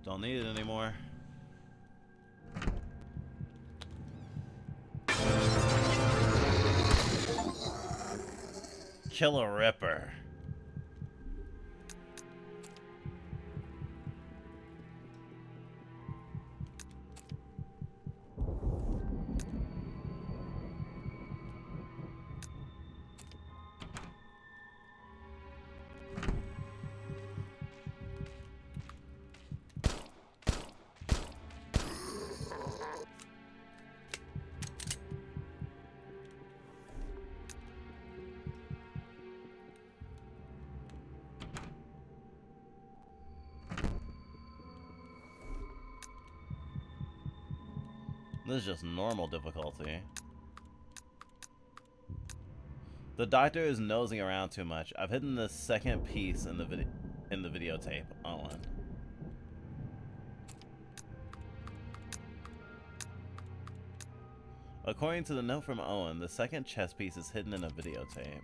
Don't need it anymore. Killer Ripper. This is just normal difficulty. The doctor is nosing around too much. I've hidden the second piece in the videotape. Owen. According to the note from Owen, the second chess piece is hidden in a videotape.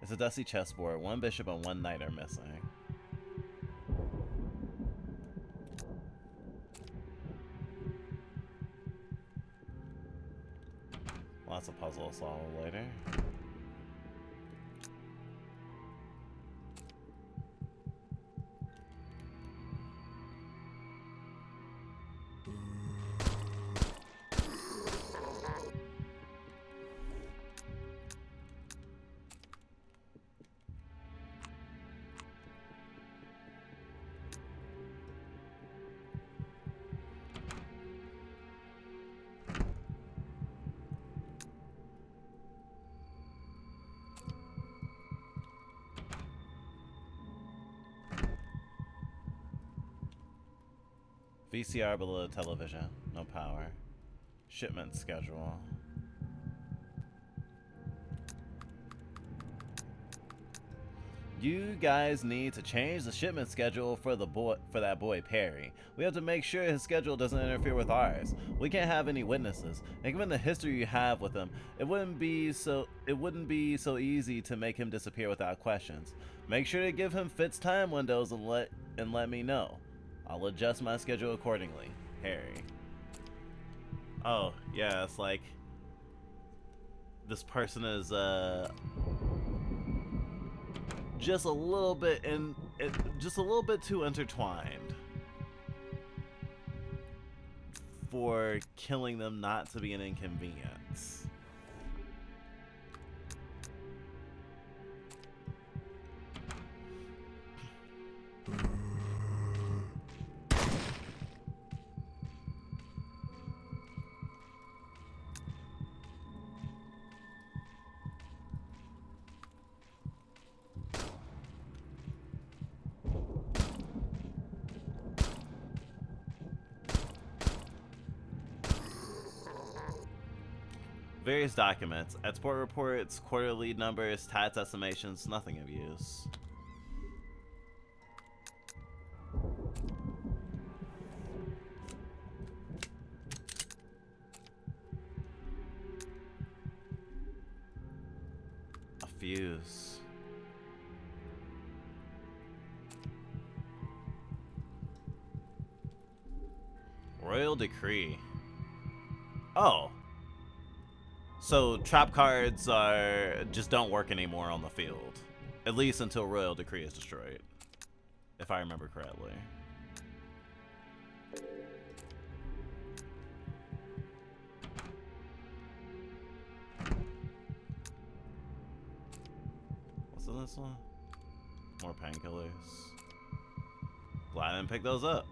It's a dusty chessboard. One bishop and one knight are missing. Lots of puzzle to solve later. VCR below the television. No power. Shipment schedule. You guys need to change the shipment schedule for that boy Perry. We have to make sure his schedule doesn't interfere with ours. We can't have any witnesses. And given the history you have with him, it wouldn't be so easy to make him disappear without questions. Make sure to give him fixed time windows and let me know. I'll adjust my schedule accordingly. Harry. Oh, yeah, it's like this person is just a little bit too intertwined for killing them not to be an inconvenience. Various documents, export reports, quarterly numbers, tax estimations, nothing of use. A fuse. Royal decree. Oh. So trap cards just don't work anymore on the field. At least until Royal decree is destroyed. If I remember correctly. What's in this one? More painkillers. Glad I didn't pick those up.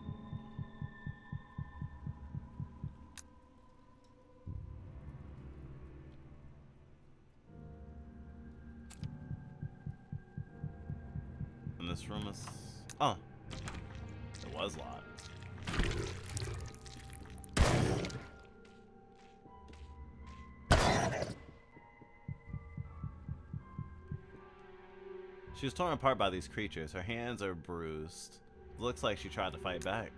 And this room is... Oh. It was locked. She was torn apart by these creatures. Her hands are bruised. Looks like she tried to fight back.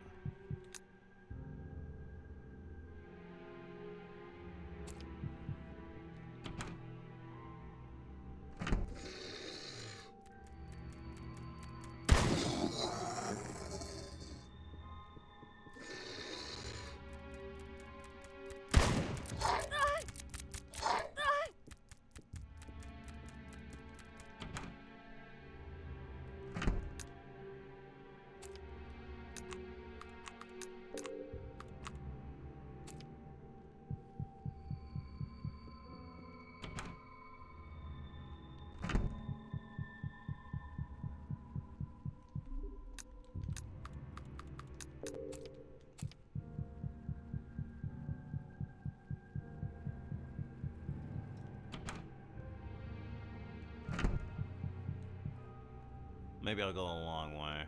Maybe I'll go a long way.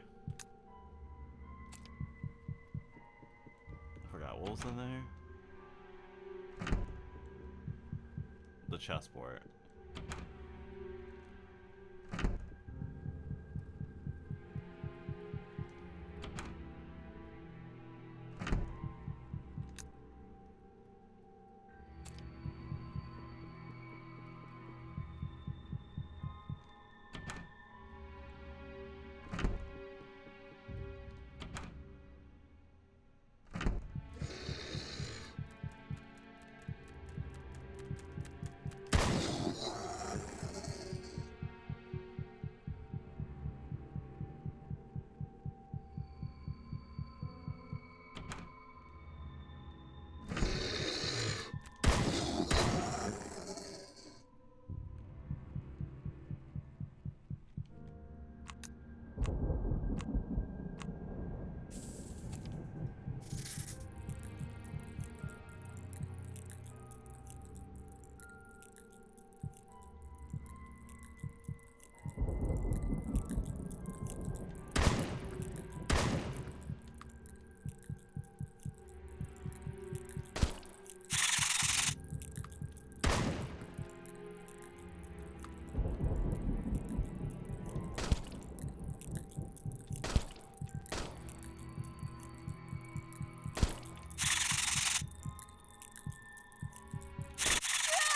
I forgot what was in there. The chessboard.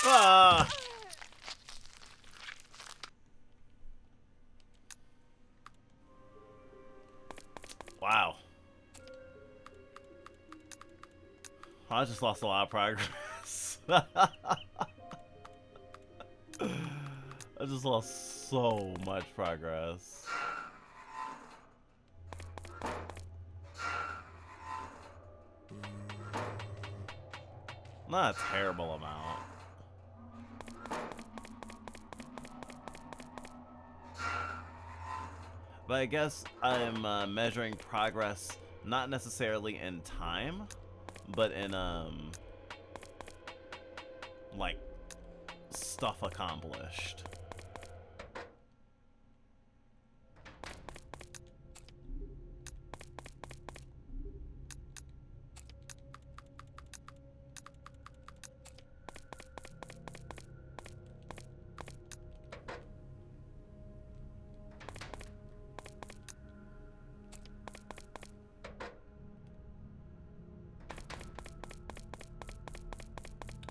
Ah! Wow. I just lost a lot of progress. I just lost so much progress. Not a terrible amount. But I guess I'm measuring progress not necessarily in time, but in like stuff accomplished.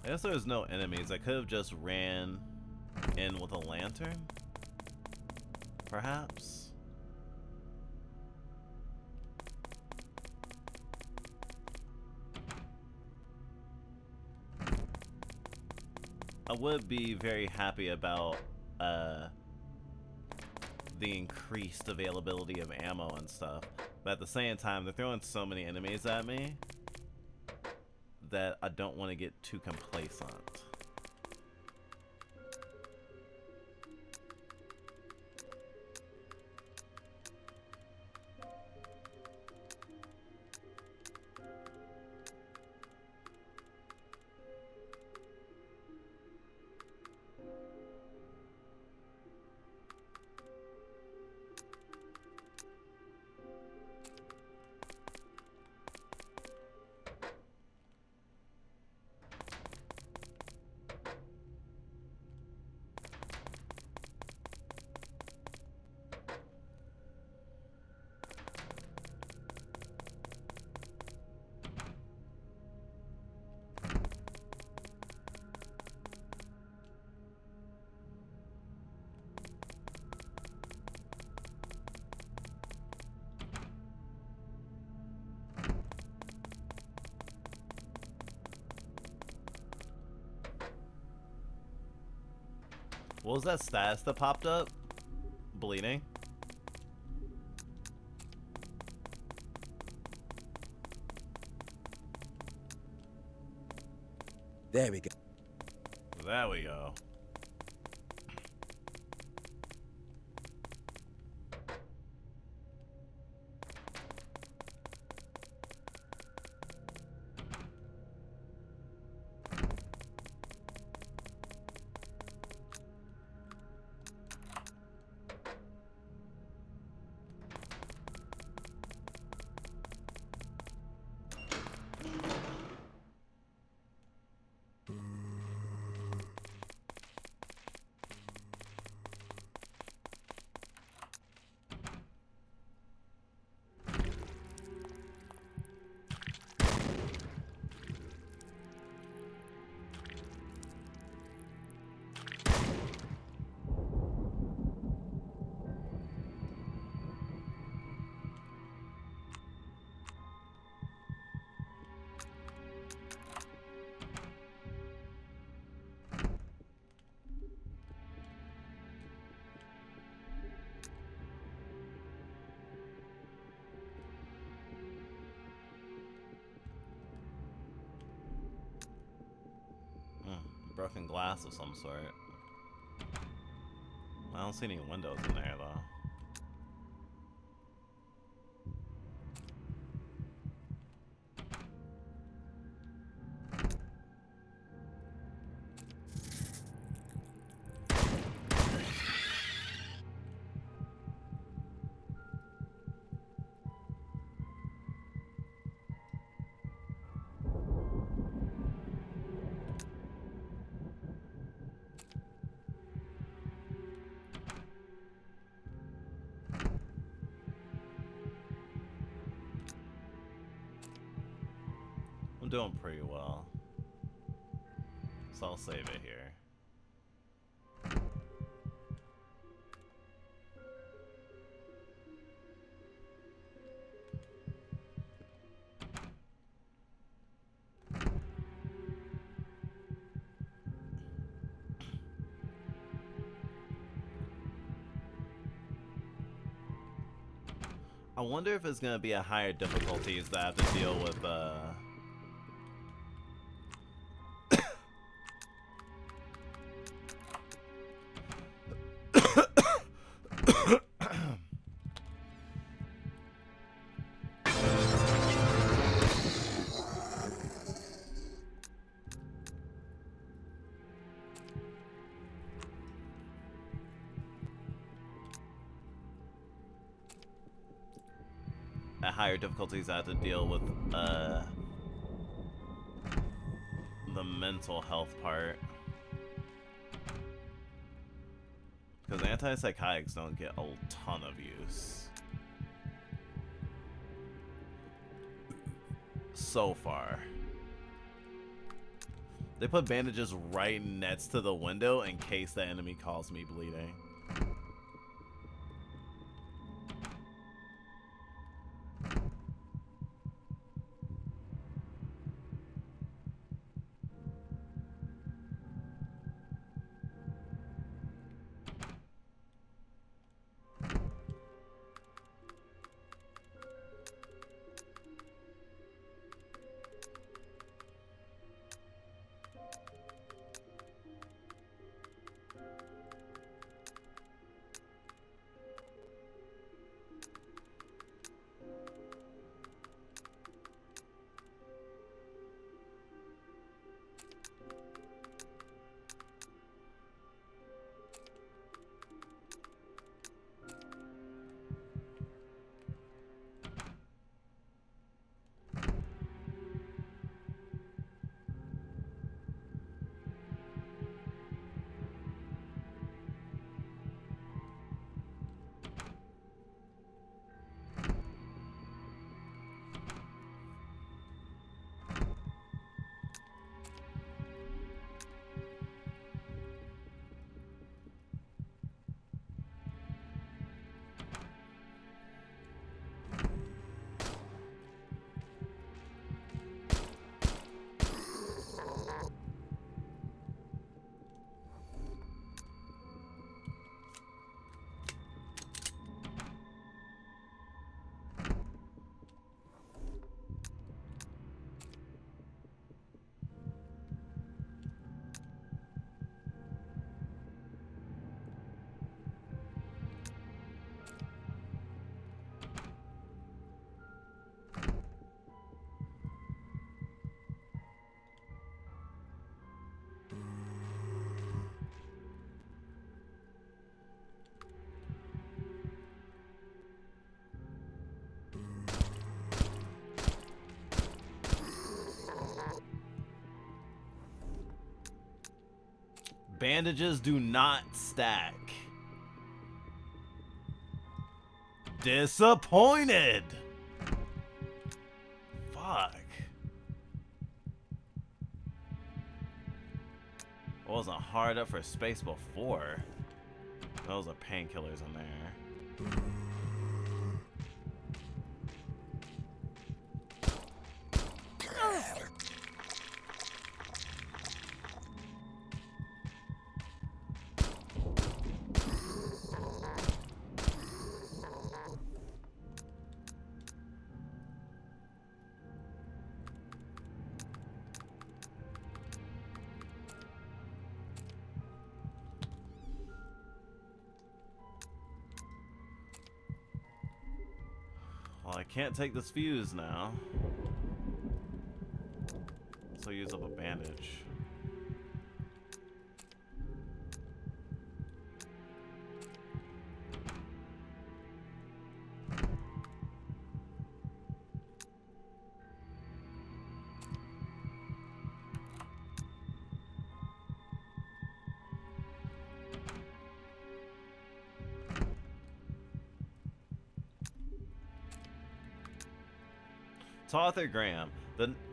I guess there's no enemies. I could have just ran in with a lantern, perhaps. I would be very happy about the increased availability of ammo and stuff. But at the same time, they're throwing so many enemies at me that I don't want to get too complacent. What was that status that popped up? Bleeding? There we go. There we go. Broken glass of some sort. I don't see any windows in there though. I'm doing pretty well, so I'll save it here. I wonder if it's gonna be a higher difficulties that I have to deal with at higher difficulties I have to deal with the mental health part. Because antipsychotics don't get a ton of use. So far. They put bandages right next to the window in case the enemy calls me bleeding. Bandages do not stack. Disappointed. Fuck. I wasn't hard up for space before. Those are painkillers in there. Well, I can't take this fuse now. So use up a bandage. To Arthur Graham,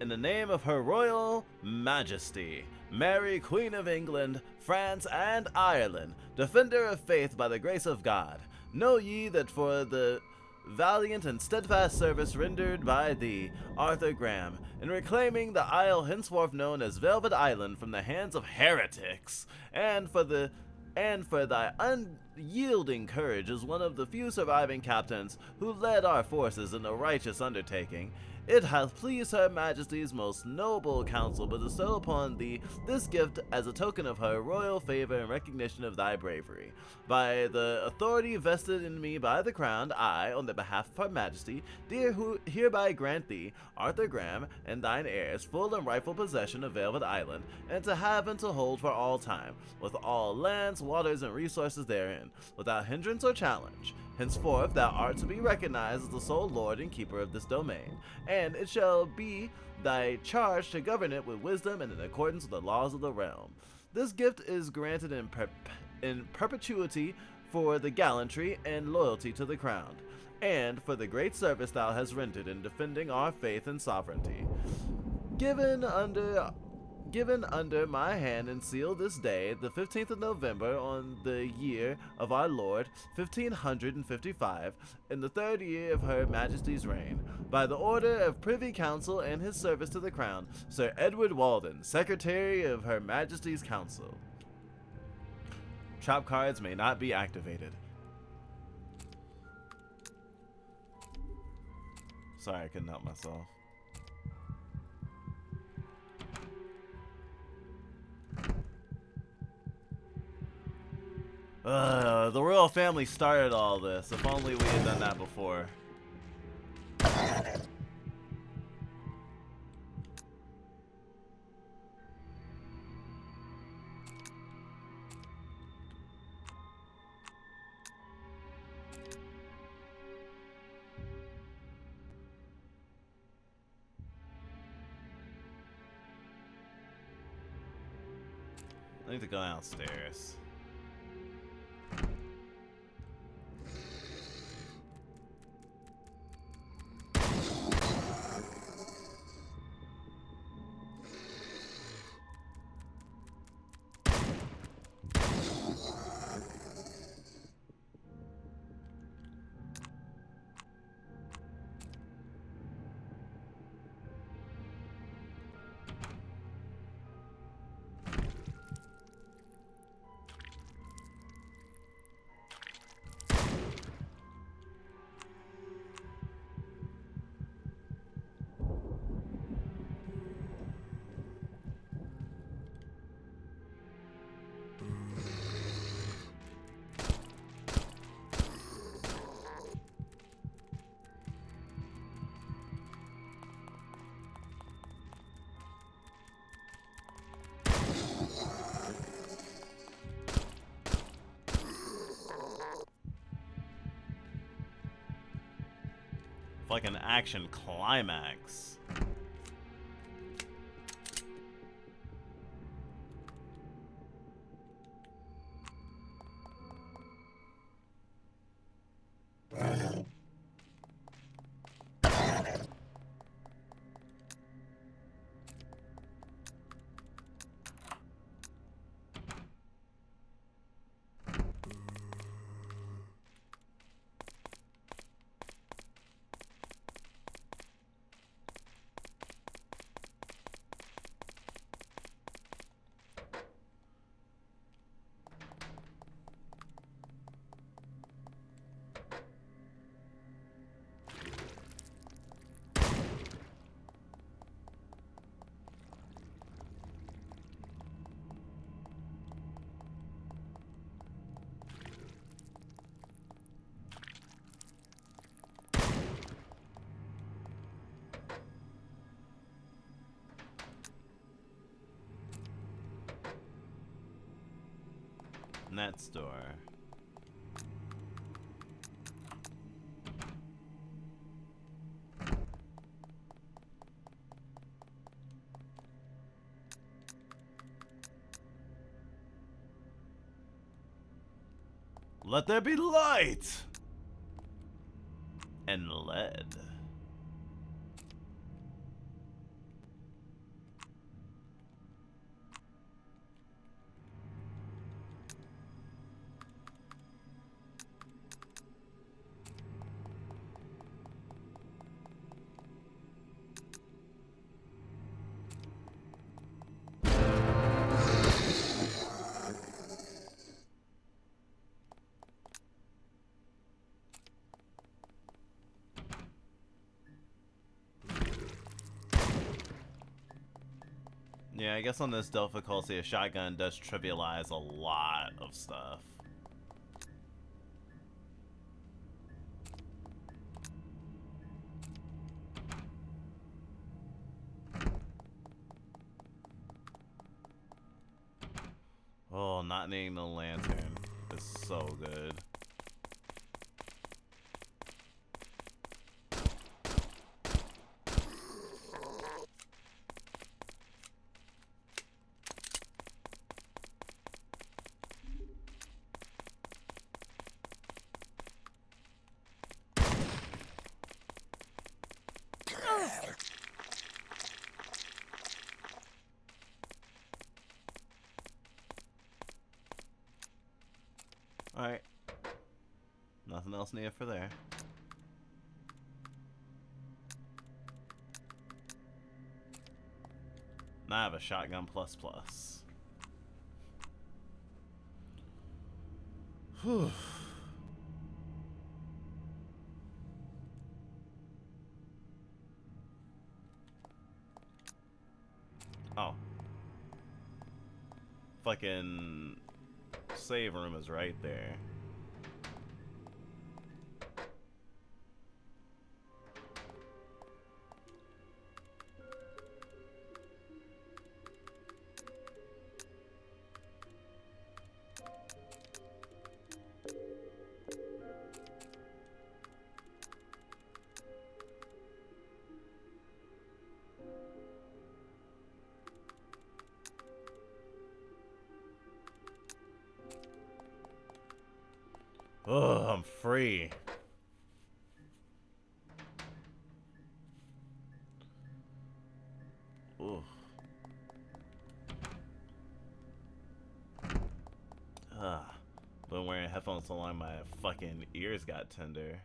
in the name of Her Royal Majesty, Mary, Queen of England, France, and Ireland, defender of faith by the grace of God, know ye that for the valiant and steadfast service rendered by thee, Arthur Graham, in reclaiming the isle henceforth known as Velvet Island from the hands of heretics, and for thy unyielding courage as one of the few surviving captains who led our forces in a righteous undertaking, it hath pleased Her Majesty's most noble council to bestow upon thee this gift as a token of her royal favor and recognition of thy bravery. By the authority vested in me by the crown, I, on the behalf of Her Majesty, hereby grant thee, Arthur Graham, and thine heirs, full and rightful possession of Velvet Island, and to have and to hold for all time, with all lands, waters, and resources therein, without hindrance or challenge. Henceforth thou art to be recognized as the sole lord and keeper of this domain, and it shall be thy charge to govern it with wisdom and in accordance with the laws of the realm. This gift is granted in perpetuity for the gallantry and loyalty to the crown, and for the great service thou hast rendered in defending our faith and sovereignty. Given under my hand and sealed this day, the 15th of November, on the year of our Lord, 1555, in the 3rd year of Her Majesty's reign, by the order of Privy Council and his service to the Crown, Sir Edward Walden, Secretary of Her Majesty's Council. Trap cards may not be activated. Sorry, I couldn't help myself. The royal family started all this. If only we had done that before. I need to go downstairs. Like an action climax. Net store. Let there be light and lead. Yeah, I guess on this difficulty, a shotgun does trivialize a lot of stuff. Oh, not needing the lantern is so good. Alright. Nothing else needed for there. Now I have a shotgun plus plus. Whew. Oh. Fucking save room is right there. Oh, I'm free. Ooh. Been wearing headphones so long my fucking ears got tender.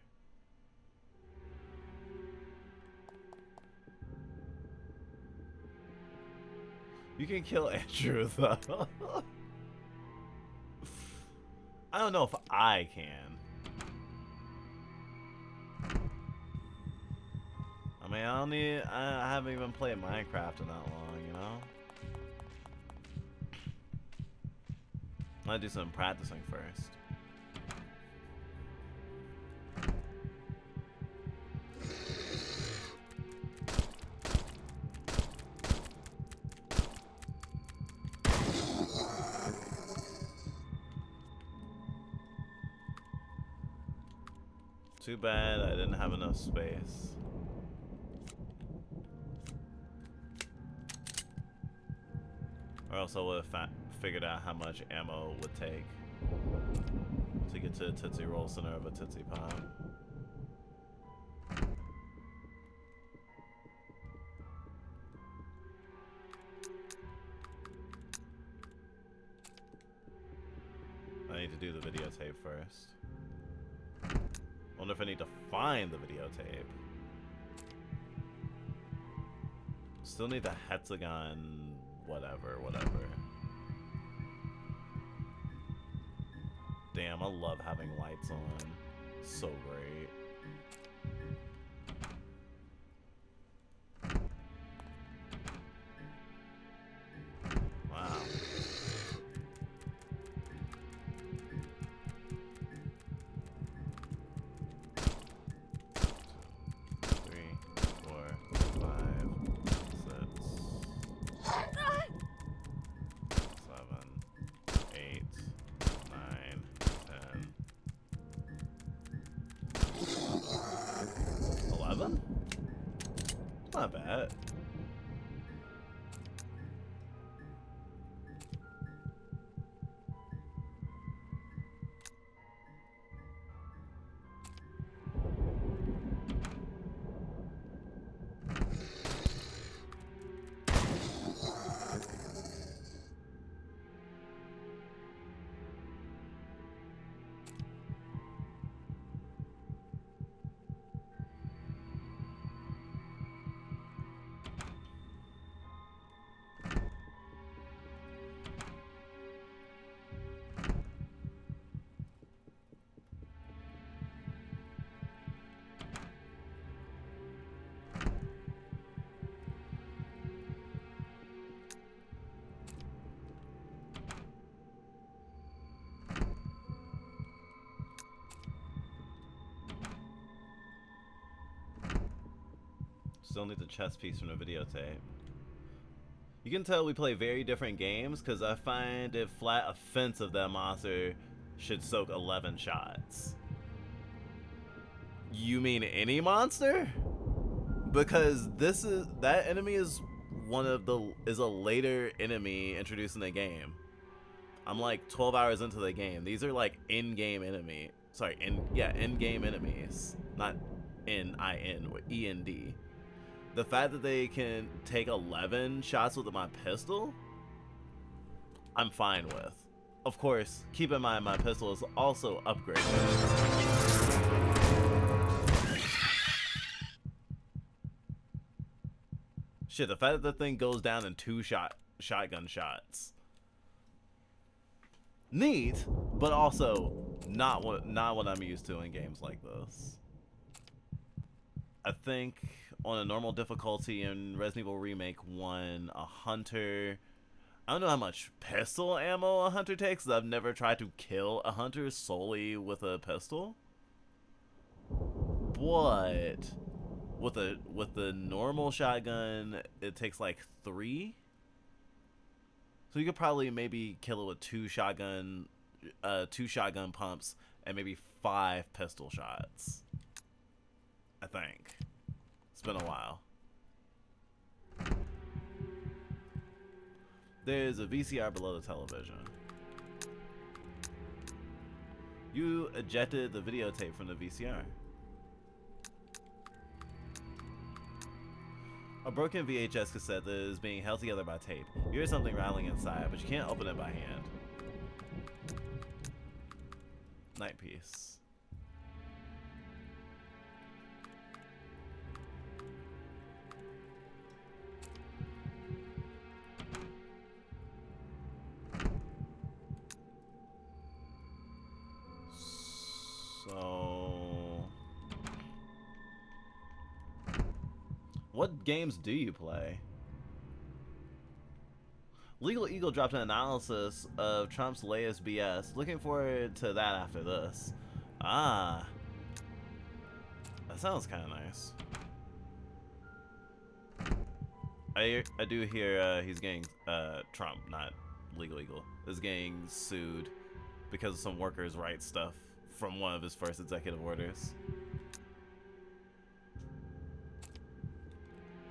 You can kill Andrew though. I don't know if I can. I mean, I haven't even played Minecraft in that long, you know? I'm gonna do some practicing first. Too bad I didn't have enough space. Or else I would have figured out how much ammo would take to get to the Tootsie Roll center of a Tootsie Pop. I need to do the videotape first. Wonder if I need to find the videotape. Still need the hexagon, whatever. Damn, I love having lights on. So great. Wow. not bad. Still need the chess piece from the videotape. You can tell we play very different games because I find it flat offensive that monster should soak 11 shots. You mean any monster? Because that enemy is a later enemy introduced in the game. I'm like 12 hours into the game. These are like in-game enemy. Sorry, in-game enemies, not N-I-N or E-N-D. The fact that they can take 11 shots with my pistol, I'm fine with. Of course, keep in mind my pistol is also upgraded. Shit, the fact that the thing goes down in 2 shotgun shots. Neat, but also not what I'm used to in games like this. I think on a normal difficulty in Resident Evil Remake 1, a hunter... I don't know how much pistol ammo a hunter takes, 'cause I've never tried to kill a hunter solely with a pistol. But with the normal shotgun, it takes like 3. So you could probably maybe kill it with 2 shotgun pumps and maybe 5 pistol shots. I think. It's been a while. There's a VCR below the television. You ejected the videotape from the VCR. A broken VHS cassette that is being held together by tape. You hear something rattling inside, but you can't open it by hand. Night piece. So, what games do you play? Legal Eagle dropped an analysis of Trump's latest BS. Looking forward to that after this. Ah, that sounds kind of nice. I do hear he's getting Trump, not Legal Eagle, is getting sued because of some workers' rights stuff from one of his first executive orders,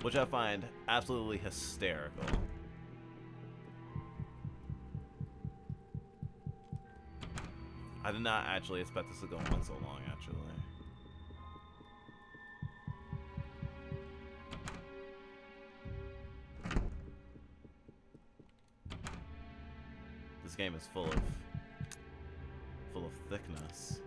which I find absolutely hysterical. I did not actually expect this to go on so long, actually. This game is full of thickness.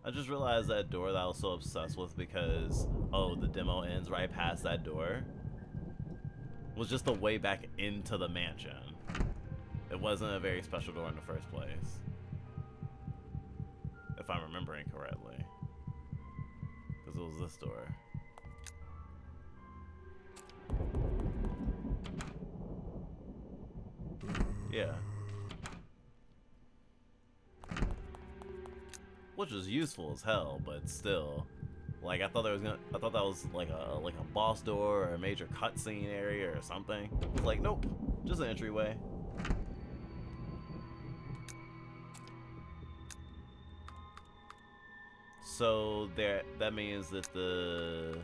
I just realized that door that I was so obsessed with because, oh, the demo ends right past that door, was just the way back into the mansion. It wasn't a very special door in the first place, if I'm remembering correctly, because it was this door. Yeah. Which is useful as hell, but still, Like I thought that was like a boss door or a major cutscene area or something. It's like, nope, just an entryway. So that means that the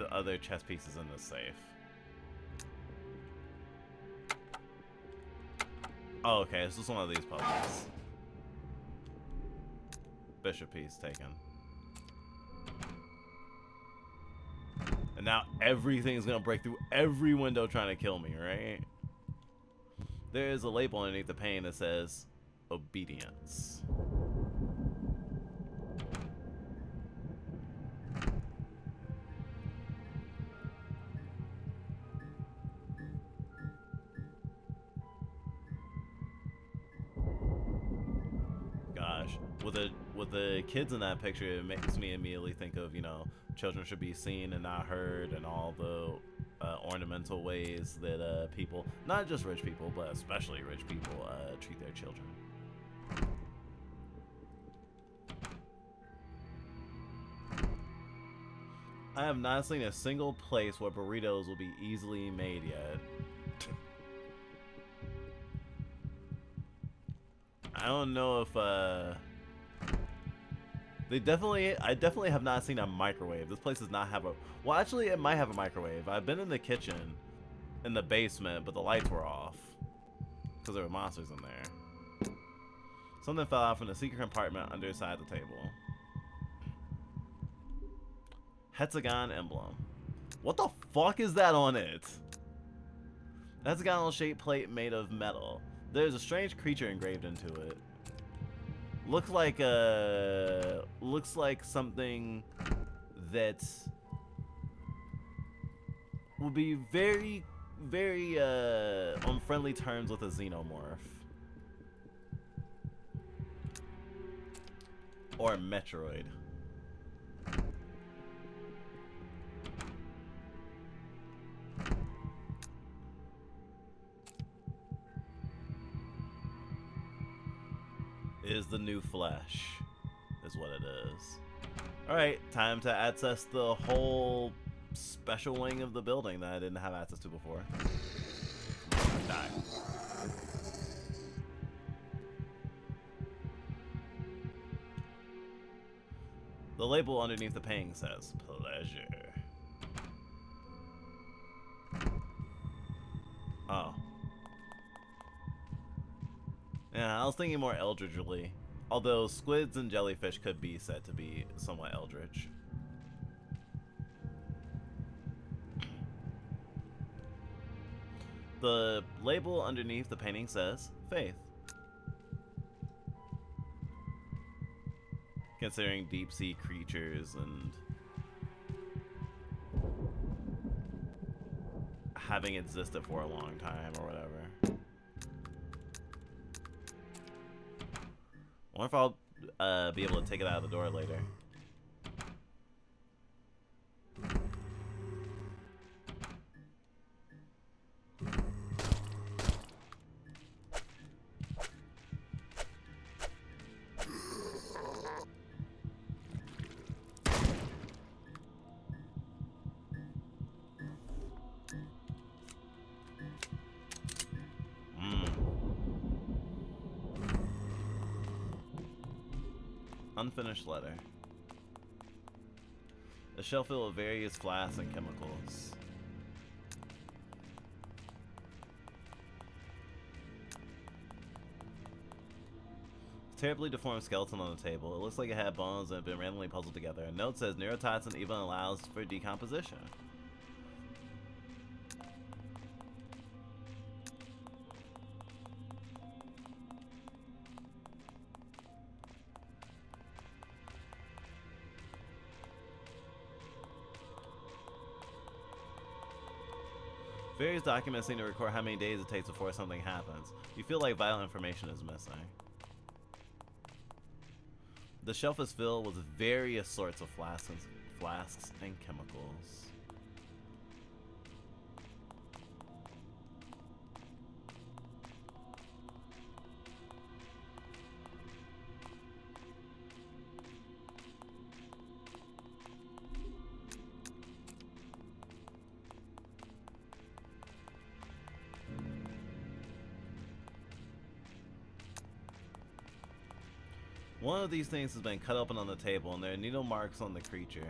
other chess piece is in the safe. Oh, okay, this is one of these puzzles. Bishop piece taken. And now everything's gonna break through every window trying to kill me, right? There is a label underneath the pane that says obedience. Gosh, with the kids in that picture, it makes me immediately think of, you know, children should be seen and not heard, and all the ornamental ways that people, not just rich people, but especially rich people, treat their children. I have not seen a single place where burritos will be easily made yet. I don't know if I definitely have not seen a microwave. This place does not have a, well, actually it might have a microwave. I've been in the kitchen in the basement, but the lights were off because there were monsters in there. Something fell out from the secret compartment underside the table. Hexagon emblem. What the fuck is that on it? Hexagonal shaped plate made of metal. There's a strange creature engraved into it. Looks like something that will be very, very on friendly terms with a xenomorph. Or a Metroid. Is the new flesh, is what it is. Alright, time to access the whole special wing of the building that I didn't have access to before. Die. The label underneath the painting says, pleasure. Oh. Yeah, I was thinking more eldritchly, although squids and jellyfish could be said to be somewhat eldritch. The label underneath the painting says, faith. Considering deep sea creatures and having existed for a long time or whatever. I wonder if I'll be able to take it out of the door later. Unfinished letter. A shelf filled with various flasks and chemicals. Terribly deformed skeleton on the table. It looks like it had bones and had been randomly puzzled together. A note says neurotoxin even allows for decomposition. Various documents seem to record how many days it takes before something happens. You feel like vital information is missing. The shelf is filled with various sorts of flasks and chemicals. One of these things has been cut open on the table, and there are needle marks on the creature.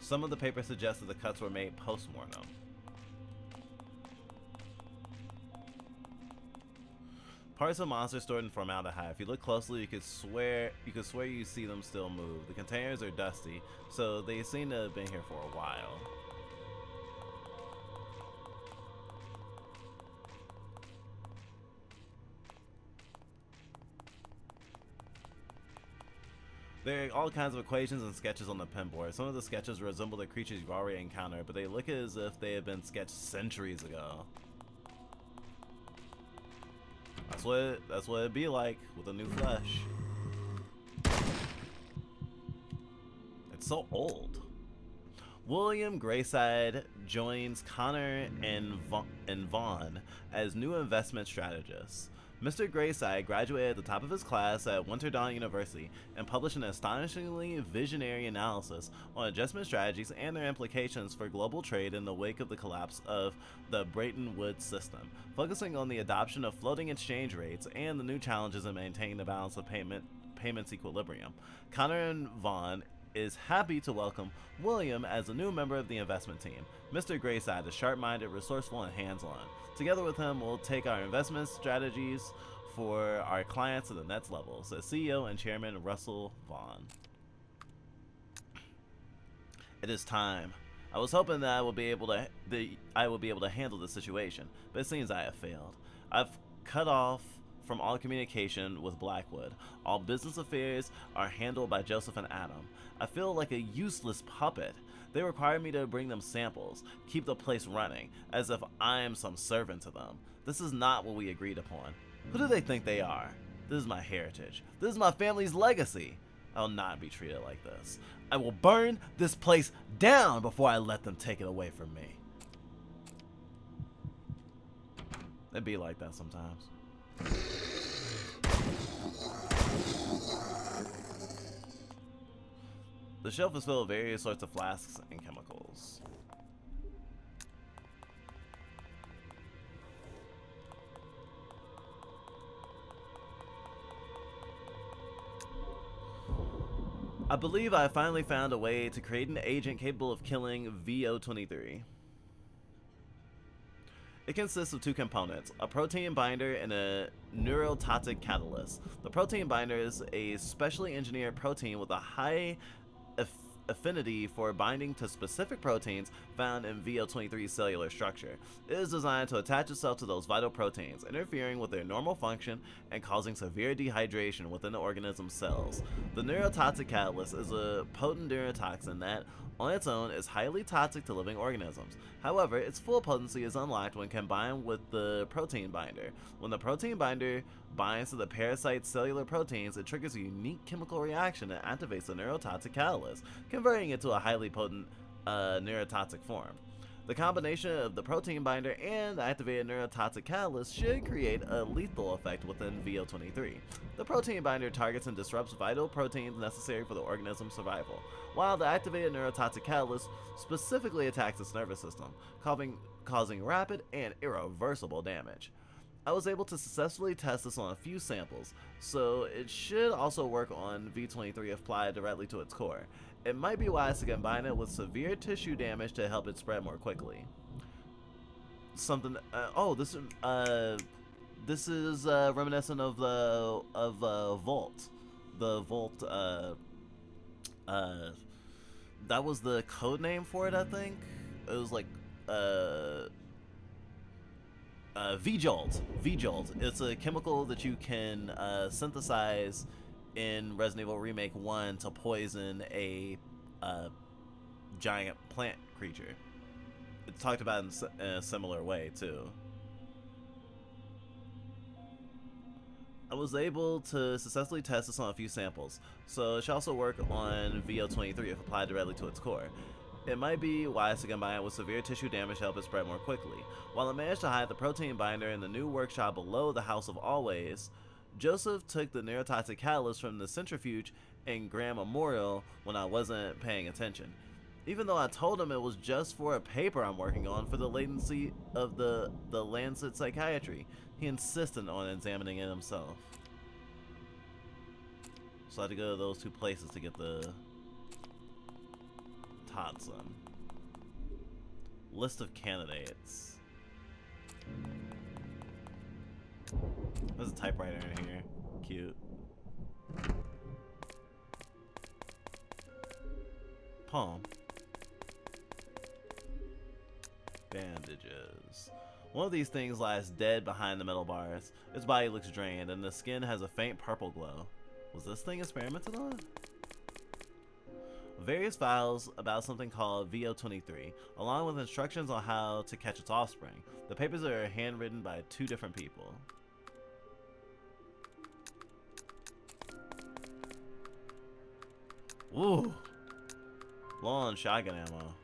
Some of the paper suggests that the cuts were made post-mortem. Parts of monsters stored in formaldehyde. If you look closely, you could swear you see them still move. The containers are dusty, so they seem to have been here for a while. There are all kinds of equations and sketches on the pinboard. Some of the sketches resemble the creatures you've already encountered, but they look as if they have been sketched centuries ago. That's what it'd be like with a new flesh. It's so old. William Grayside joins Connor and Vaughn as new investment strategists. Mr. Grayside graduated at the top of his class at Winter Dawn University and published an astonishingly visionary analysis on adjustment strategies and their implications for global trade in the wake of the collapse of the Bretton Woods system, focusing on the adoption of floating exchange rates and the new challenges in maintaining the balance of payments equilibrium. Connor and Vaughn is happy to welcome William as a new member of the investment team. Mr. Grayside is sharp-minded, resourceful, and hands-on. Together with him, we'll take our investment strategies for our clients to the next level, says CEO and Chairman Russell Vaughn. It is time. I was hoping that I will be able to handle the situation, but it seems I have failed. I've cut off from all communication with Blackwood. All business affairs are handled by Joseph and Adam. I feel like a useless puppet. They require me to bring them samples, keep the place running, as if I am some servant to them. This is not what we agreed upon. Who do they think they are? This is my heritage. This is my family's legacy. I will not be treated like this. I will burn this place down before I let them take it away from me. It'd be like that sometimes. The shelf is filled with various sorts of flasks and chemicals. I believe I finally found a way to create an agent capable of killing VO23. It consists of two components, a protein binder and a neurotoxic catalyst. The protein binder is a specially engineered protein with a high affinity for binding to specific proteins found in VO23's cellular structure. It is designed to attach itself to those vital proteins, interfering with their normal function and causing severe dehydration within the organism's cells. The neurotoxic catalyst is a potent neurotoxin that, on its own, is highly toxic to living organisms. However, its full potency is unlocked when combined with the protein binder. When the protein binder binds to the parasite's cellular proteins, it triggers a unique chemical reaction that activates the neurotoxic catalyst, converting it to a highly potent neurotoxic form. The combination of the protein binder and the activated neurotoxic catalyst should create a lethal effect within VO23. The protein binder targets and disrupts vital proteins necessary for the organism's survival, while the activated neurotoxic catalyst specifically attacks its nervous system, causing rapid and irreversible damage. I was able to successfully test this on a few samples, so it should also work on V23 if applied directly to its core. It might be wise to combine it with severe tissue damage to help it spread more quickly. This is reminiscent of the Volt. The Volt. That was the code name for it, I think. It was like V-Jolt. V-Jolt. It's a chemical that you can synthesize in Resident Evil Remake 1 to poison a giant plant creature. It's talked about in a similar way, too. I was able to successfully test this on a few samples, so it should also work on VO23 if applied directly to its core. It might be wise to combine it with severe tissue damage to help it spread more quickly. While I managed to hide the protein binder in the new workshop below the House of Always, Joseph took the neurotoxic catalyst from the centrifuge in Grand Memorial when I wasn't paying attention. Even though I told him it was just for a paper I'm working on for the latency of the Lancet Psychiatry, he insisted on examining it himself. So I had to go to those two places to get the Totson. List of candidates. There's a typewriter in here. Cute. Palm. Bandages. One of these things lies dead behind the metal bars. Its body looks drained, and the skin has a faint purple glow. Was this thing experimented on? Various files about something called VO23, along with instructions on how to catch its offspring. The papers are handwritten by 2 different people. Ooh. Low on shotgun ammo.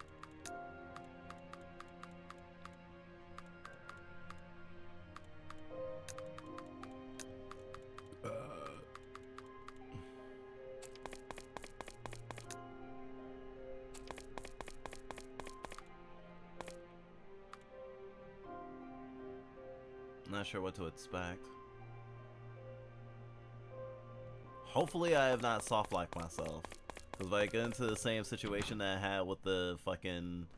Not sure what to expect. Hopefully I have not soft-locked myself. Because if I get into the same situation that I had with the fucking...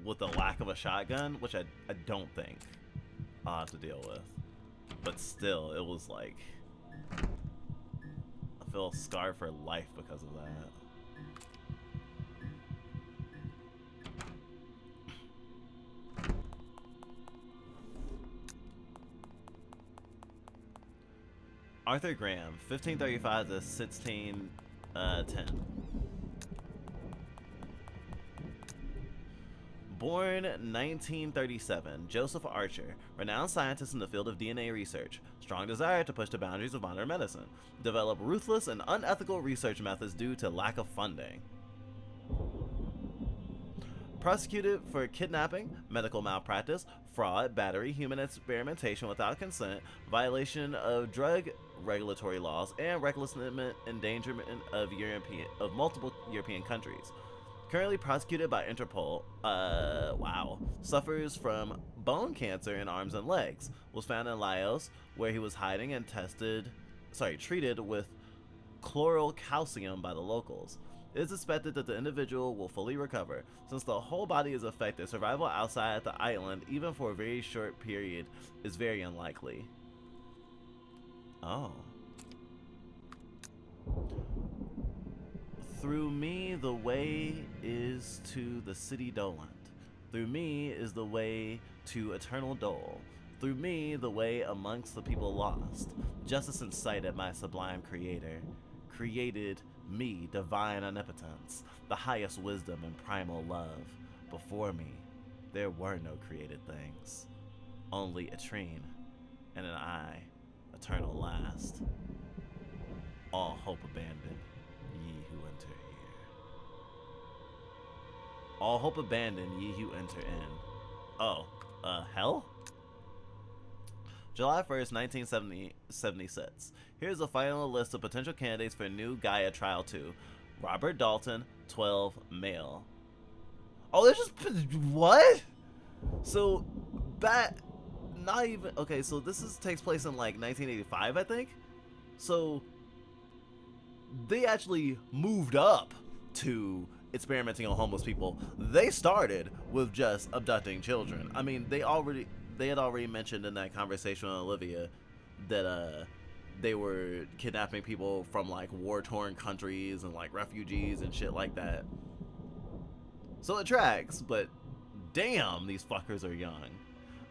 with the lack of a shotgun, which I don't think I'll have to deal with. But still, it was like... I feel scarred for life because of that. Arthur Graham, 1535 to 1610. Born 1937, Joseph Archer, renowned scientist in the field of DNA research, strong desire to push the boundaries of modern medicine, developed ruthless and unethical research methods due to lack of funding. Prosecuted for kidnapping, medical malpractice, fraud, battery, human experimentation without consent, violation of drug regulatory laws, and reckless endangerment of multiple European countries. Currently prosecuted by Interpol, suffers from bone cancer in arms and legs. Was found in Laos, where he was hiding and treated with chloral calcium by the locals. It is expected that the individual will fully recover. Since the whole body is affected, survival outside the island, even for a very short period, is very unlikely. Oh. Through me the way is to the city dolent. Through me is the way to eternal dole. Through me the way amongst the people lost. Justice in sight at my sublime creator. Created me, divine omnipotence, the highest wisdom and primal love. Before me, there were no created things, only a trine and an eye, eternal last. All hope abandoned, ye who enter here. All hope abandoned, ye who enter in. Oh, hell? July 1st, 1976. Here's the final list of potential candidates for new Gaia Trial 2. Robert Dalton, 12, male. Oh, there's just... What? So, not even... Okay, so this takes place in, like, 1985, I think? So, they actually moved up to experimenting on homeless people. They started with just abducting children. I mean, they had already mentioned in that conversation with Olivia that they were kidnapping people from like war-torn countries and like refugees and shit like that. So it tracks, but damn, these fuckers are young.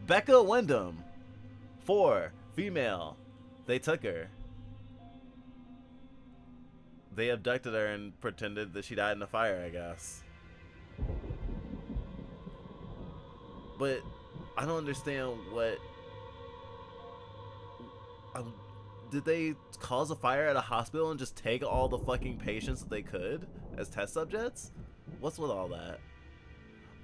Becca Wyndham, 4, female. They took her. They abducted her and pretended that she died in a fire, I guess. But I don't understand what... did they cause a fire at a hospital and just take all the fucking patients that they could as test subjects? What's with all that?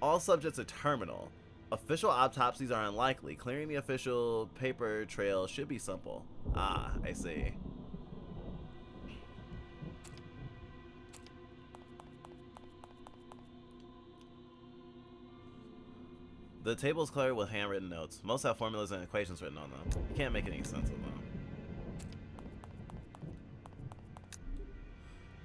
All subjects are terminal. Official autopsies are unlikely. Clearing the official paper trail should be simple. Ah, I see. The table is cluttered with handwritten notes. Most have formulas and equations written on them. You can't make any sense of them.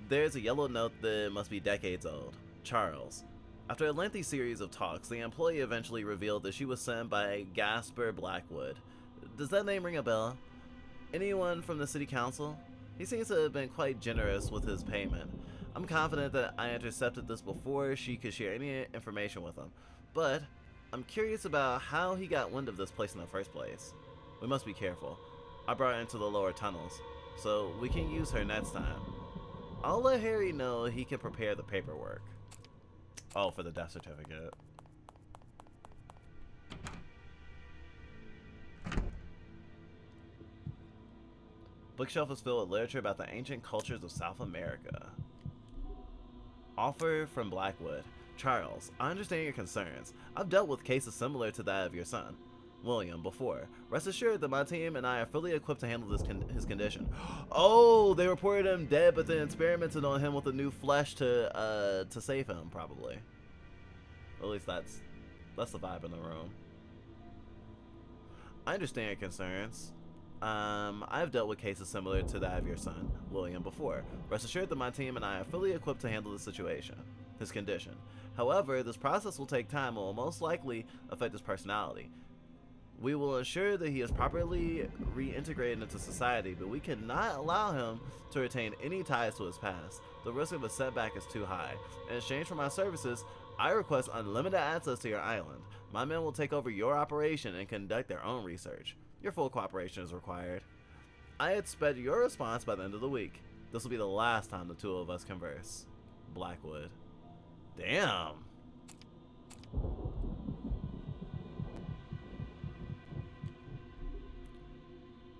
There's a yellow note that must be decades old. Charles. After a lengthy series of talks, the employee eventually revealed that she was sent by Gasper Blackwood. Does that name ring a bell? Anyone from the city council? He seems to have been quite generous with his payment. I'm confident that I intercepted this before she could share any information with him, but I'm curious about how he got wind of this place in the first place. We must be careful. I brought her into the lower tunnels, so we can use her next time. I'll let Harry know he can prepare the paperwork. Oh, for the death certificate. Bookshelf is filled with literature about the ancient cultures of South America. Offer from Blackwood. Charles, I understand your concerns. I've dealt with cases similar to that of your son, William, before. Rest assured that my team and I are fully equipped to handle his condition. Oh, they reported him dead, but then experimented on him with a new flesh to save him, probably. At least that's the vibe in the room. I understand your concerns. I've dealt with cases similar to that of your son, William, before. Rest assured that my team and I are fully equipped to handle his condition. However, this process will take time and will most likely affect his personality. We will ensure that he is properly reintegrated into society, but we cannot allow him to retain any ties to his past. The risk of a setback is too high. In exchange for my services, I request unlimited access to your island. My men will take over your operation and conduct their own research. Your full cooperation is required. I expect your response by the end of the week. This will be the last time the two of us converse. Blackwood. Damn.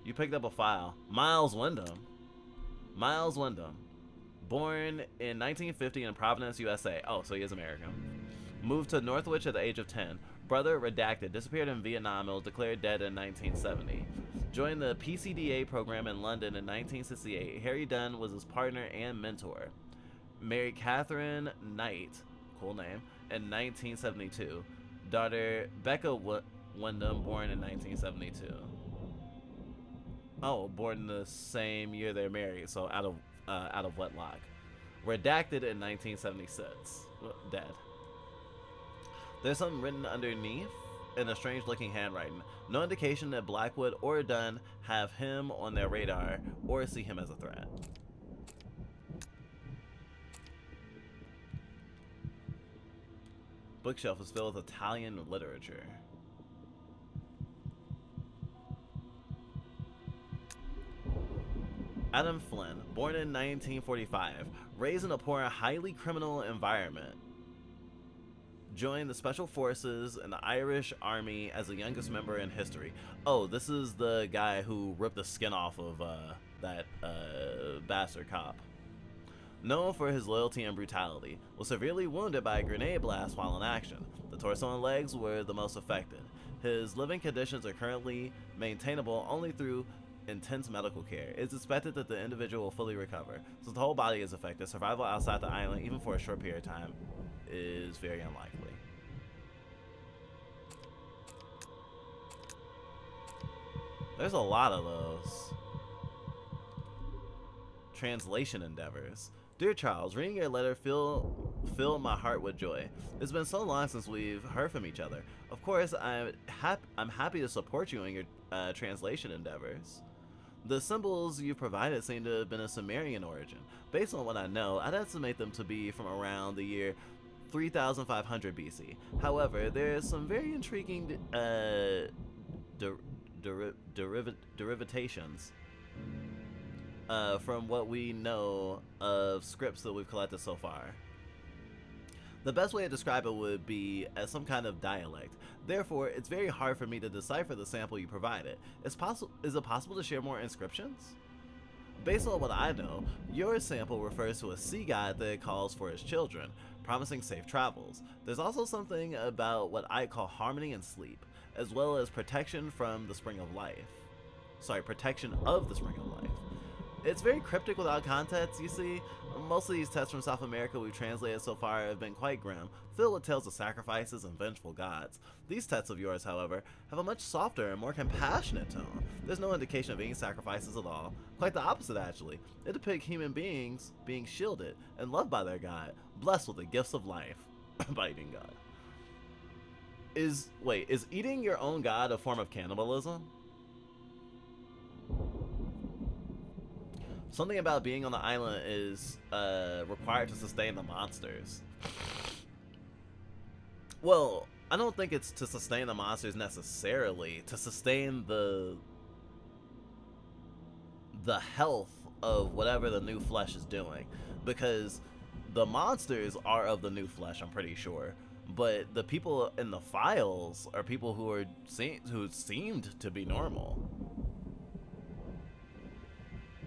You picked up a file. Miles Wyndham. Miles Wyndham. Born in 1950 in Providence, USA. Oh, so he is American. Moved to Northwich at the age of 10. Brother redacted. Disappeared in Vietnam and was declared dead in 1970. Joined the PCDA program in London in 1968. Harry Dunn was his partner and mentor. Married Catherine Knight, cool name, in 1972. Daughter Becca Wyndham, born in 1972. Oh, born the same year they're married, so out of wedlock. Redacted in 1976. Dead. There's something written underneath in a strange-looking handwriting. No indication that Blackwood or Dunn have him on their radar or see him as a threat. Bookshelf is filled with Italian literature. Adam Flynn, born in 1945, raised in a poor, highly criminal environment. Joined the Special Forces in the Irish Army as the youngest member in history. Oh, this is the guy who ripped the skin off of that bastard cop. Known for his loyalty and brutality, was severely wounded by a grenade blast while in action. The torso and legs were the most affected. His living conditions are currently maintainable only through intense medical care. It's expected that the individual will fully recover. Since the whole body is affected, survival outside the island, even for a short period of time, is very unlikely. There's a lot of those. Translation endeavors. Dear Charles, reading your letter filled my heart with joy. It's been so long since we've heard from each other. Of course, I'm happy to support you in your translation endeavors. The symbols you provided seem to have been of Sumerian origin. Based on what I know, I'd estimate them to be from around the year 3500 BC. However, there is some very intriguing derivations from what we know of scripts that we've collected so far. The best way to describe it would be as some kind of dialect. Therefore, it's very hard for me to decipher the sample you provided. Is it possible to share more inscriptions? Based on what I know, your sample refers to a sea god that calls for his children, promising safe travels. There's also something about what I call harmony and sleep, as well as protection from the spring of life. Sorry, protection of the spring of life. It's very cryptic without context, you see. Most of these texts from South America we've translated so far have been quite grim, filled with tales of sacrifices and vengeful gods. These texts of yours, however, have a much softer and more compassionate tone. There's no indication of any sacrifices at all. Quite the opposite, actually. They depict human beings being shielded and loved by their god, blessed with the gifts of life by eating God. Is eating your own god a form of cannibalism? Something about being on the island is required to sustain the monsters. Well, I don't think it's to sustain the monsters necessarily. To sustain the health of whatever the new flesh is doing. Because the monsters are of the new flesh, I'm pretty sure. But the people in the files are people who seemed to be normal.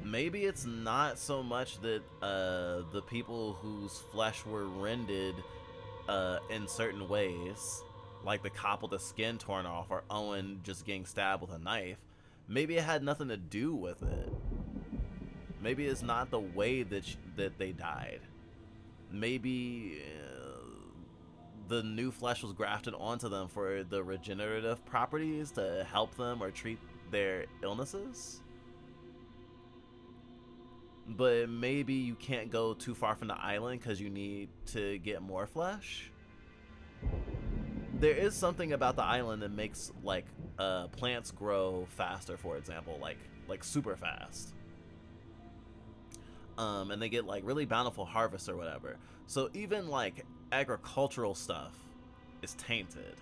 Maybe it's not so much that the people whose flesh were rended in certain ways, like the cop with the skin torn off or Owen just getting stabbed with a knife. Maybe it had nothing to do with it. Maybe it's not the way that they died. Maybe the new flesh was grafted onto them for the regenerative properties to help them or treat their illnesses. But maybe you can't go too far from the island because you need to get more flesh. There is something about the island that makes like plants grow faster, for example, like super fast. And they get like really bountiful harvests or whatever. So even like agricultural stuff is tainted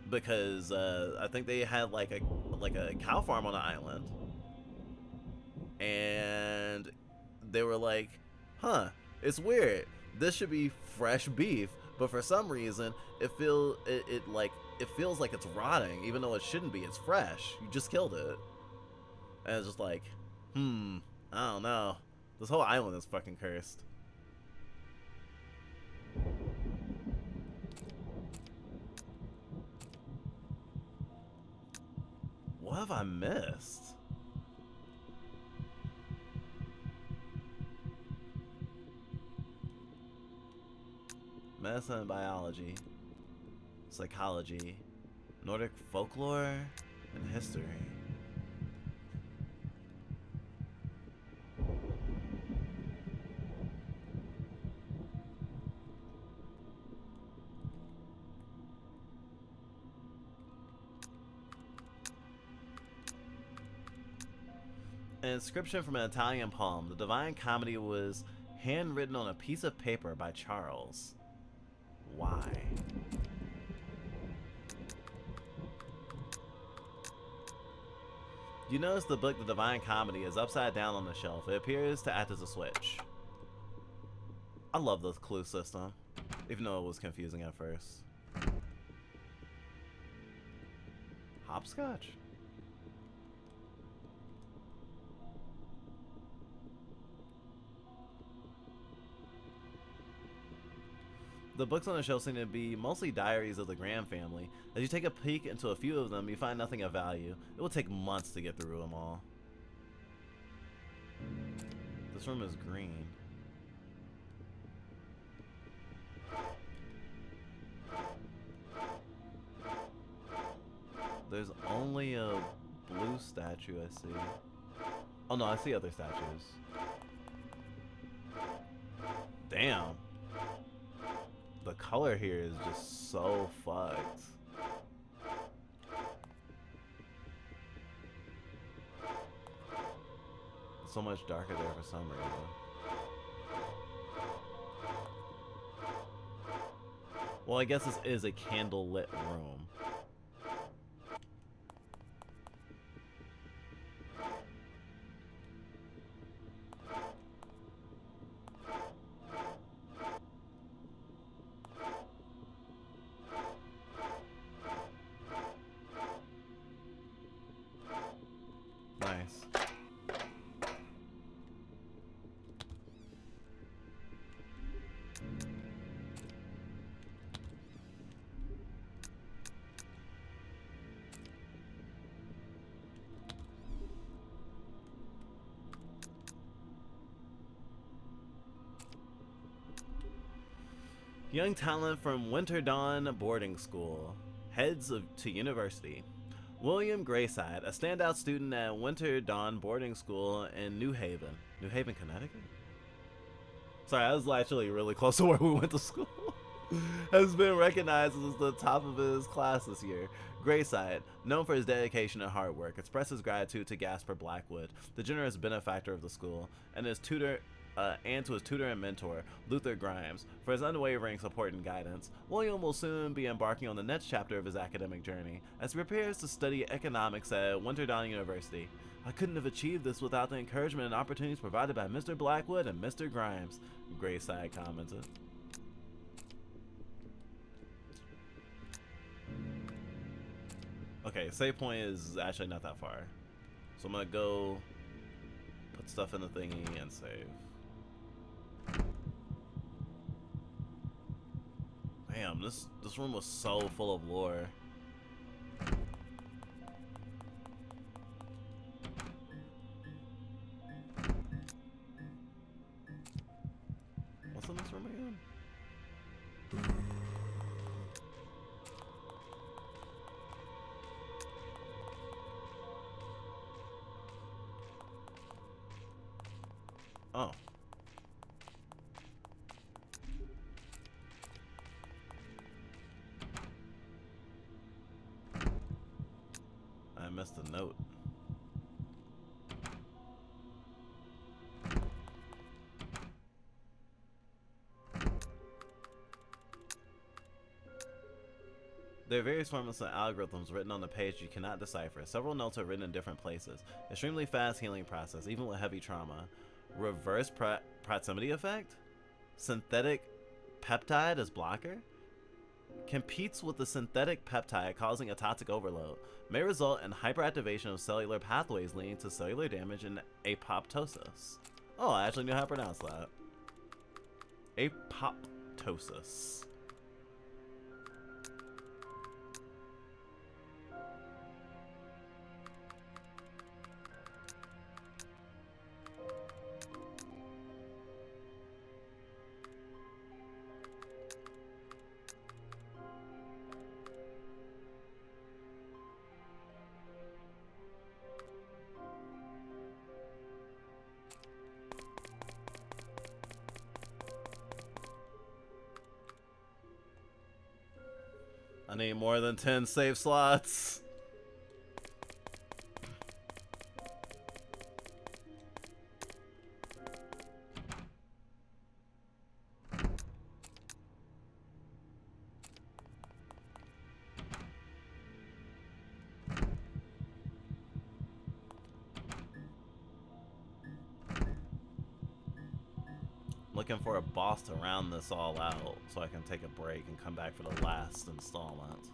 because I think they had like a cow farm on the island. And they were like, huh, it's weird. This should be fresh beef, but for some reason it feels like it's rotting, even though it shouldn't be. It's fresh. You just killed it. And it's just like, I don't know. This whole island is fucking cursed. What have I missed? Medicine and biology, psychology, Nordic folklore, and history. An inscription from an Italian poem. The Divine Comedy was handwritten on a piece of paper by Charles. Why? You notice the book The Divine Comedy is upside down on the shelf. It appears to act as a switch. I love this clue system, even though it was confusing at first. Hopscotch? The books on the shelf seem to be mostly diaries of the Graham family. As you take a peek into a few of them, you find nothing of value. It will take months to get through them all. This room is green. There's only a blue statue I see. Oh no, I see other statues. Damn. The color here is just so fucked. It's so much darker there for some reason. Well, I guess this is a candlelit room. Nice. Young talent from Winter Dawn Boarding School heads to university. William Grayside, a standout student at Winter Dawn Boarding School in New Haven, Connecticut? Sorry, I was actually really close to where we went to school. Has been recognized as the top of his class this year. Grayside, known for his dedication and hard work, expresses gratitude to Gasper Blackwood, the generous benefactor of the school, and his tutor, and to his tutor and mentor, Luther Grimes, for his unwavering support and guidance. William will soon be embarking on the next chapter of his academic journey as he prepares to study economics at Winter Dawn University. I couldn't have achieved this without the encouragement and opportunities provided by Mr. Blackwood and Mr. Grimes, Grayside commented. Okay, save point is actually not that far. So I'm gonna go put stuff in the thingy and save. Damn, this room was so full of lore. What's in this room again? Oh. I missed a note. There are various formulas and algorithms written on the page you cannot decipher. Several notes are written in different places. Extremely fast healing process, even with heavy trauma. Reverse proximity effect? Synthetic peptide as blocker? Competes with the synthetic peptide, causing a toxic overload. May result in hyperactivation of cellular pathways, leading to cellular damage and apoptosis. Oh, I actually knew how to pronounce that. Apoptosis. I need more than 10 save slots. Looking for a boss to round this all out so I can take a break and come back for the last installment.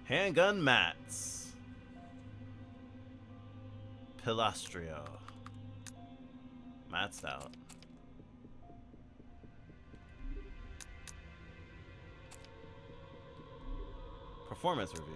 Handgun mats. Pilastrio. Maxed out. Performance review.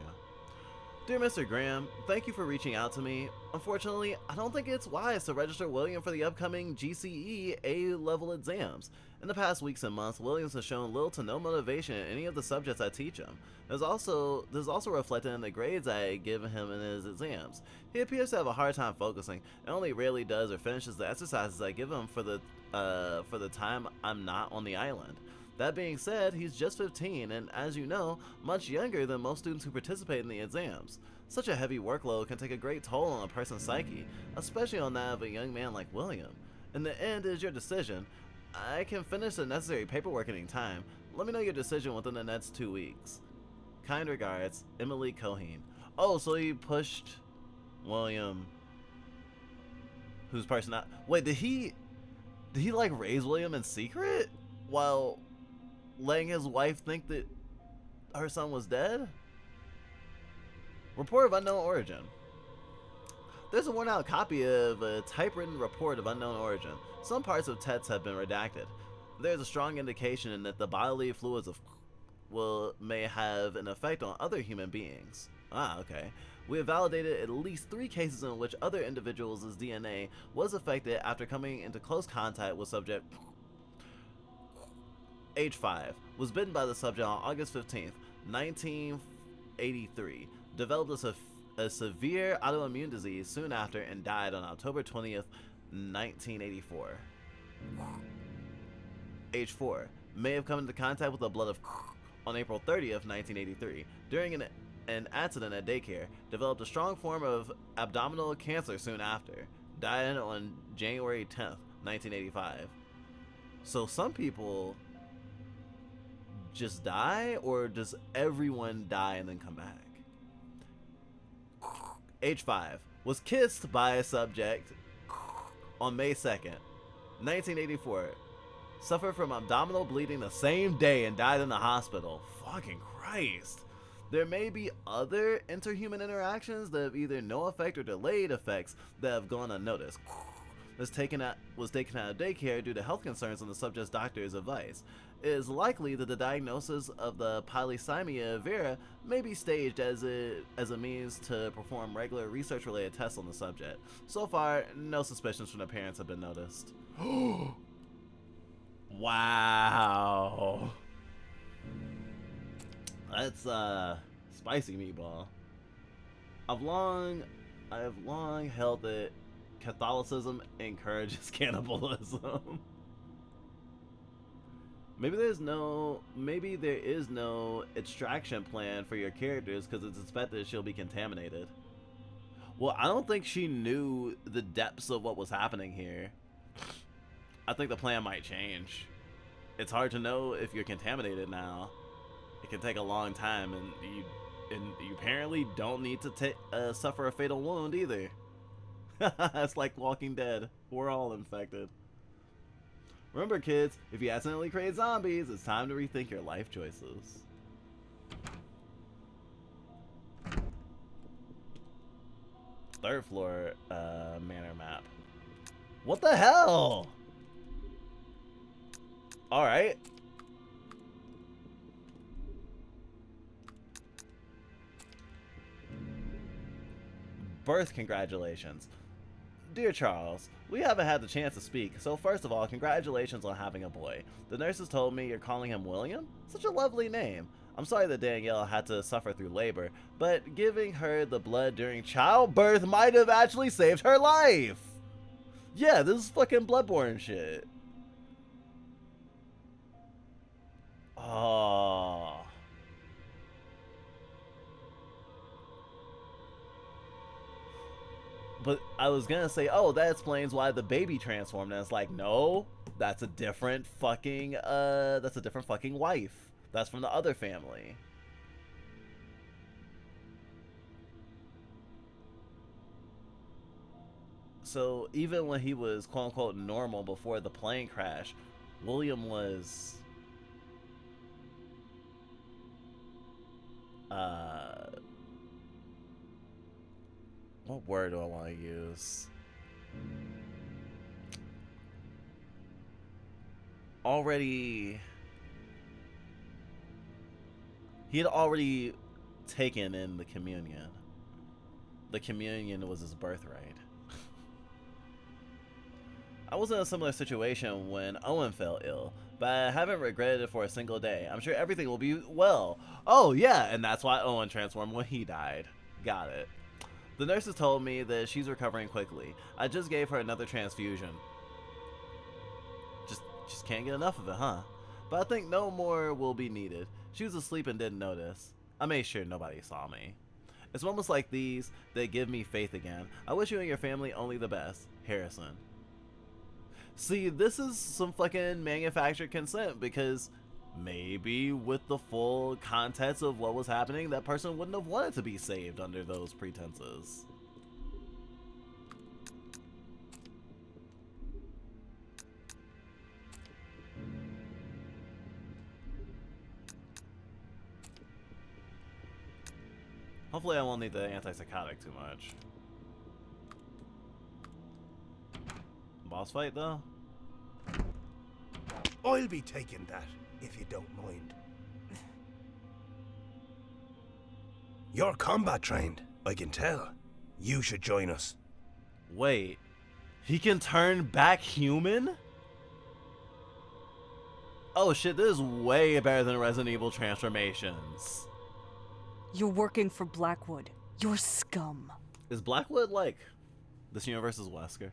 Dear Mr. Graham, thank you for reaching out to me. Unfortunately, I don't think it's wise to register William for the upcoming GCE A-level exams. In the past weeks and months, Williams has shown little to no motivation in any of the subjects I teach him. This is also reflected in the grades I give him in his exams. He appears to have a hard time focusing, and only rarely does or finishes the exercises I give him for the time I'm not on the island. That being said, he's just 15 and, as you know, much younger than most students who participate in the exams. Such a heavy workload can take a great toll on a person's psyche, especially on that of a young man like William. In the end, it is your decision. I can finish the necessary paperwork in time. Let me know your decision within the next 2 weeks. Kind regards, Emily Cohen. Oh, so he pushed William, whose personality... Wait, did he like raise William in secret while letting his wife think that her son was dead? Report of unknown origin. There's a worn out copy of a typewritten report of unknown origin. Some parts of text have been redacted. There's a strong indication that the bodily fluids may have an effect on other human beings. Ah, okay. We have validated at least 3 cases in which other individuals' DNA was affected after coming into close contact with subject H5. Was bitten by the subject on August 15th, 1983. Developed a severe autoimmune disease soon after and died on October 20th, 1984. H4 may have come into contact with the blood of on April 30th, 1983. During an accident at daycare, developed a strong form of abdominal cancer soon after. Died on January 10th, 1985. So some people just die, or does everyone die and then come back? H5 was kissed by a subject on May 2nd, 1984. Suffered from abdominal bleeding the same day and died in the hospital. Fucking Christ. There may be other interhuman interactions that have either no effect or delayed effects that have gone unnoticed. Was taken out of daycare due to health concerns on the subject's doctor's advice. It is likely that the diagnosis of the polycythemia vera may be staged as a means to perform regular research-related tests on the subject. So far, no suspicions from the parents have been noticed. Wow. That's spicy meatball. I've long held that Catholicism encourages cannibalism. Maybe there is no extraction plan for your characters because it's expected she'll be contaminated. Well, I don't think she knew the depths of what was happening here. I think the plan might change. It's hard to know if you're contaminated now. It can take a long time, and you apparently don't need to suffer a fatal wound either. It's like Walking Dead. We're all infected. Remember, kids, if you accidentally create zombies, it's time to rethink your life choices. Third floor manor map. What the hell? Alright. Birth congratulations. Dear Charles, we haven't had the chance to speak, so first of all, congratulations on having a boy. The nurses told me you're calling him William? Such a lovely name. I'm sorry that Danielle had to suffer through labor, but giving her the blood during childbirth might have actually saved her life! Yeah, this is fucking Bloodborne shit. Oh. But I was gonna say, oh, that explains why the baby transformed, and it's like, no, that's a different fucking wife. That's from the other family. So even when he was quote unquote normal before the plane crash, William was what word do I want to use? He had already taken in the communion. The communion was his birthright. I was in a similar situation when Owen fell ill, but I haven't regretted it for a single day. I'm sure everything will be well. Oh yeah, and that's why Owen transformed when he died. Got it. The nurses told me that she's recovering quickly. I just gave her another transfusion. Just can't get enough of it, huh? But I think no more will be needed. She was asleep and didn't notice. I made sure nobody saw me. It's moments like these that give me faith again. I wish you and your family only the best. Harrison. See, this is some fucking manufactured consent, because maybe with the full context of what was happening, that person wouldn't have wanted to be saved under those pretenses. Hopefully I won't need the antipsychotic too much. boss fight though? I'll be taking that, if you don't mind. You're combat trained, I can tell. You should join us. Wait, he can turn back human? Oh shit, this is way better than Resident Evil transformations. You're working for Blackwood. You're scum. Is Blackwood like this universe's Wesker?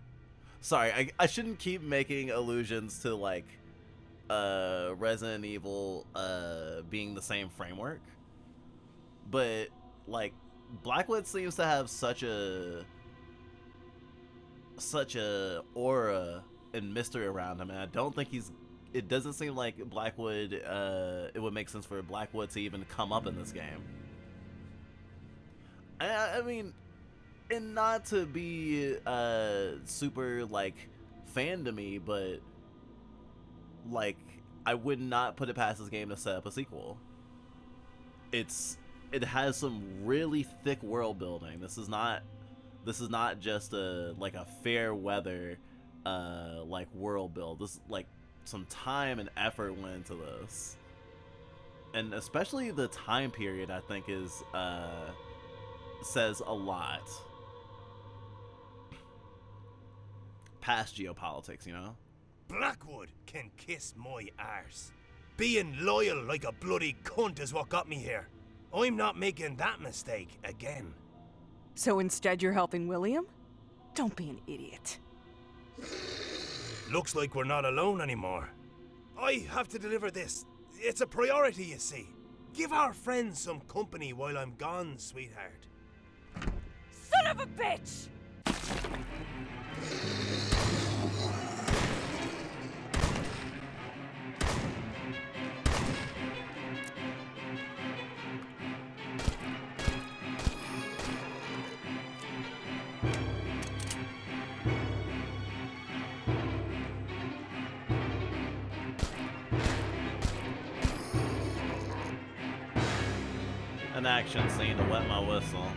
Sorry, I shouldn't keep making allusions to like Resident Evil being the same framework. But like Blackwood seems to have such a aura and mystery around him, and I don't think it doesn't seem like Blackwood it would make sense for Blackwood to even come up in this game. I mean, and not to be super like fan to me, but like I would not put it past this game to set up a sequel. It has some really thick world building. This is not just a fair weather like world build. This like some time and effort went into this, and especially the time period I think is says a lot past geopolitics, you know? Blackwood can kiss my arse. Being loyal like a bloody cunt is what got me here. I'm not making that mistake again. So instead you're helping William? Don't be an idiot. Looks like we're not alone anymore. I have to deliver this. It's a priority, you see. Give our friends some company while I'm gone, sweetheart. Son of a bitch! An action scene to wet my whistle.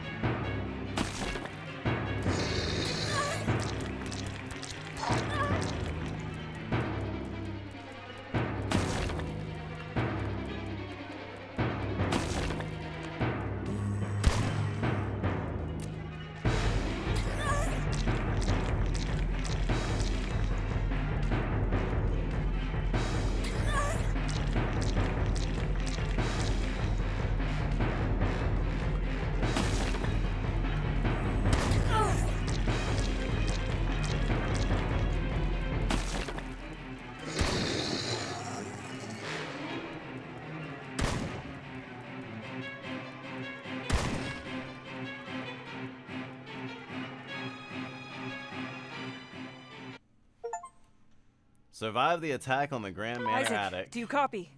Survive the attack on the Grand Manor Isaac, attic. do you copy?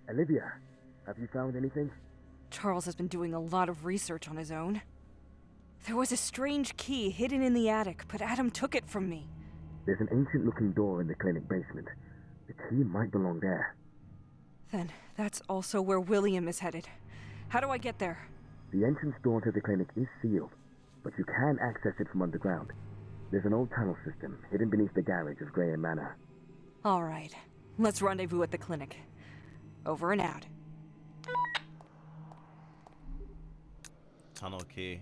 Olivia, have you found anything? Charles has been doing a lot of research on his own. There was a strange key hidden in the attic, but Adam took it from me. There's an ancient-looking door in the clinic basement. The key might belong there. Then that's also where William is headed. How do I get there? The entrance door to the clinic is sealed, but you can access it from underground. There's an old tunnel system hidden beneath the garage of Graham Manor. All right, let's rendezvous at the clinic. Over and out. Tunnel key.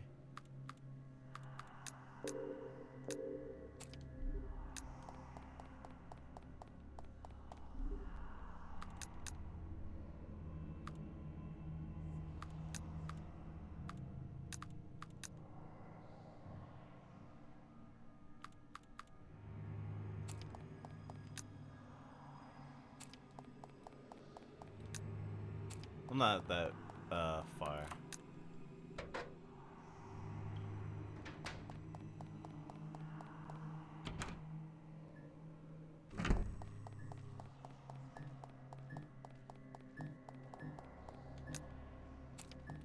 I'm not that far.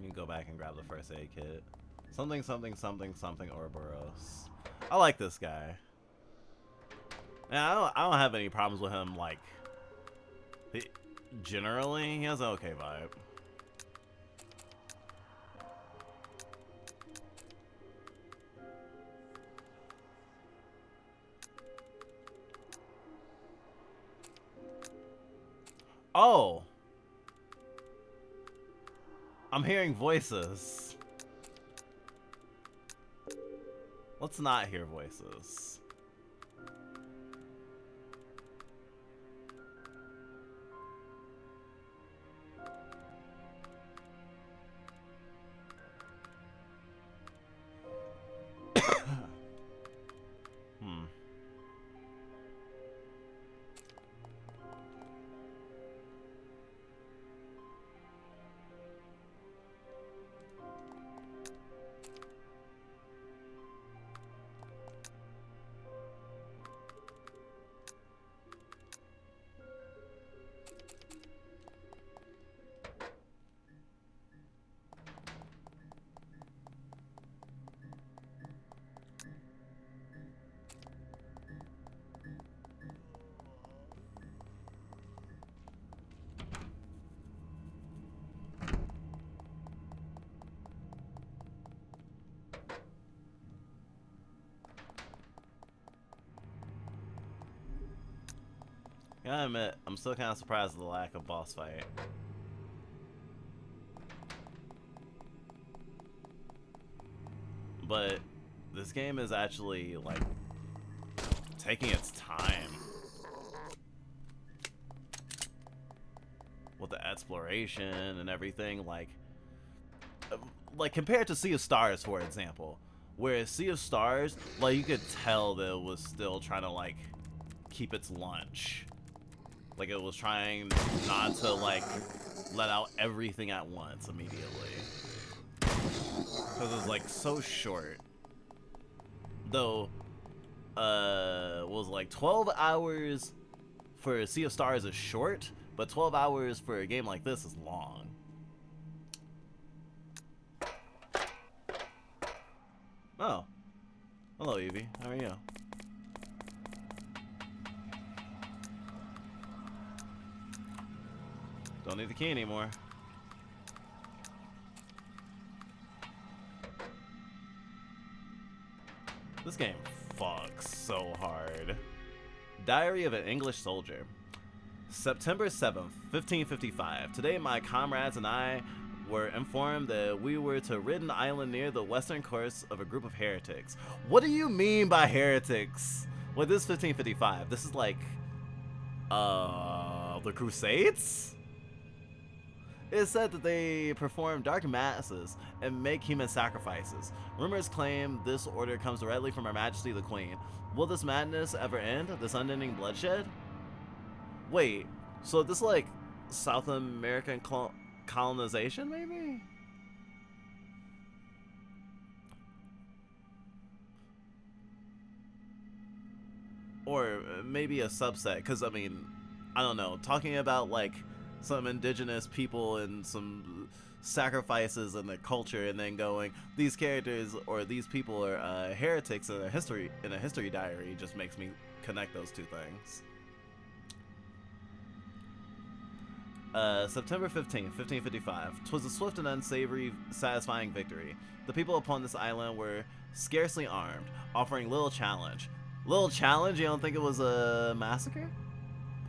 You can go back and grab the first aid kit. Something, something, something, something Ouroboros. I like this guy. And I don't have any problems with him, like, generally, he has an okay vibe. Oh! I'm hearing voices. Let's not hear voices. Gotta admit, I'm still kind of surprised at the lack of boss fight. But this game is actually, like, taking its time with the exploration and everything. Like compared to Sea of Stars, for example, where Sea of Stars, like, you could tell that it was still trying to, like, keep its lunch. Like, it was trying not to, like, let out everything at once immediately. Because it was, like, so short. Though, was like 12 hours for Sea of Stars is short, but 12 hours for a game like this is long. Oh. Hello, Evie. How are you? Don't need the key anymore. This game fucks so hard. Diary of an English Soldier. September 7th, 1555. Today my comrades and I were informed that we were to rid an island near the western coast of a group of heretics. What do you mean by heretics? Well, this is 1555. This is like, the Crusades? It is said that they perform dark masses and make human sacrifices. Rumors claim this order comes directly from Her Majesty the Queen. Will this madness ever end? This unending bloodshed? Wait, so this like South American colonization, maybe? Or maybe a subset, because I mean, I don't know, talking about like some indigenous people and some sacrifices in the culture, and then going, these characters or these people are heretics in a history diary, just makes me connect those two things. September 15th, 1555. 'Twas a swift and unsavory, satisfying victory. The people upon this island were scarcely armed, offering little challenge. Little challenge? You don't think it was a massacre?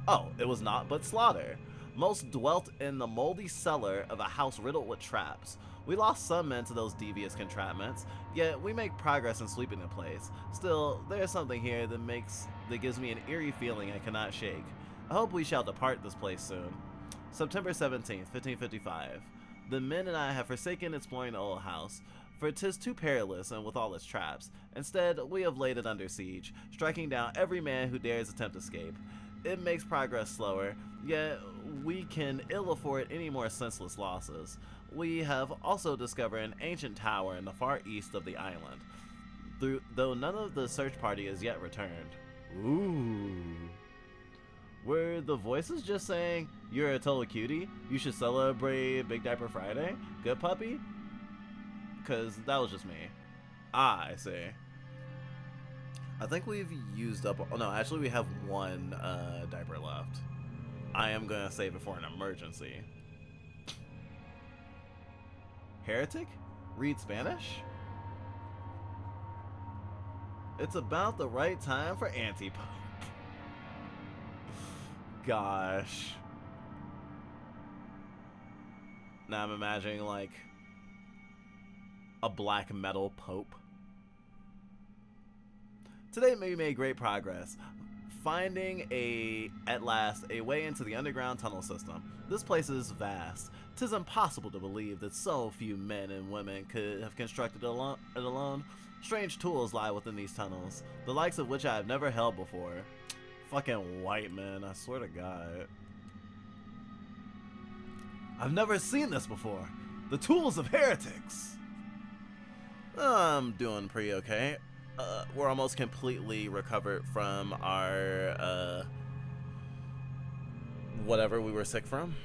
Oh, it was not but slaughter. Most dwelt in the moldy cellar of a house riddled with traps. We lost some men to those devious entrapments, yet we make progress in sweeping the place. Still, there is something here that gives me an eerie feeling I cannot shake. I hope we shall depart this place soon. September 17th, 1555. The men and I have forsaken exploring the old house, for 'tis too perilous and with all its traps. Instead, we have laid it under siege, striking down every man who dares attempt escape. It makes progress slower, yet we can ill afford any more senseless losses. We have also discovered an ancient tower in the far east of the island, though none of the search party is yet returned. Ooh. Were the voices just saying, you're a total cutie, you should celebrate Big Diaper Friday? Good puppy? Because that was just me. Ah, I see. I think we've used up... Oh, no, actually we have one diaper left. I am going to save it for an emergency. Heretic? Read Spanish? It's about the right time for anti-pope. Gosh. Now I'm imagining like a black metal pope. Today we made great progress, finding at last a way into the underground tunnel system. This place is vast. 'Tis impossible to believe that so few men and women could have constructed it alone. Strange tools lie within these tunnels, the likes of which I have never held before. Fucking white men, I swear to God. I've never seen this before. The tools of heretics. I'm doing pretty okay. We're almost completely recovered from our, whatever we were sick from.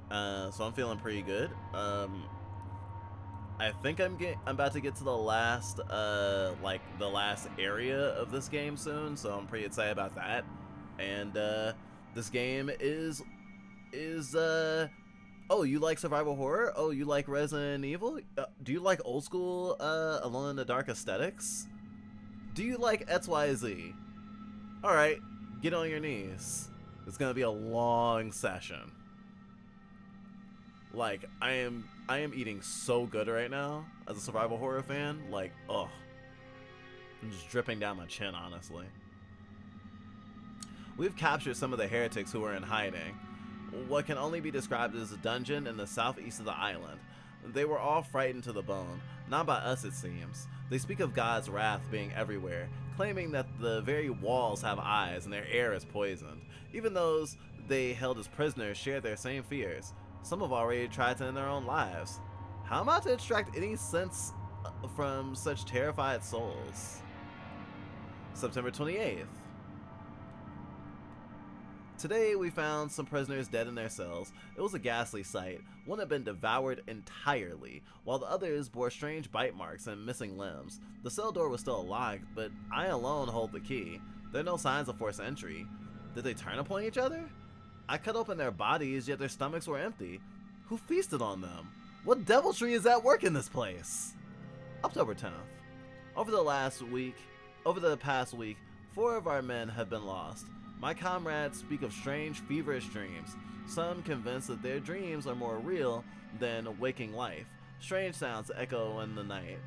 So I'm feeling pretty good. I think I'm about to get to the last, the last area of this game soon, so I'm pretty excited about that. And, this game is, oh, you like survival horror? Oh, you like Resident Evil? Do you like old school, Alone in the Dark aesthetics? Do you like XYZ? Alright, get on your knees. It's gonna be a long session. Like, I am eating so good right now as a survival horror fan. Like, ugh. I'm just dripping down my chin, honestly. We've captured some of the heretics who were in hiding. What can only be described as a dungeon in the southeast of the island. They were all frightened to the bone. Not by us, it seems. They speak of God's wrath being everywhere, claiming that the very walls have eyes and their air is poisoned. Even those they held as prisoners share their same fears. Some have already tried to end their own lives. How am I to extract any sense from such terrified souls? September 28th. Today we found some prisoners dead in their cells. It was a ghastly sight. One had been devoured entirely, while the others bore strange bite marks and missing limbs. The cell door was still locked, but I alone hold the key. There are no signs of forced entry. Did they turn upon each other? I cut open their bodies, yet their stomachs were empty. Who feasted on them? What deviltry is at work in this place? October 10th. Over the past week, 4 of our men have been lost. My comrades speak of strange, feverish dreams. Some convinced that their dreams are more real than waking life. Strange sounds echo in the night.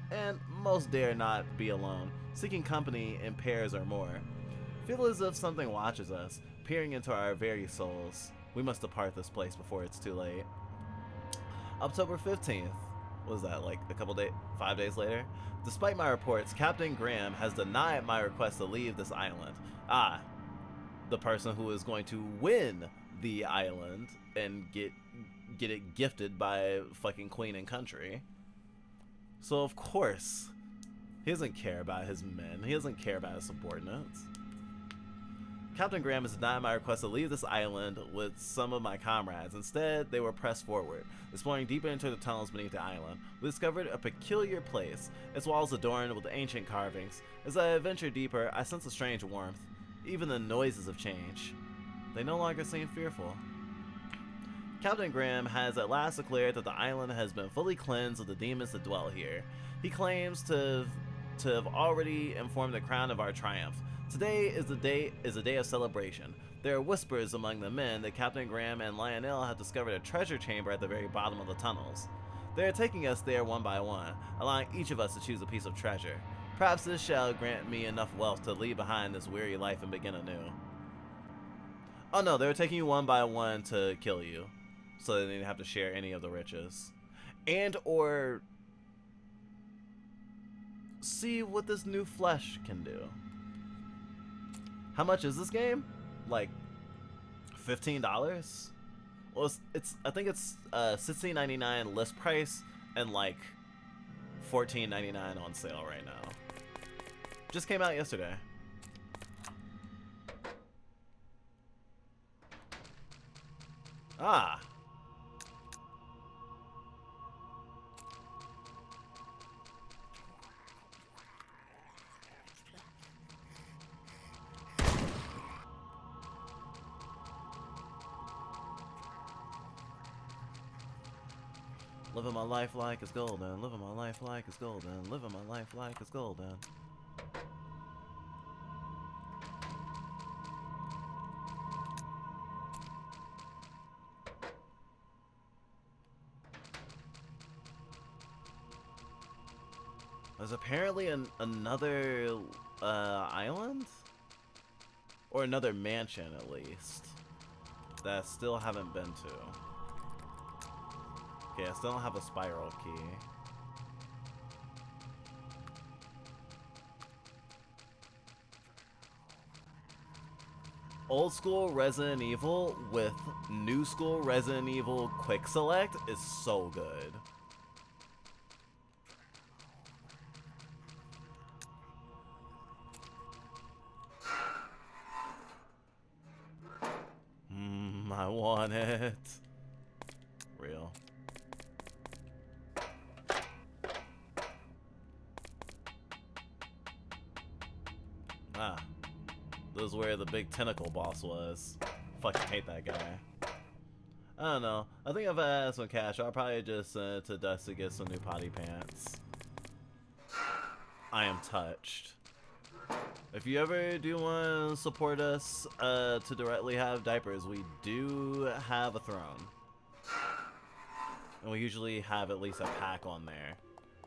And most dare not be alone, seeking company in pairs or more. Feel as if something watches us, peering into our very souls. We must depart this place before it's too late. October 15th. What was that, like 5 days later? Despite my reports, Captain Graham has denied my request to leave this island. The person who is going to win the island and get it gifted by fucking Queen and Country. So of course, he doesn't care about his men. He doesn't care about his subordinates. Captain Graham has denied my request to leave this island with some of my comrades. Instead, they were pressed forward, exploring deeper into the tunnels beneath the island. We discovered a peculiar place, its walls adorned with ancient carvings. As I venture deeper, I sense a strange warmth. Even the noises have changed. They no longer seem fearful. Captain Graham has at last declared that the island has been fully cleansed of the demons that dwell here. He claims to have already informed the crown of our triumph. Today is a day of celebration. There are whispers among the men that Captain Graham and Lionel have discovered a treasure chamber at the very bottom of the tunnels. They are taking us there one by one, allowing each of us to choose a piece of treasure. Perhaps this shall grant me enough wealth to leave behind this weary life and begin anew. Oh no, they're taking you one by one to kill you, so they didn't have to share any of the riches. And or see what this new flesh can do. How much is this game? Like $15? Well, I think it's $16.99 list price and like $14.99 on sale right now. Just came out yesterday. Ah. Living my life like it's golden. Living my life like it's golden. Living my life like it's golden. There's apparently another island? Or another mansion, at least. That I still haven't been to. Okay, I still don't have a spiral key. Old school Resident Evil with new school Resident Evil quick select is so good. I want it. Real. Ah. This is where the big tentacle boss was. Fucking hate that guy. I don't know. I think if I had some cash, I'll probably just send it to Dust to get some new potty pants. I am touched. If you ever do want to support us to directly have diapers, we do have a throne. And we usually have at least a pack on there.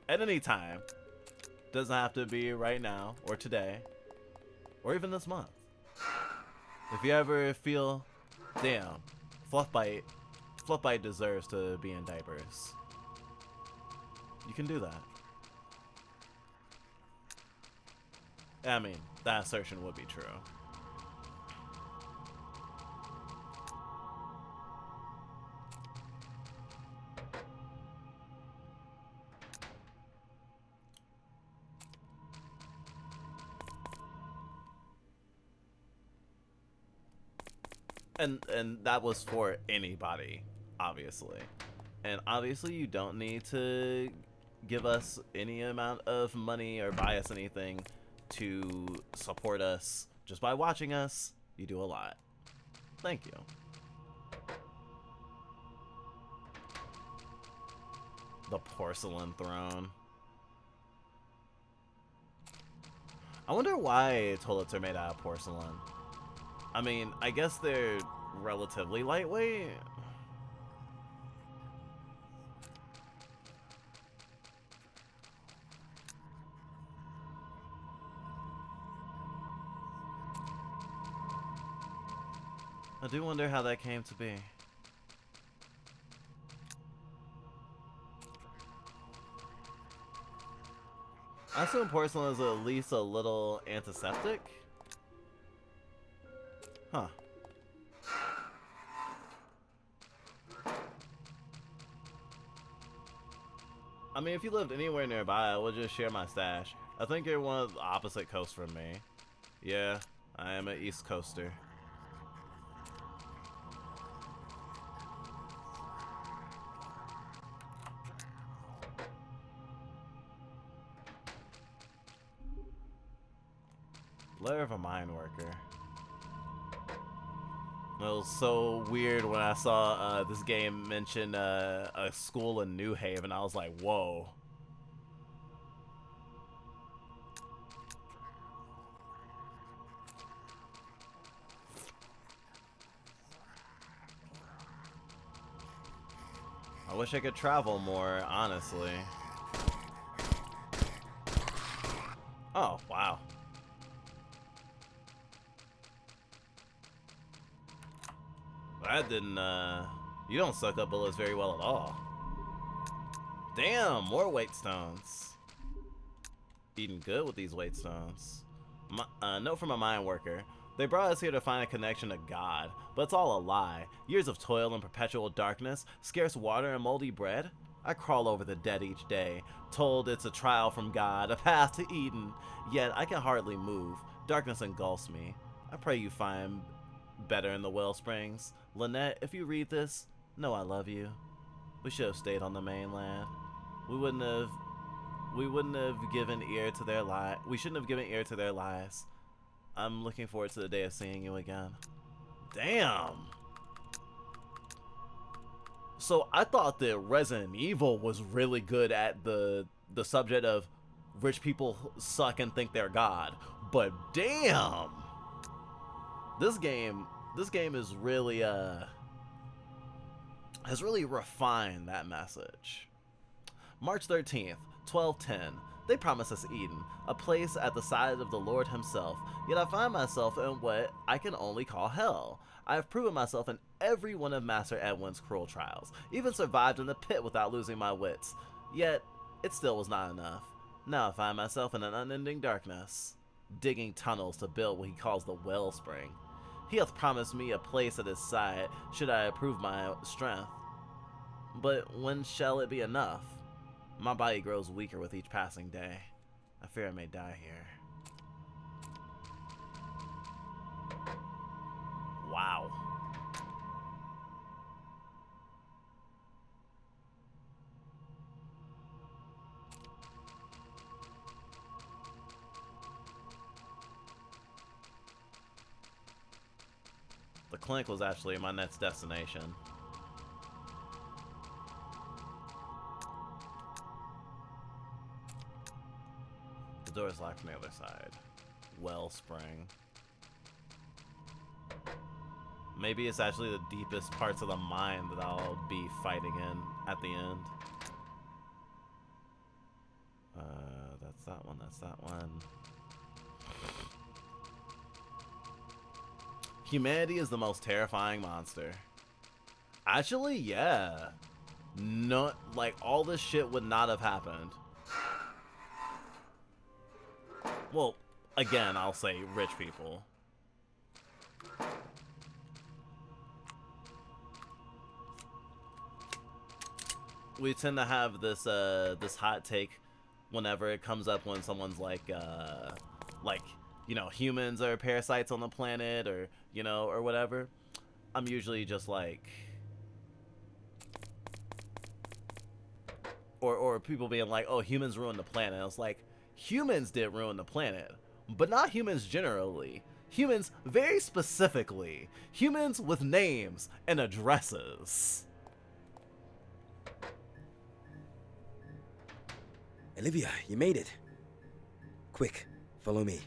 At any time. Doesn't have to be right now, or today, or even this month. If you ever feel, damn, Fluffbite deserves to be in diapers, you can do that. I mean, that assertion would be true. And that was for anybody, obviously. And obviously you don't need to give us any amount of money or buy us anything to support us. Just by watching us, you do a lot. Thank you. The porcelain throne. I wonder why toilets are made out of porcelain. I mean, I guess they're relatively lightweight. I do wonder how that came to be. I assume porcelain is at least a little antiseptic. Huh. I mean, if you lived anywhere nearby, I would just share my stash. I think you're one of the opposite coasts from me. Yeah, I am an East Coaster. Letter of a mine worker. It was so weird when I saw this game mention a school in New Haven. I was like, whoa. I wish I could travel more, honestly. Oh, wow. That didn't, you don't suck up bullets very well at all. Damn, more weight stones. Eating good with these weight stones. Note from a mine worker. They brought us here to find a connection to God, but it's all a lie. Years of toil and perpetual darkness, scarce water and moldy bread. I crawl over the dead each day, told it's a trial from God, a path to Eden. Yet I can hardly move. Darkness engulfs me. I pray you find better in the wellsprings. Lynette, if you read this, know I love you. We should have stayed on the mainland. We wouldn't have given ear to their lie. We shouldn't have given ear to their lies. I'm looking forward to the day of seeing you again. Damn. So I thought that Resident Evil was really good at the subject of rich people suck and think they're God. But damn. This game is really has really refined that message. March 13th, 12:10. They promise us Eden, a place at the side of the Lord himself, yet I find myself in what I can only call hell. I have proven myself in every one of Master Edwin's cruel trials, even survived in the pit without losing my wits. Yet, it still was not enough. Now I find myself in an unending darkness, digging tunnels to build what he calls the wellspring. He hath promised me a place at his side, should I approve my strength. But when shall it be enough? My body grows weaker with each passing day. I fear I may die here. Wow. The clinic was actually my next destination. The door is locked from the other side. Wellspring. Maybe it's actually the deepest parts of the mind that I'll be fighting in at the end. That's that one, that's that one. Humanity is the most terrifying monster. Actually, yeah. No, like, all this shit would not have happened. Well, again, I'll say rich people. We tend to have this this hot take whenever it comes up when someone's like you know, humans are parasites on the planet, or, you know, or whatever. I'm usually just like, or people being like, oh, humans ruined the planet. I was like, humans did ruin the planet, but not humans generally. Humans very specifically. Humans with names and addresses. Olivia, you made it. Quick, follow me.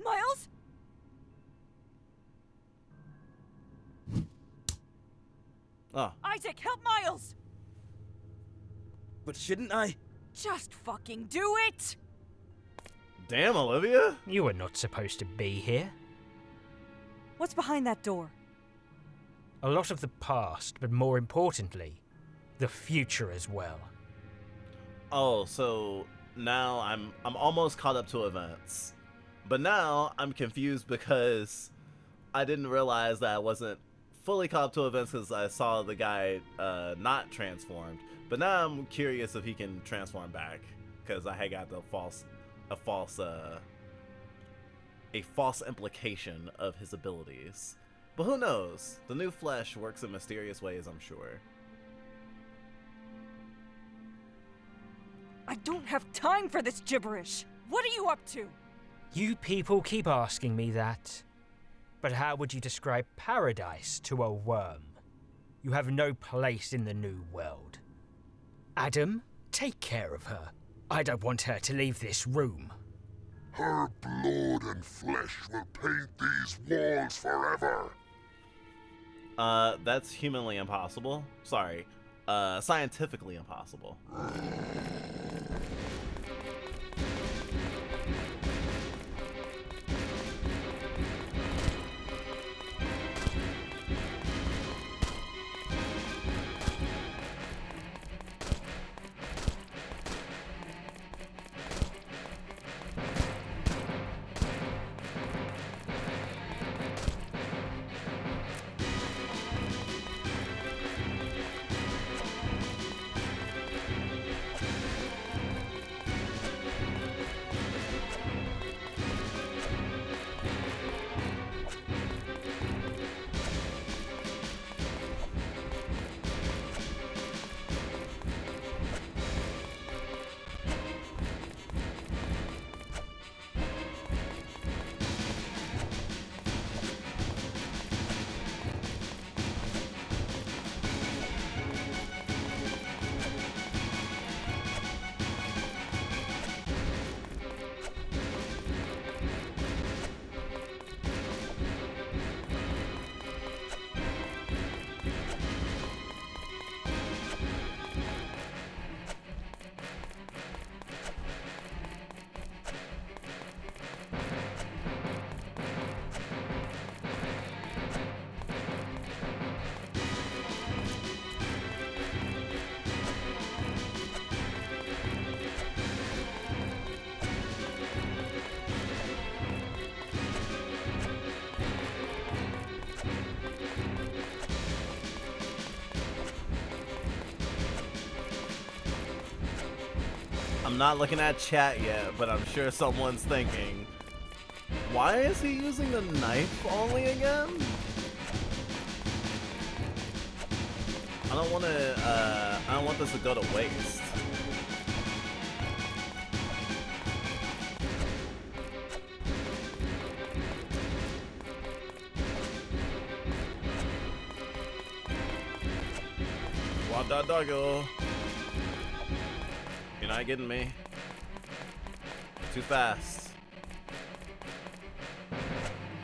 Miles? Oh. Isaac, help Miles! But shouldn't I? Just fucking do it! Damn, Olivia! You were not supposed to be here. What's behind that door? A lot of the past, but more importantly, the future as well. Oh, so now I'm almost caught up to events. But now I'm confused because I didn't realize that I wasn't fully caught up to events because I saw the guy not transformed. But now I'm curious if he can transform back, because I had got a false implication of his abilities. But who knows? The new flesh works in mysterious ways, I'm sure. I don't have time for this gibberish! What are you up to? You people keep asking me that. But how would you describe paradise to a worm? You have no place in the new world. Adam, take care of her. I don't want her to leave this room. Her blood and flesh will paint these walls forever. That's humanly impossible. Sorry. Scientifically impossible. I'm not looking at chat yet, but I'm sure someone's thinking, why is he using the knife only again? I don't want this to go to waste. Wada doggo. You're not getting me. Too fast.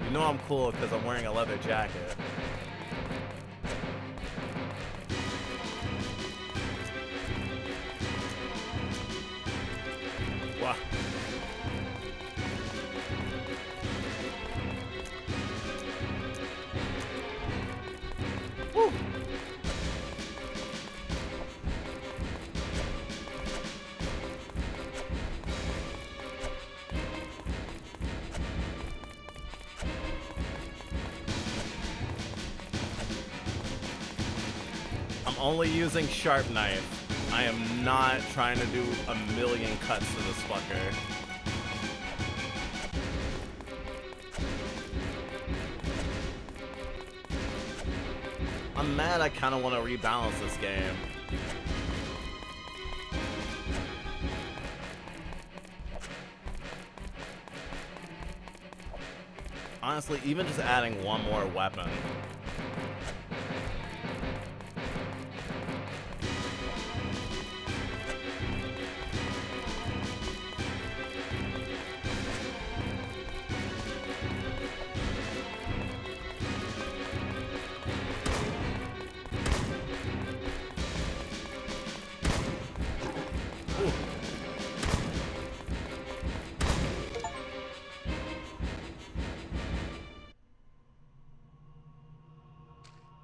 You know I'm cool because I'm wearing a leather jacket. Wow. Woo. I'm only using sharp knife. I am not trying to do a million cuts to this fucker. I'm mad I kind of want to rebalance this game. Honestly, even just adding one more weapon.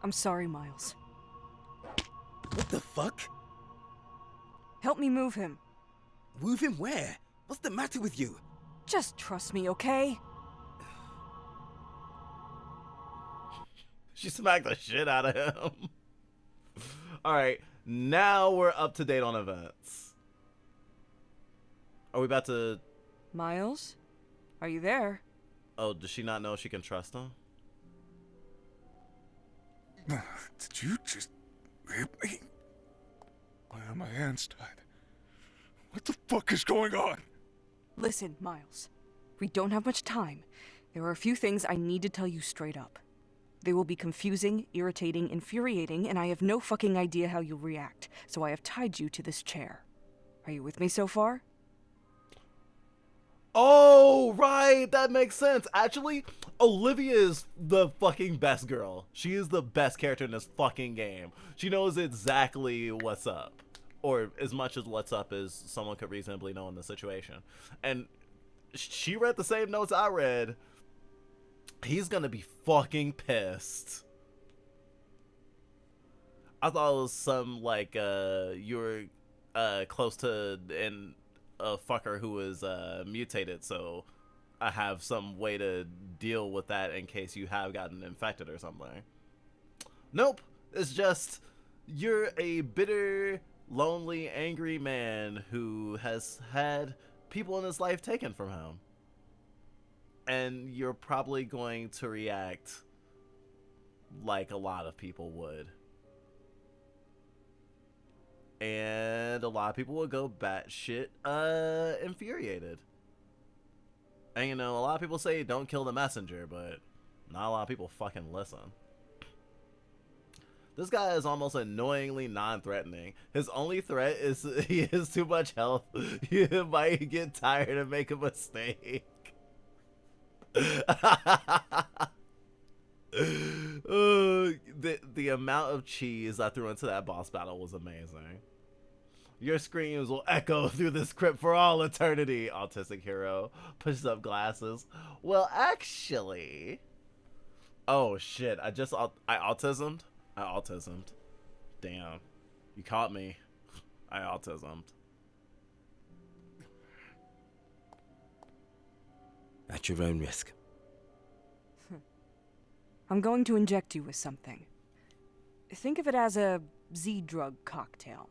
I'm sorry, Miles. What the fuck? Help me move him. Move him where? What's the matter with you? Just trust me, okay? She smacked the shit out of him. Alright, now we're up to date on events. Are we about to... Miles? Are you there? Oh, does she not know she can trust him? Did you just hit me? Why are my hands tied? What the fuck is going on? Listen, Miles. We don't have much time. There are a few things I need to tell you straight up. They will be confusing, irritating, infuriating, and I have no fucking idea how you'll react, so I have tied you to this chair. Are you with me so far? Oh, right, that makes sense. Actually, Olivia is the fucking best girl. She is the best character in this fucking game. She knows exactly what's up. Or as much as what's up as someone could reasonably know in the situation. And she read the same notes I read. He's gonna be fucking pissed. I thought it was some, like, you were close to a fucker who was mutated, so I have some way to deal with that in case you have gotten infected or something. Nope, it's just you're a bitter, lonely, angry man who has had people in his life taken from him. And you're probably going to react like a lot of people would. And a lot of people will go batshit infuriated. And you know, a lot of people say don't kill the messenger, but not a lot of people fucking listen. This guy is almost annoyingly non-threatening. His only threat is he has too much health. He might get tired and make a mistake. The amount of cheese I threw into that boss battle was amazing. Your screams will echo through this crypt for all eternity. Autistic hero pushes up glasses. Well, actually, oh shit! I autismed. I autismed. Damn, you caught me. I autismed. At your own risk. I'm going to inject you with something. Think of it as a Z-drug cocktail,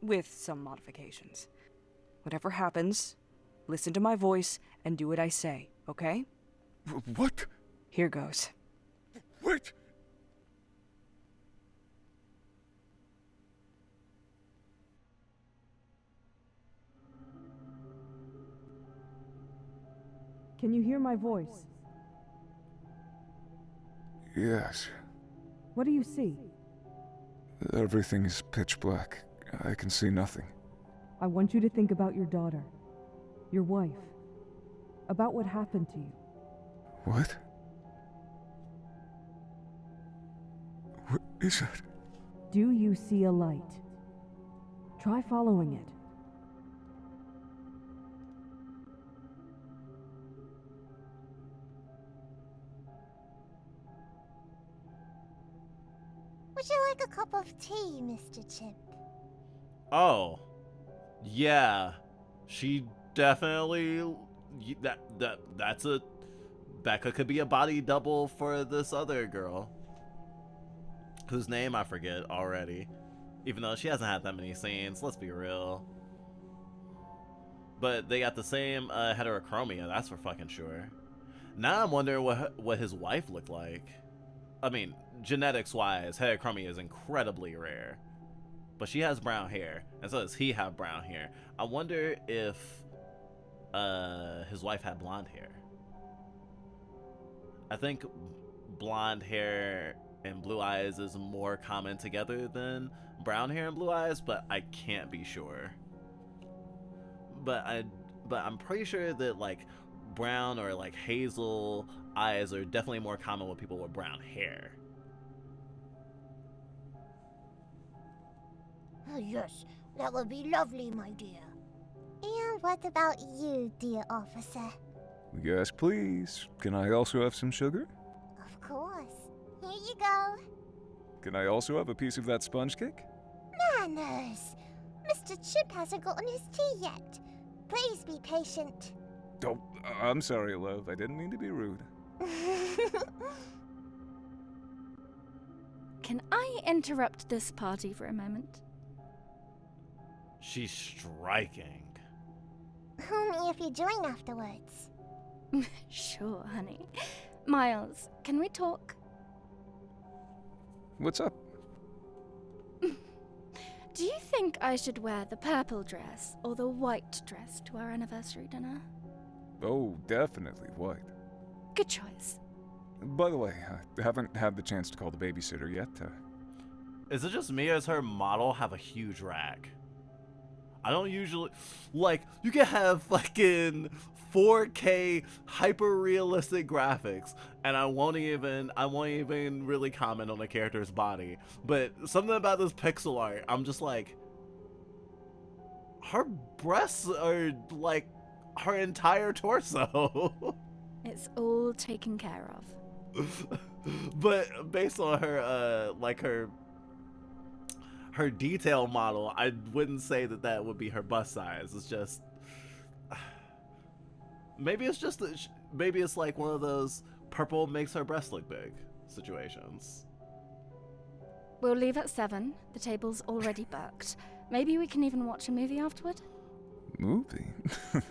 with some modifications. Whatever happens, listen to my voice and do what I say, okay? What? Here goes. Wait! Can you hear my voice? Yes. What do you see? Everything is pitch black. I can see nothing. I want you to think about your daughter, your wife, about what happened to you. What? What is it? Do you see a light? Try following it. Would you like a cup of tea, Mr. Chimp? Oh, yeah, she definitely that's a Becca could be a body double for this other girl whose name I forget already, even though she hasn't had that many scenes. Let's be real, but they got the same heterochromia, that's for fucking sure. Now I'm wondering what his wife looked like. I mean, genetics-wise, heterochromia is incredibly rare. But she has brown hair, and so does he have brown hair. I wonder if his wife had blonde hair. I think blonde hair and blue eyes is more common together than brown hair and blue eyes, but I can't be sure. But I'm pretty sure that like brown or like hazel eyes are definitely more common with people with brown hair. Oh, yes, that would be lovely, my dear. And what about you, dear officer? Yes, please. Can I also have some sugar? Of course. Here you go. Can I also have a piece of that sponge cake? Manners! Mr. Chimp hasn't gotten his tea yet. Please be patient. Oh, I'm sorry, love. I didn't mean to be rude. Can I interrupt this party for a moment? She's striking. Only if you join afterwards. Sure, honey. Miles, can we talk? What's up? Do you think I should wear the purple dress or the white dress to our anniversary dinner? Oh, definitely white. Good choice. By the way, I haven't had the chance to call the babysitter yet. Is it just me or does her model have a huge rack? I don't usually, like, you can have fucking 4K hyper realistic graphics and I won't even really comment on the character's body, but something about this pixel art, I'm just like, her breasts are like her entire torso. It's all taken care of. But based on her like her detail model, I wouldn't say that would be her bust size. It's just maybe it's like one of those purple makes her breast look big situations. We'll leave at 7. The table's already booked. Maybe we can even watch a movie afterward? Movie?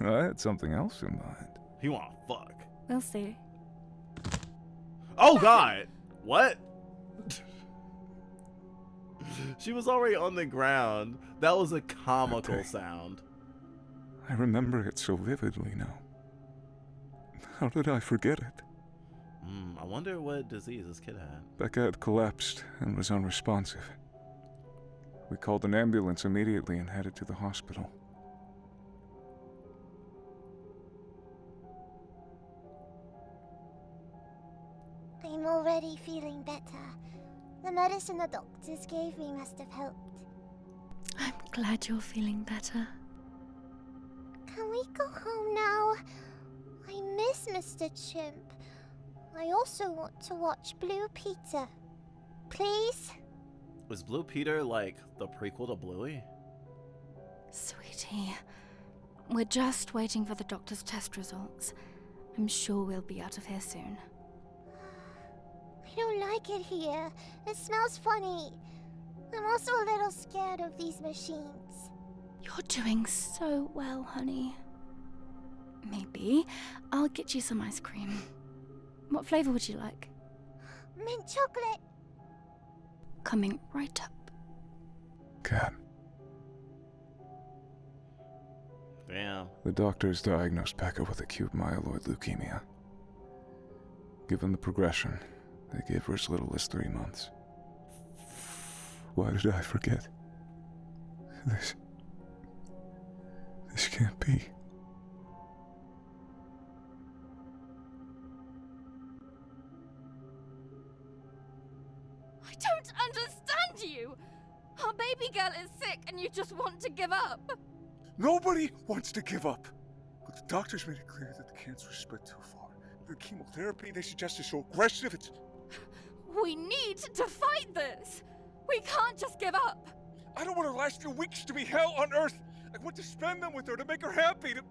I had something else in mind. He wanna fuck. We'll see. Oh god! What? She was already on the ground. That was a comical sound. I remember it so vividly now. How did I forget it? I wonder what disease this kid had. Becca had collapsed and was unresponsive. We called an ambulance immediately and headed to the hospital. I'm already feeling better. The medicine the doctors gave me must have helped. I'm glad you're feeling better. Can we go home now? I miss Mr. Chimp. I also want to watch Blue Peter. Please? Was Blue Peter like the prequel to Bluey? Sweetie, we're just waiting for the doctor's test results. I'm sure we'll be out of here soon. I don't like it here. It smells funny. I'm also a little scared of these machines. You're doing so well, honey. Maybe I'll get you some ice cream. What flavor would you like? Mint chocolate. Coming right up. Cat. Damn. The doctors diagnosed Becca with acute myeloid leukemia. Given the progression, they gave her as little as 3 months. Why did I forget? This can't be. I don't understand you! Our baby girl is sick and you just want to give up. Nobody wants to give up. But the doctors made it clear that the cancer spread too far. The chemotherapy they suggest is so aggressive, it's... We need to fight this! We can't just give up! I don't want her last few weeks to be hell on earth! I want to spend them with her to make her happy, to...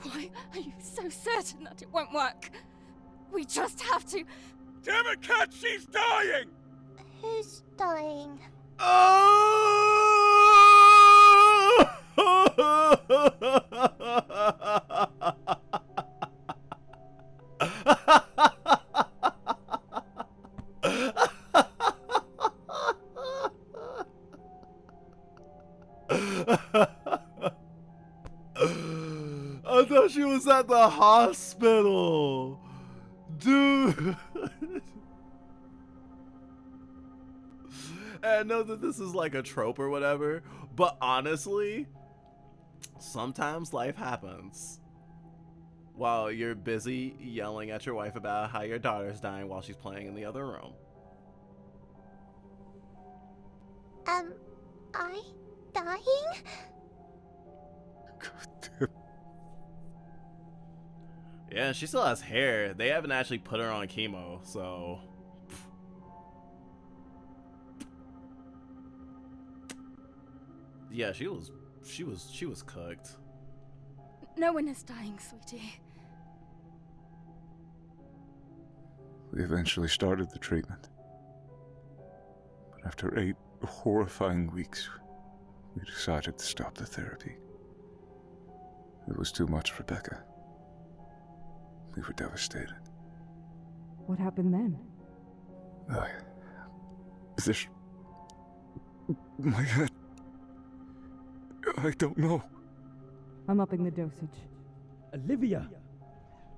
Why are you so certain that it won't work? We just have to... Damn it, Cat! She's dying! Who's dying? I thought she was at the hospital. Dude. And I know that this is like a trope or whatever, but honestly, sometimes life happens. While you're busy yelling at your wife about how your daughter's dying while she's playing in the other room. I dying? Yeah, she still has hair. They haven't actually put her on chemo, so... Yeah, she was cooked. No one is dying, sweetie. We eventually started the treatment. But after 8 horrifying weeks, we decided to stop the therapy. It was too much for Becca. We were devastated. What happened then? This... My head... I don't know. I'm upping the dosage. Olivia!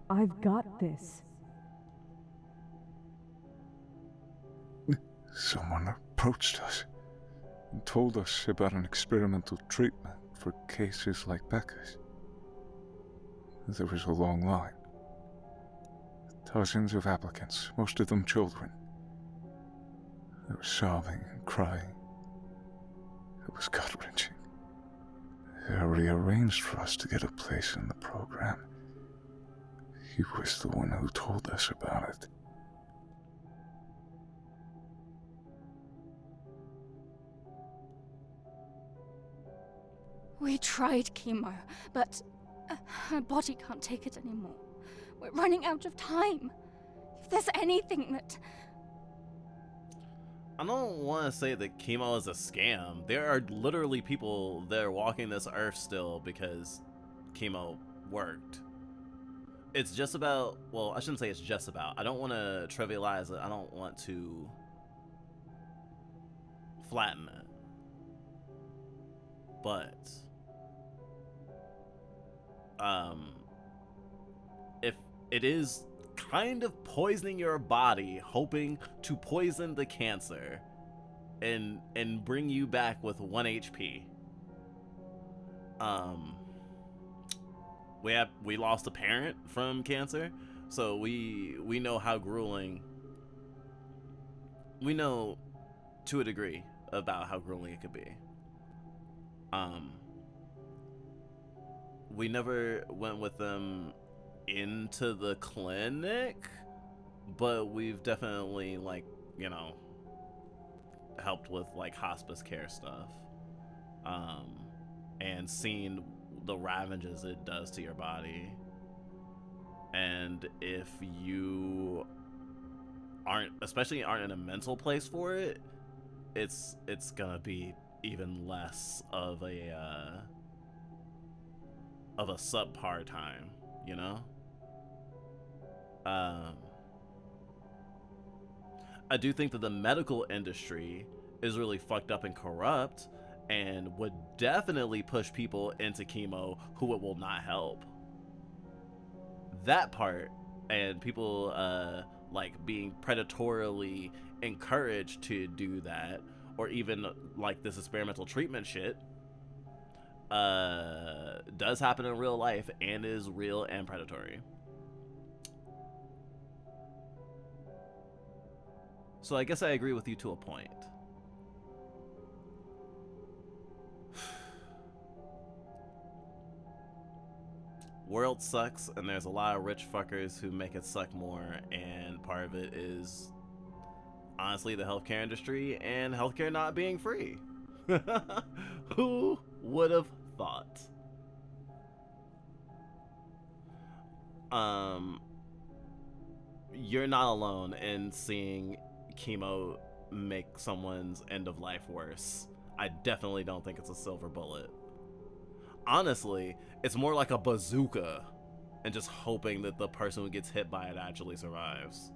I've got this. Someone approached us and told us about an experimental treatment for cases like Becca's. There was a long line. Dozens of applicants, most of them children. They were sobbing and crying. It was gut-wrenching. They already arranged for us to get a place in the program. He was the one who told us about it. We tried chemo, but her body can't take it anymore. We're running out of time. If there's anything that... I don't want to say that chemo is a scam. There are literally people that are walking this earth still because chemo worked. It's just about, well, I shouldn't say it's just about. I don't want to trivialize it. I don't want to flatten it. But if it is kind of poisoning your body, hoping to poison the cancer and bring you back with 1 HP. We lost a parent from cancer, so we know how grueling. We know to a degree about how grueling it could be. We never went with them into the clinic, but we've definitely, like, you know, helped with like hospice care stuff, and seen the ravages it does to your body. And if you aren't in a mental place for it, it's gonna be even less of a of a subpar time, you know? I do think that the medical industry is really fucked up and corrupt and would definitely push people into chemo who it will not help. That part, and people like being predatorily encouraged to do that, or even like this experimental treatment shit, does happen in real life and is real and predatory. So I guess I agree with you to a point. World sucks, and there's a lot of rich fuckers who make it suck more, and part of it is honestly the healthcare industry and healthcare not being free. Who would have thought? You're not alone in seeing chemo make someone's end of life worse. I definitely don't think it's a silver bullet. Honestly, it's more like a bazooka and just hoping that the person who gets hit by it actually survives.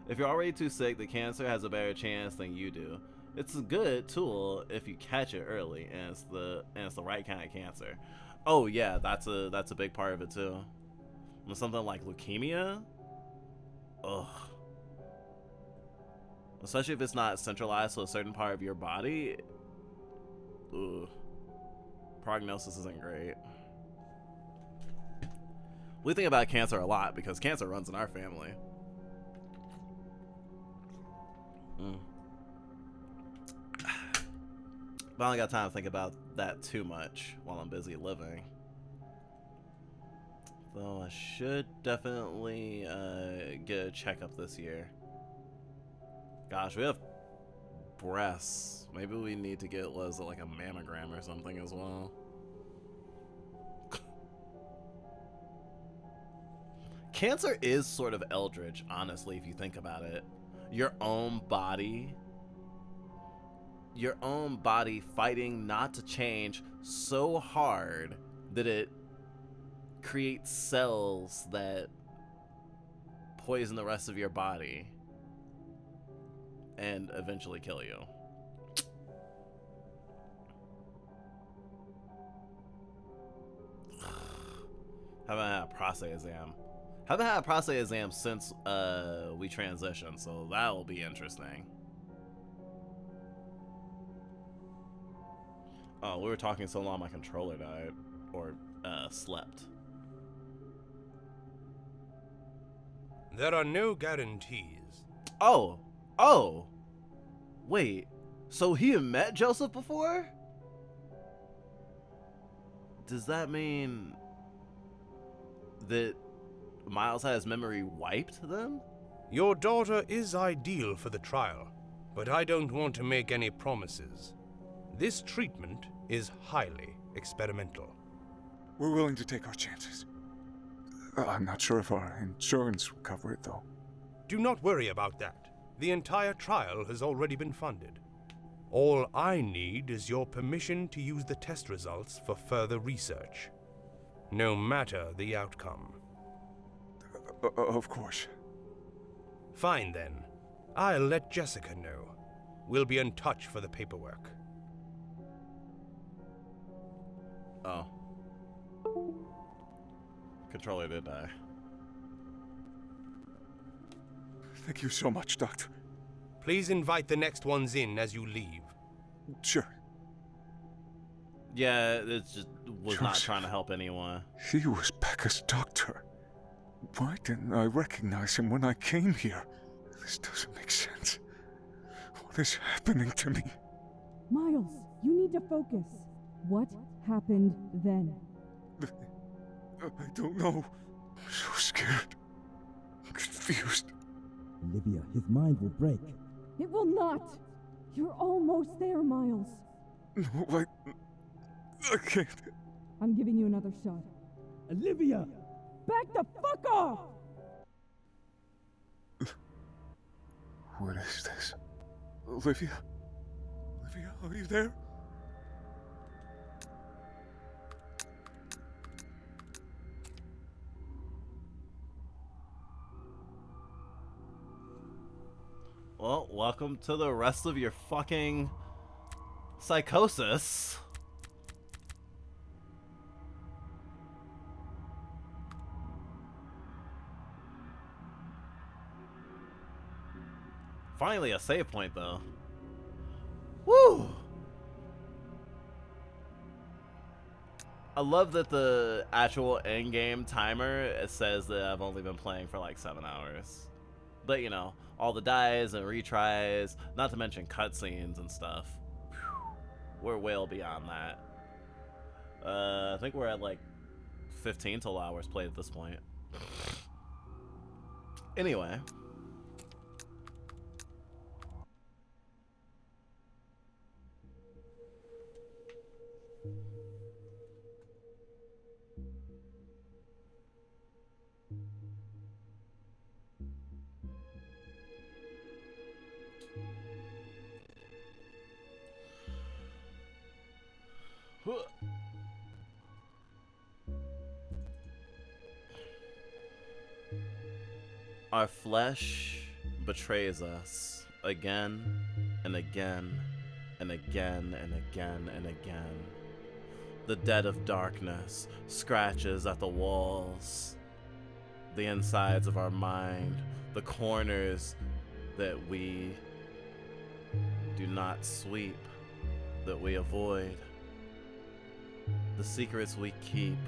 If you're already too sick, the cancer has a better chance than you do. It's a good tool if you catch it early, and it's the right kind of cancer. Oh yeah, that's a big part of it too. With something like leukemia, ugh. Especially if it's not centralized to a certain part of your body, ugh. Prognosis isn't great. We think about cancer a lot because cancer runs in our family. But I don't got time to think about that too much while I'm busy living. Though I should definitely get a checkup this year. Gosh, we have breasts. Maybe we need to get, what is it, like a mammogram or something as well. Cancer is sort of eldritch, honestly, if you think about it. Your own body fighting not to change so hard that it creates cells that poison the rest of your body and eventually kill you. Haven't had a prostate exam. Haven't had a prostate exam since we transitioned, so that will be interesting. Oh, we were talking so long my controller died. Or slept. There are no guarantees. Oh! Wait, so he had met Joseph before? Does that mean that Miles had his memory wiped then? Your daughter is ideal for the trial, but I don't want to make any promises. This treatment is highly experimental. We're willing to take our chances. I'm not sure if our insurance will cover it, though. Do not worry about that. The entire trial has already been funded. All I need is your permission to use the test results for further research, no matter the outcome. Of course. Fine then. I'll let Jessica know. We'll be in touch for the paperwork. Oh. Controller did die. Thank you so much, Doctor. Please invite the next ones in as you leave. Sure. Yeah, it just was not trying to help anyone. He was Becca's doctor. Why didn't I recognize him when I came here? This doesn't make sense. What is happening to me? Miles, you need to focus. What happened then? I don't know. I'm so scared. Confused. Olivia, his mind will break. It will not! You're almost there, Miles. No, I can't. I'm giving you another shot. Olivia! Back the fuck off! What is this? Olivia? Olivia, are you there? Well, welcome to the rest of your fucking psychosis. Finally, a save point, though. Woo! I love that the actual in-game timer, it says that I've only been playing for like 7 hours. But, you know, all the dies and retries, not to mention cutscenes and stuff. Whew. We're well beyond that. I think we're at like 15 total hours played at this point. Anyway. Our flesh betrays us again and again and again and again and again. The dead of darkness scratches at the walls, the insides of our mind, the corners that we do not sweep, that we avoid. The secrets we keep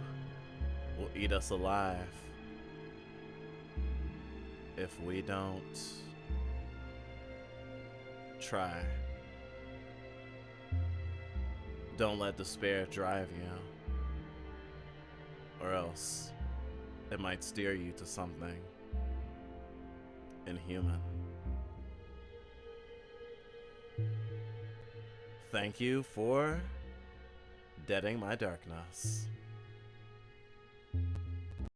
will eat us alive if we don't try. Don't let despair drive you, or else it might steer you to something inhuman. Thank you for deading my darkness.